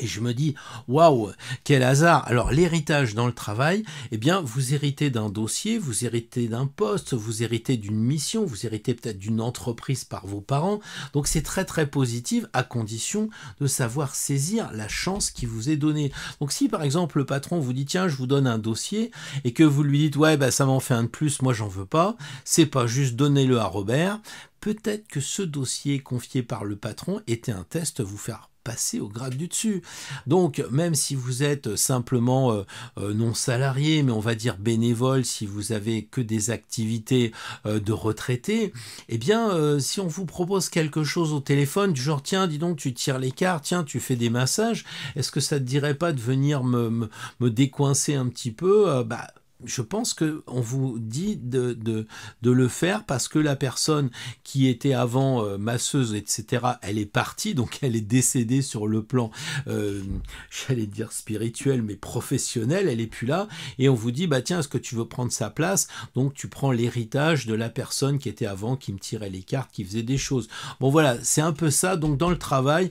Et je me dis, waouh, quel hasard. Alors, l'héritage dans le travail, eh bien, vous héritez d'un dossier, vous héritez d'un poste, vous héritez d'une mission, vous héritez peut-être d'une entreprise par vos parents. Donc, c'est très, très positif à condition de savoir saisir la chance qui vous est donnée. Donc, si par exemple, le patron vous dit, tiens, je vous donne un dossier et que vous lui dites, ouais, bah, ça m'en fait un de plus, moi, j'en veux pas. C'est pas juste donnez-le à Robert. Peut-être que ce dossier confié par le patron était un test, vous faire passer au grade du dessus. Donc, même si vous êtes simplement non salarié, mais on va dire bénévole, si vous avez que des activités de retraité, eh bien, si on vous propose quelque chose au téléphone, du genre, tiens, dis donc, tu tires les cartes, tiens, tu fais des massages, est-ce que ça te dirait pas de venir me décoincer un petit peu je pense qu'on vous dit de le faire parce que la personne qui était avant masseuse, etc., elle est partie, donc elle est décédée sur le plan, j'allais dire spirituel, mais professionnel, elle est plus là, et on vous dit, bah tiens, est-ce que tu veux prendre sa place? Donc tu prends l'héritage de la personne qui était avant, qui me tirait les cartes, qui faisait des choses. Bon voilà, c'est un peu ça, donc dans le travail,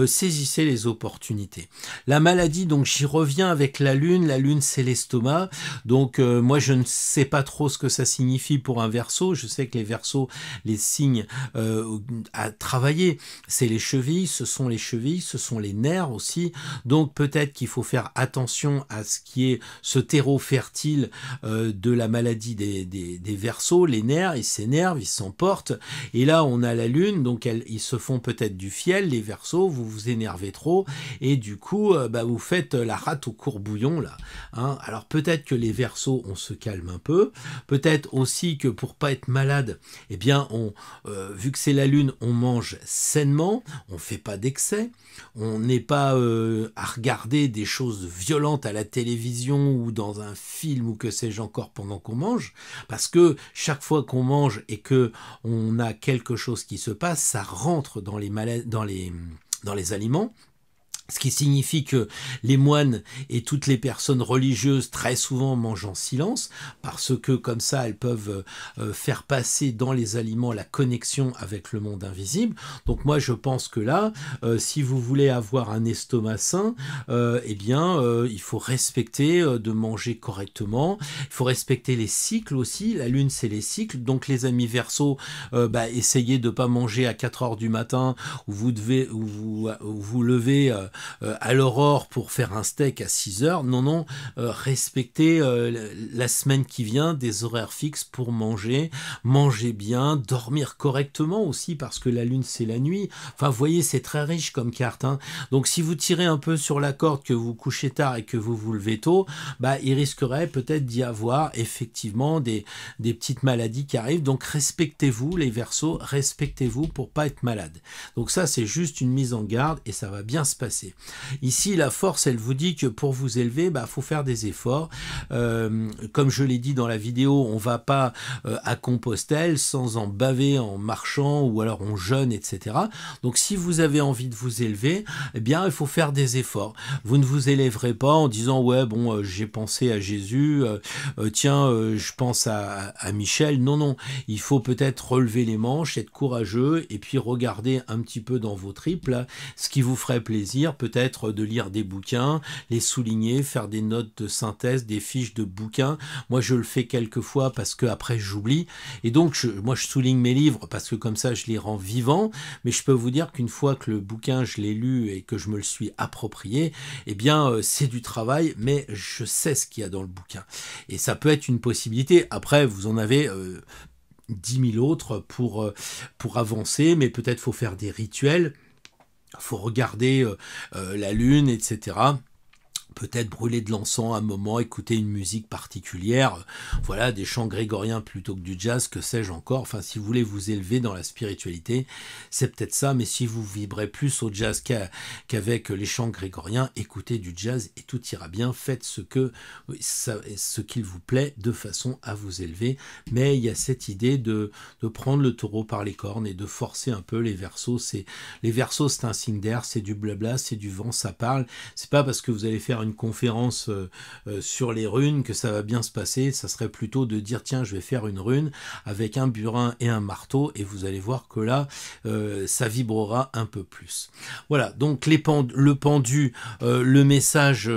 saisissez les opportunités. La maladie, donc j'y reviens avec la lune c'est l'estomac, donc moi je ne sais pas trop ce que ça signifie pour un Verseau. Je sais que les Verseaux, les signes à travailler, c'est les chevilles, ce sont les nerfs aussi, donc peut-être qu'il faut faire attention à ce qui est ce terreau fertile de la maladie des Verseaux. Les nerfs, ils s'énervent, ils s'emportent, et là on a la lune, donc ils se font peut-être du fiel, les Verseaux, vous vous énervez trop, et du coup vous faites la rate au courbouillon là, hein. Alors peut-être que les Verseaux, on se calme un peu, peut-être aussi que pour pas être malade, eh bien vu que c'est la lune, on mange sainement, on fait pas d'excès, on n'est pas à regarder des choses violentes à la télévision ou dans un film ou que sais-je encore pendant qu'on mange, parce que chaque fois qu'on mange et que on a quelque chose qui se passe, ça rentre dans les aliments. Ce qui signifie que les moines et toutes les personnes religieuses très souvent mangent en silence, parce que comme ça elles peuvent faire passer dans les aliments la connexion avec le monde invisible. Donc moi je pense que là, si vous voulez avoir un estomac sain, il faut respecter de manger correctement, il faut respecter les cycles aussi. La lune c'est les cycles, donc les amis Verseaux, essayez de pas manger à 4 heures du matin où vous levez à l'aurore pour faire un steak à 6 heures. Non, respectez la semaine qui vient, des horaires fixes pour manger bien, dormir correctement aussi, parce que la lune c'est la nuit. Enfin, vous voyez, c'est très riche comme carte, hein. Donc si vous tirez un peu sur la corde, que vous couchez tard et que vous vous levez tôt, il risquerait peut-être d'y avoir effectivement des petites maladies qui arrivent. Donc respectez-vous les Verseaux, respectez-vous pour pas être malade. Donc ça c'est juste une mise en garde et ça va bien se passer. Ici, la force, elle vous dit que pour vous élever, faut faire des efforts. Comme je l'ai dit dans la vidéo, on va pas à Compostelle sans en baver en marchant, ou alors on jeûne, etc. Donc si vous avez envie de vous élever, eh bien il faut faire des efforts. Vous ne vous élèverez pas en disant ouais bon j'ai pensé à Jésus, je pense à Michel. Non, il faut peut-être relever les manches, être courageux et puis regarder un petit peu dans vos tripes là, ce qui vous ferait plaisir, peut-être de lire des bouquins, les souligner, faire des notes de synthèse, des fiches de bouquins. Moi je le fais quelquefois parce que après j'oublie, et donc moi je souligne mes livres parce que comme ça je les rends vivants. Mais je peux vous dire qu'une fois que le bouquin je l'ai lu et que je me le suis approprié, eh bien c'est du travail, mais je sais ce qu'il y a dans le bouquin, et ça peut être une possibilité. Après vous en avez 10 000 autres pour avancer, mais peut-être faut faire des rituels, faut regarder la lune, etc. Peut-être brûler de l'encens un moment, écouter une musique particulière, voilà, des chants grégoriens plutôt que du jazz, que sais-je encore. Enfin, si vous voulez vous élever dans la spiritualité, c'est peut-être ça, mais si vous vibrez plus au jazz qu'avec les chants grégoriens, écoutez du jazz et tout ira bien. Faites ce qu'il vous plaît de façon à vous élever. Mais il y a cette idée de prendre le taureau par les cornes et de forcer un peu les Verseaux. Les Verseaux, c'est un signe d'air, c'est du blabla, c'est du vent, ça parle. C'est pas parce que vous allez faire une conférence sur les runes que ça va bien se passer. Ça serait plutôt de dire tiens, je vais faire une rune avec un burin et un marteau, et vous allez voir que là ça vibrera un peu plus. Voilà, donc le pendu, le message,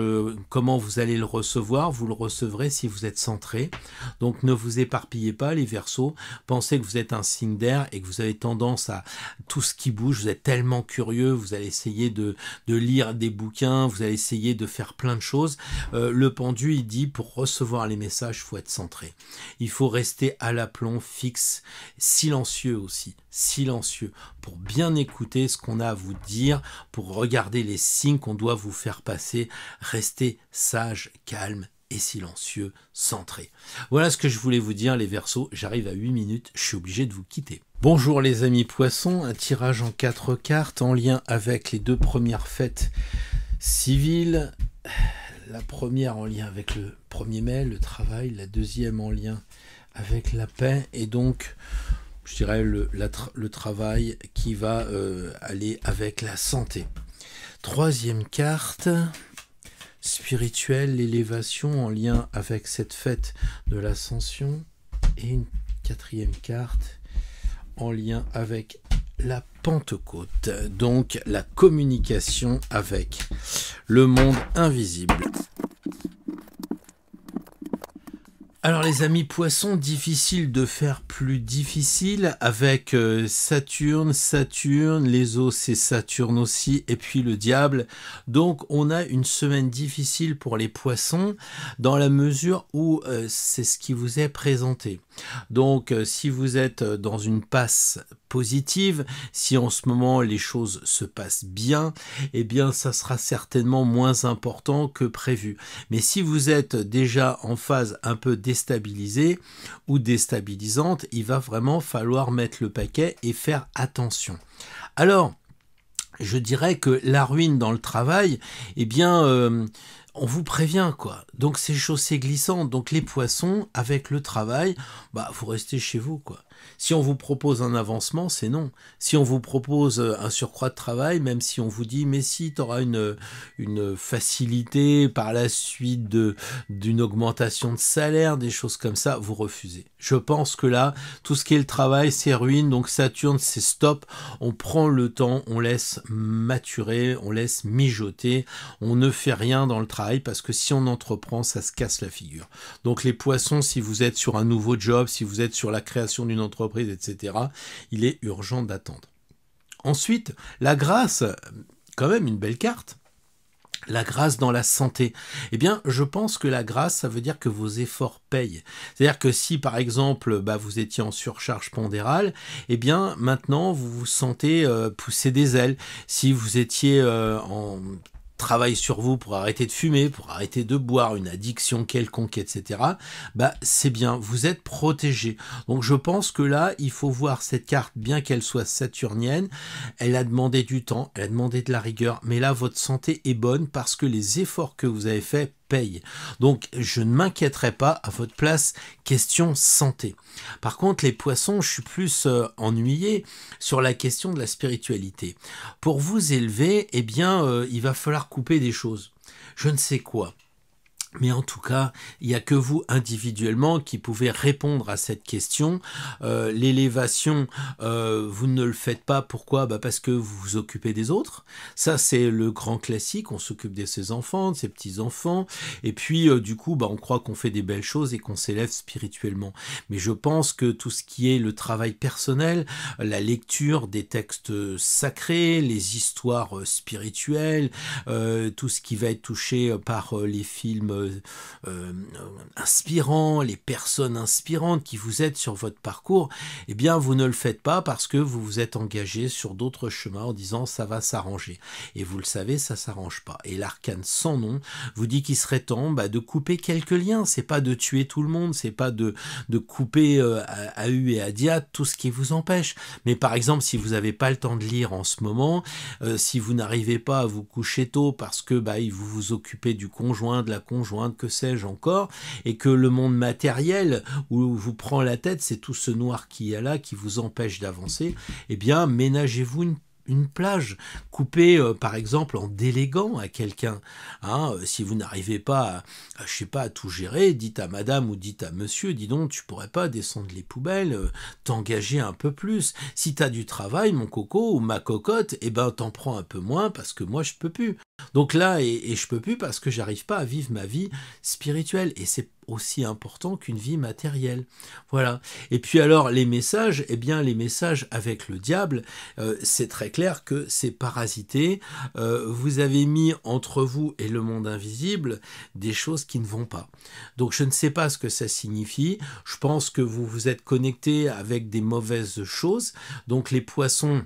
comment vous allez le recevoir? Vous le recevrez si vous êtes centré. Donc ne vous éparpillez pas les Verseaux, pensez que vous êtes un signe d'air et que vous avez tendance à tout ce qui bouge, vous êtes tellement curieux, vous allez essayer de lire des bouquins, vous allez essayer de faire plein de choses. Le pendu, il dit, pour recevoir les messages, il faut être centré. Il faut rester à l'aplomb, fixe, silencieux aussi, silencieux, pour bien écouter ce qu'on a à vous dire, pour regarder les signes qu'on doit vous faire passer. Restez sage, calme et silencieux, centré. Voilà ce que je voulais vous dire les Verseaux. J'arrive à 8 minutes, je suis obligé de vous quitter. Bonjour les amis Poissons, un tirage en 4 cartes en lien avec les 2 premières fêtes civiles, la première en lien avec le 1er mai, le travail, la deuxième en lien avec la paix, et donc je dirais le travail qui va aller avec la santé. Troisième carte, spirituelle, l'élévation en lien avec cette fête de l'ascension, et une quatrième carte en lien avec la Pentecôte, donc la communication avec le monde invisible. Alors les amis poissons, difficile de faire plus difficile avec Saturne, les os c'est Saturne aussi, et puis le diable. Donc on a une semaine difficile pour les poissons dans la mesure où c'est ce qui vous est présenté. Donc si vous êtes dans une passe positive, si en ce moment les choses se passent bien, eh bien ça sera certainement moins important que prévu. Mais si vous êtes déjà en phase un peu déstabilisée ou déstabilisante, il va vraiment falloir mettre le paquet et faire attention. Alors, je dirais que la ruine dans le travail, eh bien, on vous prévient, quoi. Donc, c'est chaussée glissante. Donc, les poissons, avec le travail, bah, vous restez chez vous, quoi. Si on vous propose un avancement, c'est non. Si on vous propose un surcroît de travail, même si on vous dit, mais si tu auras une facilité par la suite d'une augmentation de salaire, des choses comme ça, vous refusez. Je pense que là, tout ce qui est le travail, c'est ruine. Donc Saturne, c'est stop. On prend le temps, on laisse maturer, on laisse mijoter. On ne fait rien dans le travail parce que si on entreprend, ça se casse la figure. Donc les poissons, si vous êtes sur un nouveau job, si vous êtes sur la création d'une entreprise, etc., il est urgent d'attendre. Ensuite, la grâce, quand même une belle carte. La grâce dans la santé. Eh bien, je pense que la grâce, ça veut dire que vos efforts payent. C'est-à-dire que si, par exemple, vous étiez en surcharge pondérale, eh bien, maintenant, vous vous sentez pousser des ailes. Si vous étiez en travail sur vous pour arrêter de fumer, pour arrêter de boire, une addiction quelconque, etc., c'est bien, vous êtes protégé. Donc je pense que là, il faut voir cette carte, bien qu'elle soit saturnienne, elle a demandé du temps, elle a demandé de la rigueur, mais là, votre santé est bonne parce que les efforts que vous avez faits payent. Donc je ne m'inquiéterai pas à votre place, question santé. Par contre, les poissons, je suis plus ennuyé sur la question de la spiritualité. Pour vous élever, eh bien, il va falloir couper des choses. Je ne sais quoi. Mais en tout cas, il n'y a que vous individuellement qui pouvez répondre à cette question. L'élévation, vous ne le faites pas. Pourquoi ? Parce que vous vous occupez des autres. Ça, c'est le grand classique. On s'occupe de ses enfants, de ses petits-enfants. Et puis, du coup, on croit qu'on fait des belles choses et qu'on s'élève spirituellement. Mais je pense que tout ce qui est le travail personnel, la lecture des textes sacrés, les histoires spirituelles, tout ce qui va être touché par les films inspirants, les personnes inspirantes qui vous aident sur votre parcours, eh bien vous ne le faites pas parce que vous vous êtes engagé sur d'autres chemins en disant ça va s'arranger. Et vous le savez, ça s'arrange pas. Et l'arcane sans nom vous dit qu'il serait temps de couper quelques liens. C'est pas de tuer tout le monde, c'est pas de couper à hu et à diat tout ce qui vous empêche. Mais par exemple, si vous n'avez pas le temps de lire en ce moment, si vous n'arrivez pas à vous coucher tôt parce que vous vous occupez du conjoint, de la conjointe, que sais-je encore, et que le monde matériel où vous prend la tête, c'est tout ce noir qui est là, qui vous empêche d'avancer, eh bien, ménagez-vous une plage, coupez par exemple en déléguant à quelqu'un. Si vous n'arrivez pas à tout gérer, dites à madame ou dites à monsieur, dis donc, tu pourrais pas descendre les poubelles, t'engager un peu plus. Si tu as du travail, mon coco ou ma cocotte, t'en prends un peu moins parce que moi je peux plus. Donc là, et je peux plus parce que j'arrive pas à vivre ma vie spirituelle. Et c'est aussi important qu'une vie matérielle. Voilà. Et puis alors, les messages, les messages avec le diable, c'est très clair que c'est parasité. Vous avez mis entre vous et le monde invisible des choses qui ne vont pas. Donc je ne sais pas ce que ça signifie. Je pense que vous vous êtes connecté avec des mauvaises choses. Donc les poissons,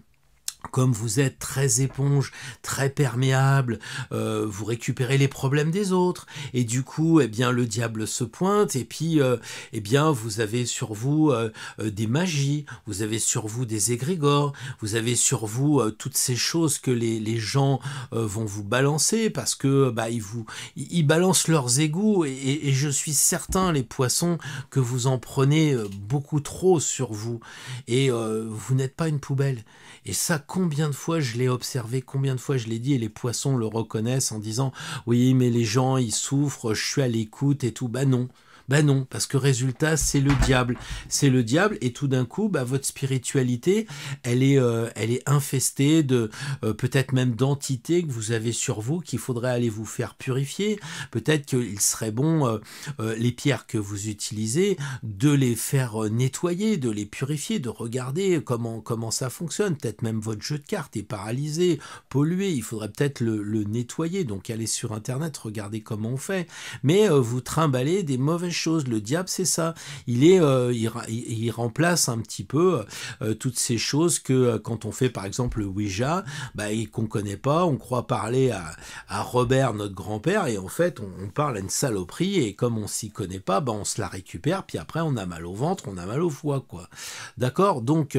Comme vous êtes très éponge, très perméable, vous récupérez les problèmes des autres, et du coup, eh bien, le diable se pointe, et puis, eh bien, vous avez sur vous des magies, vous avez sur vous des égrégores, vous avez sur vous toutes ces choses que les gens vont vous balancer, parce que bah, ils balancent leurs égouts, et je suis certain, les poissons, que vous en prenez beaucoup trop sur vous, et vous n'êtes pas une poubelle. Et ça, combien de fois je l'ai observé, combien de fois je l'ai dit, et les poissons le reconnaissent en disant « Oui, mais les gens, ils souffrent, je suis à l'écoute et tout. » Bah non. Ben non, parce que résultat, c'est le diable. C'est le diable, et tout d'un coup, bah, votre spiritualité, elle est infestée de peut-être même d'entités que vous avez sur vous, qu'il faudrait aller vous faire purifier. Peut-être qu'il serait bon, les pierres que vous utilisez, de les faire nettoyer, de les purifier, de regarder comment ça fonctionne. Peut-être même votre jeu de cartes est paralysé, pollué, il faudrait peut-être le nettoyer. Donc allez sur Internet, regardez comment on fait. Mais vous trimballez des mauvaises choses. Le diable, c'est ça. Il remplace un petit peu toutes ces choses que quand on fait par exemple le Ouija, bah, et qu'on connaît pas, on croit parler à Robert, notre grand-père, et en fait on parle à une saloperie, et comme on s'y connaît pas, bah, on se la récupère, puis après on a mal au ventre, on a mal au foie, quoi. D'accord? Donc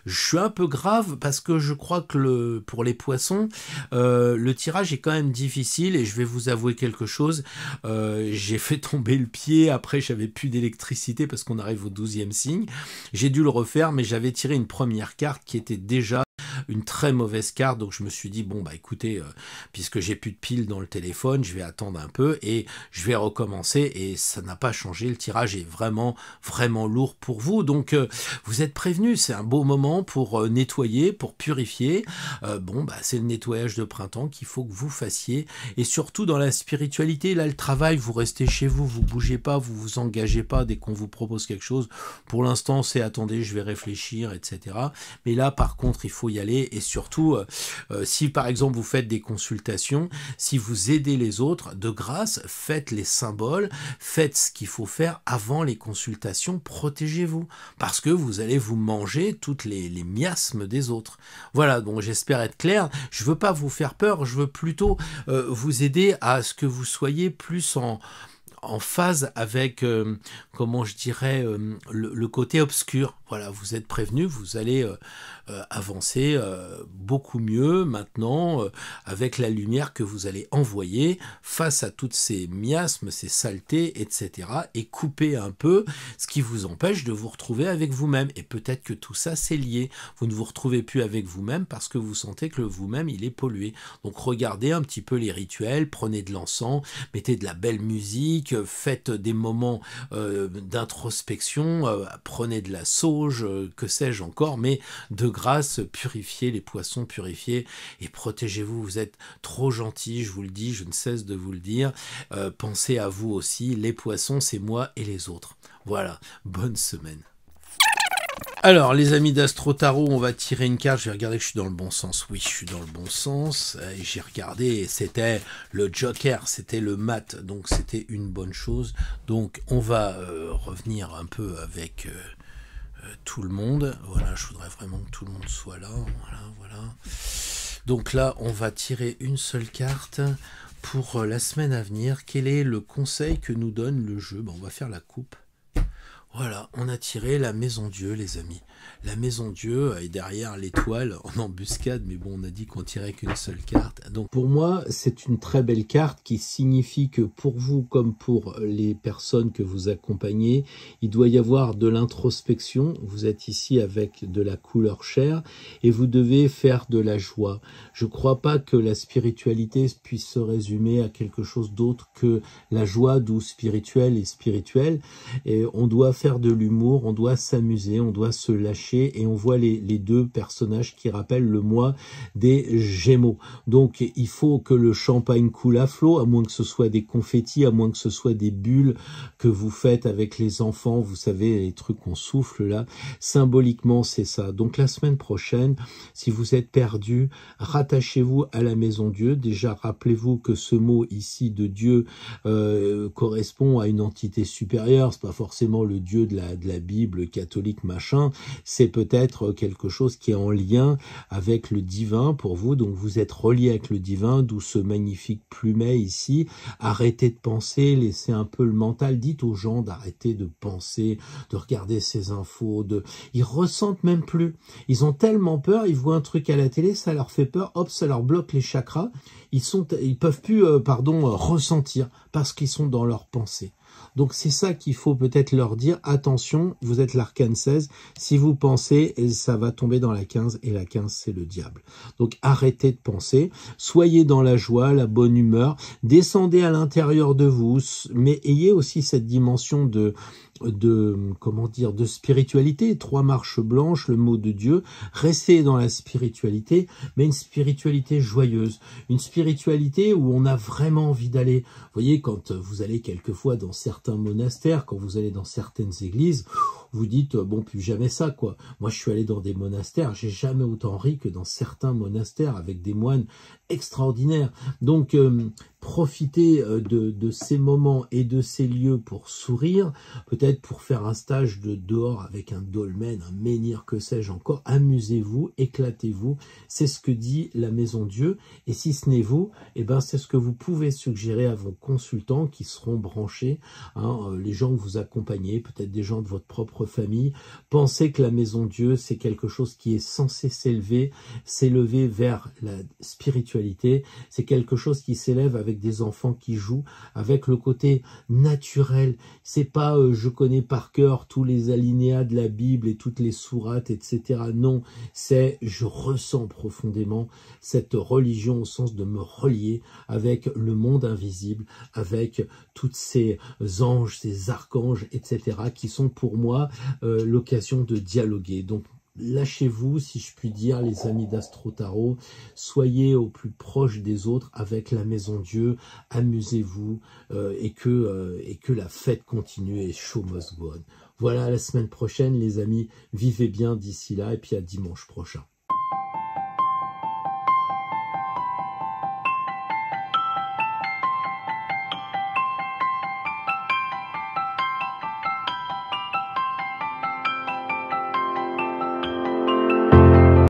je suis un peu grave parce que je crois que pour les poissons, le tirage est quand même difficile, et je vais vous avouer quelque chose. J'ai fait tomber le pied. Après, j'avais plus d'électricité parce qu'on arrive au 12e signe. J'ai dû le refaire, mais j'avais tiré une première carte qui était déjà une très mauvaise carte, donc je me suis dit bon bah écoutez, puisque j'ai plus de piles dans le téléphone, je vais attendre un peu et je vais recommencer, et ça n'a pas changé, le tirage est vraiment lourd pour vous, donc vous êtes prévenus, c'est un beau moment pour nettoyer, pour purifier. Bon bah c'est le nettoyage de printemps qu'il faut que vous fassiez, et surtout dans la spiritualité, là le travail, vous restez chez vous, vous bougez pas, vous vous engagez pas dès qu'on vous propose quelque chose. Pour l'instant c'est attendez, je vais réfléchir, etc. Mais là par contre il faut y aller. Et surtout, si par exemple vous faites des consultations, si vous aidez les autres, de grâce, faites les symboles, faites ce qu'il faut faire avant les consultations, protégez-vous, parce que vous allez vous manger toutes les miasmes des autres. Voilà, donc j'espère être clair, je veux pas vous faire peur, je veux plutôt vous aider à ce que vous soyez plus en phase avec, comment je dirais, le côté obscur. Voilà, vous êtes prévenus, vous allez avancer beaucoup mieux maintenant avec la lumière que vous allez envoyer face à toutes ces miasmes, ces saletés, etc. et couper un peu ce qui vous empêche de vous retrouver avec vous-même. Et peut-être que tout ça, c'est lié. Vous ne vous retrouvez plus avec vous-même parce que vous sentez que vous-même, il est pollué. Donc regardez un petit peu les rituels, prenez de l'encens, mettez de la belle musique, faites des moments d'introspection, prenez de la sauge, que sais-je encore, mais de grâce, purifiez les poissons, purifiez et protégez-vous. Vous êtes trop gentils, je vous le dis, je ne cesse de vous le dire. Pensez à vous aussi, les poissons, c'est moi et les autres. Voilà, bonne semaine. Alors, les amis d'Astro Tarot, on va tirer une carte. Je vais regarder que je suis dans le bon sens. Oui, je suis dans le bon sens. Et j'ai regardé et c'était le Joker, c'était le mat. Donc, c'était une bonne chose. Donc, on va revenir un peu avec tout le monde. Voilà, je voudrais vraiment que tout le monde soit là. Voilà. Donc là, on va tirer une seule carte pour la semaine à venir. Quel est le conseil que nous donne le jeu? On va faire la coupe. Voilà, on a tiré la Maison Dieu, les amis. La Maison Dieu est derrière l'étoile en embuscade, mais bon, on a dit qu'on tirait qu'une seule carte. Donc pour moi, c'est une très belle carte qui signifie que pour vous, comme pour les personnes que vous accompagnez, il doit y avoir de l'introspection. Vous êtes ici avec de la couleur chair et vous devez faire de la joie. Je ne crois pas que la spiritualité puisse se résumer à quelque chose d'autre que la joie, d'où spirituel et spirituel. Et on doit faire de l'humour, on doit s'amuser, on doit se lâcher, et on voit les deux personnages qui rappellent le mois des Gémeaux. Donc il faut que le champagne coule à flot, à moins que ce soit des confettis, à moins que ce soit des bulles que vous faites avec les enfants, vous savez, les trucs qu'on souffle là. Symboliquement, c'est ça. Donc la semaine prochaine, si vous êtes perdu, rattachez-vous à la Maison Dieu. Déjà, rappelez-vous que ce mot ici de Dieu correspond à une entité supérieure. C'est pas forcément le Dieu Dieu de la Bible catholique machin, c'est peut-être quelque chose qui est en lien avec le divin pour vous, donc vous êtes relié avec le divin, d'où ce magnifique plumet ici. Arrêtez de penser, laissez un peu le mental, dites aux gens d'arrêter de penser, de regarder ces infos, ils ressentent même plus, ils ont tellement peur, ils voient un truc à la télé, ça leur fait peur, hop, ça leur bloque les chakras, ils peuvent plus, ressentir, parce qu'ils sont dans leur pensée. Donc c'est ça qu'il faut peut-être leur dire, attention, vous êtes l'arcane 16, si vous pensez, ça va tomber dans la 15, et la 15 c'est le diable. Donc arrêtez de penser, soyez dans la joie, la bonne humeur, descendez à l'intérieur de vous, mais ayez aussi cette dimension de spiritualité, 3 marches blanches, le mot de Dieu, restez dans la spiritualité, mais une spiritualité joyeuse, une spiritualité où on a vraiment envie d'aller. Vous voyez, quand vous allez quelquefois dans certains monastères, quand vous allez dans certaines églises, vous dites, bon, plus jamais ça, quoi. Moi, je suis allé dans des monastères, j'ai jamais autant ri que dans certains monastères avec des moines extraordinaires. Donc, profitez de ces moments et de ces lieux pour sourire, peut-être pour faire un stage de dehors avec un dolmen, un menhir, que sais-je encore. Amusez-vous, éclatez-vous, c'est ce que dit la Maison Dieu. Et si ce n'est vous, eh ben, c'est ce que vous pouvez suggérer à vos consultants qui seront branchés, les gens que vous accompagnez, peut-être des gens de votre propre famille. Pensez que la Maison Dieu, c'est quelque chose qui est censé s'élever vers la spiritualité. C'est quelque chose qui s'élève avec des enfants qui jouent, avec le côté naturel. C'est pas je connais par cœur tous les alinéas de la Bible et toutes les sourates, etc. Non, c'est je ressens profondément cette religion au sens de me relier avec le monde invisible, avec toutes ces anges, ces archanges, etc. qui sont pour moi l'occasion de dialoguer. Donc lâchez-vous, si je puis dire, les amis d'Astro Tarot, soyez au plus proche des autres avec la Maison Dieu, amusez-vous et que la fête continue et show must go on. Voilà, à la semaine prochaine les amis, vivez bien d'ici là et puis à dimanche prochain.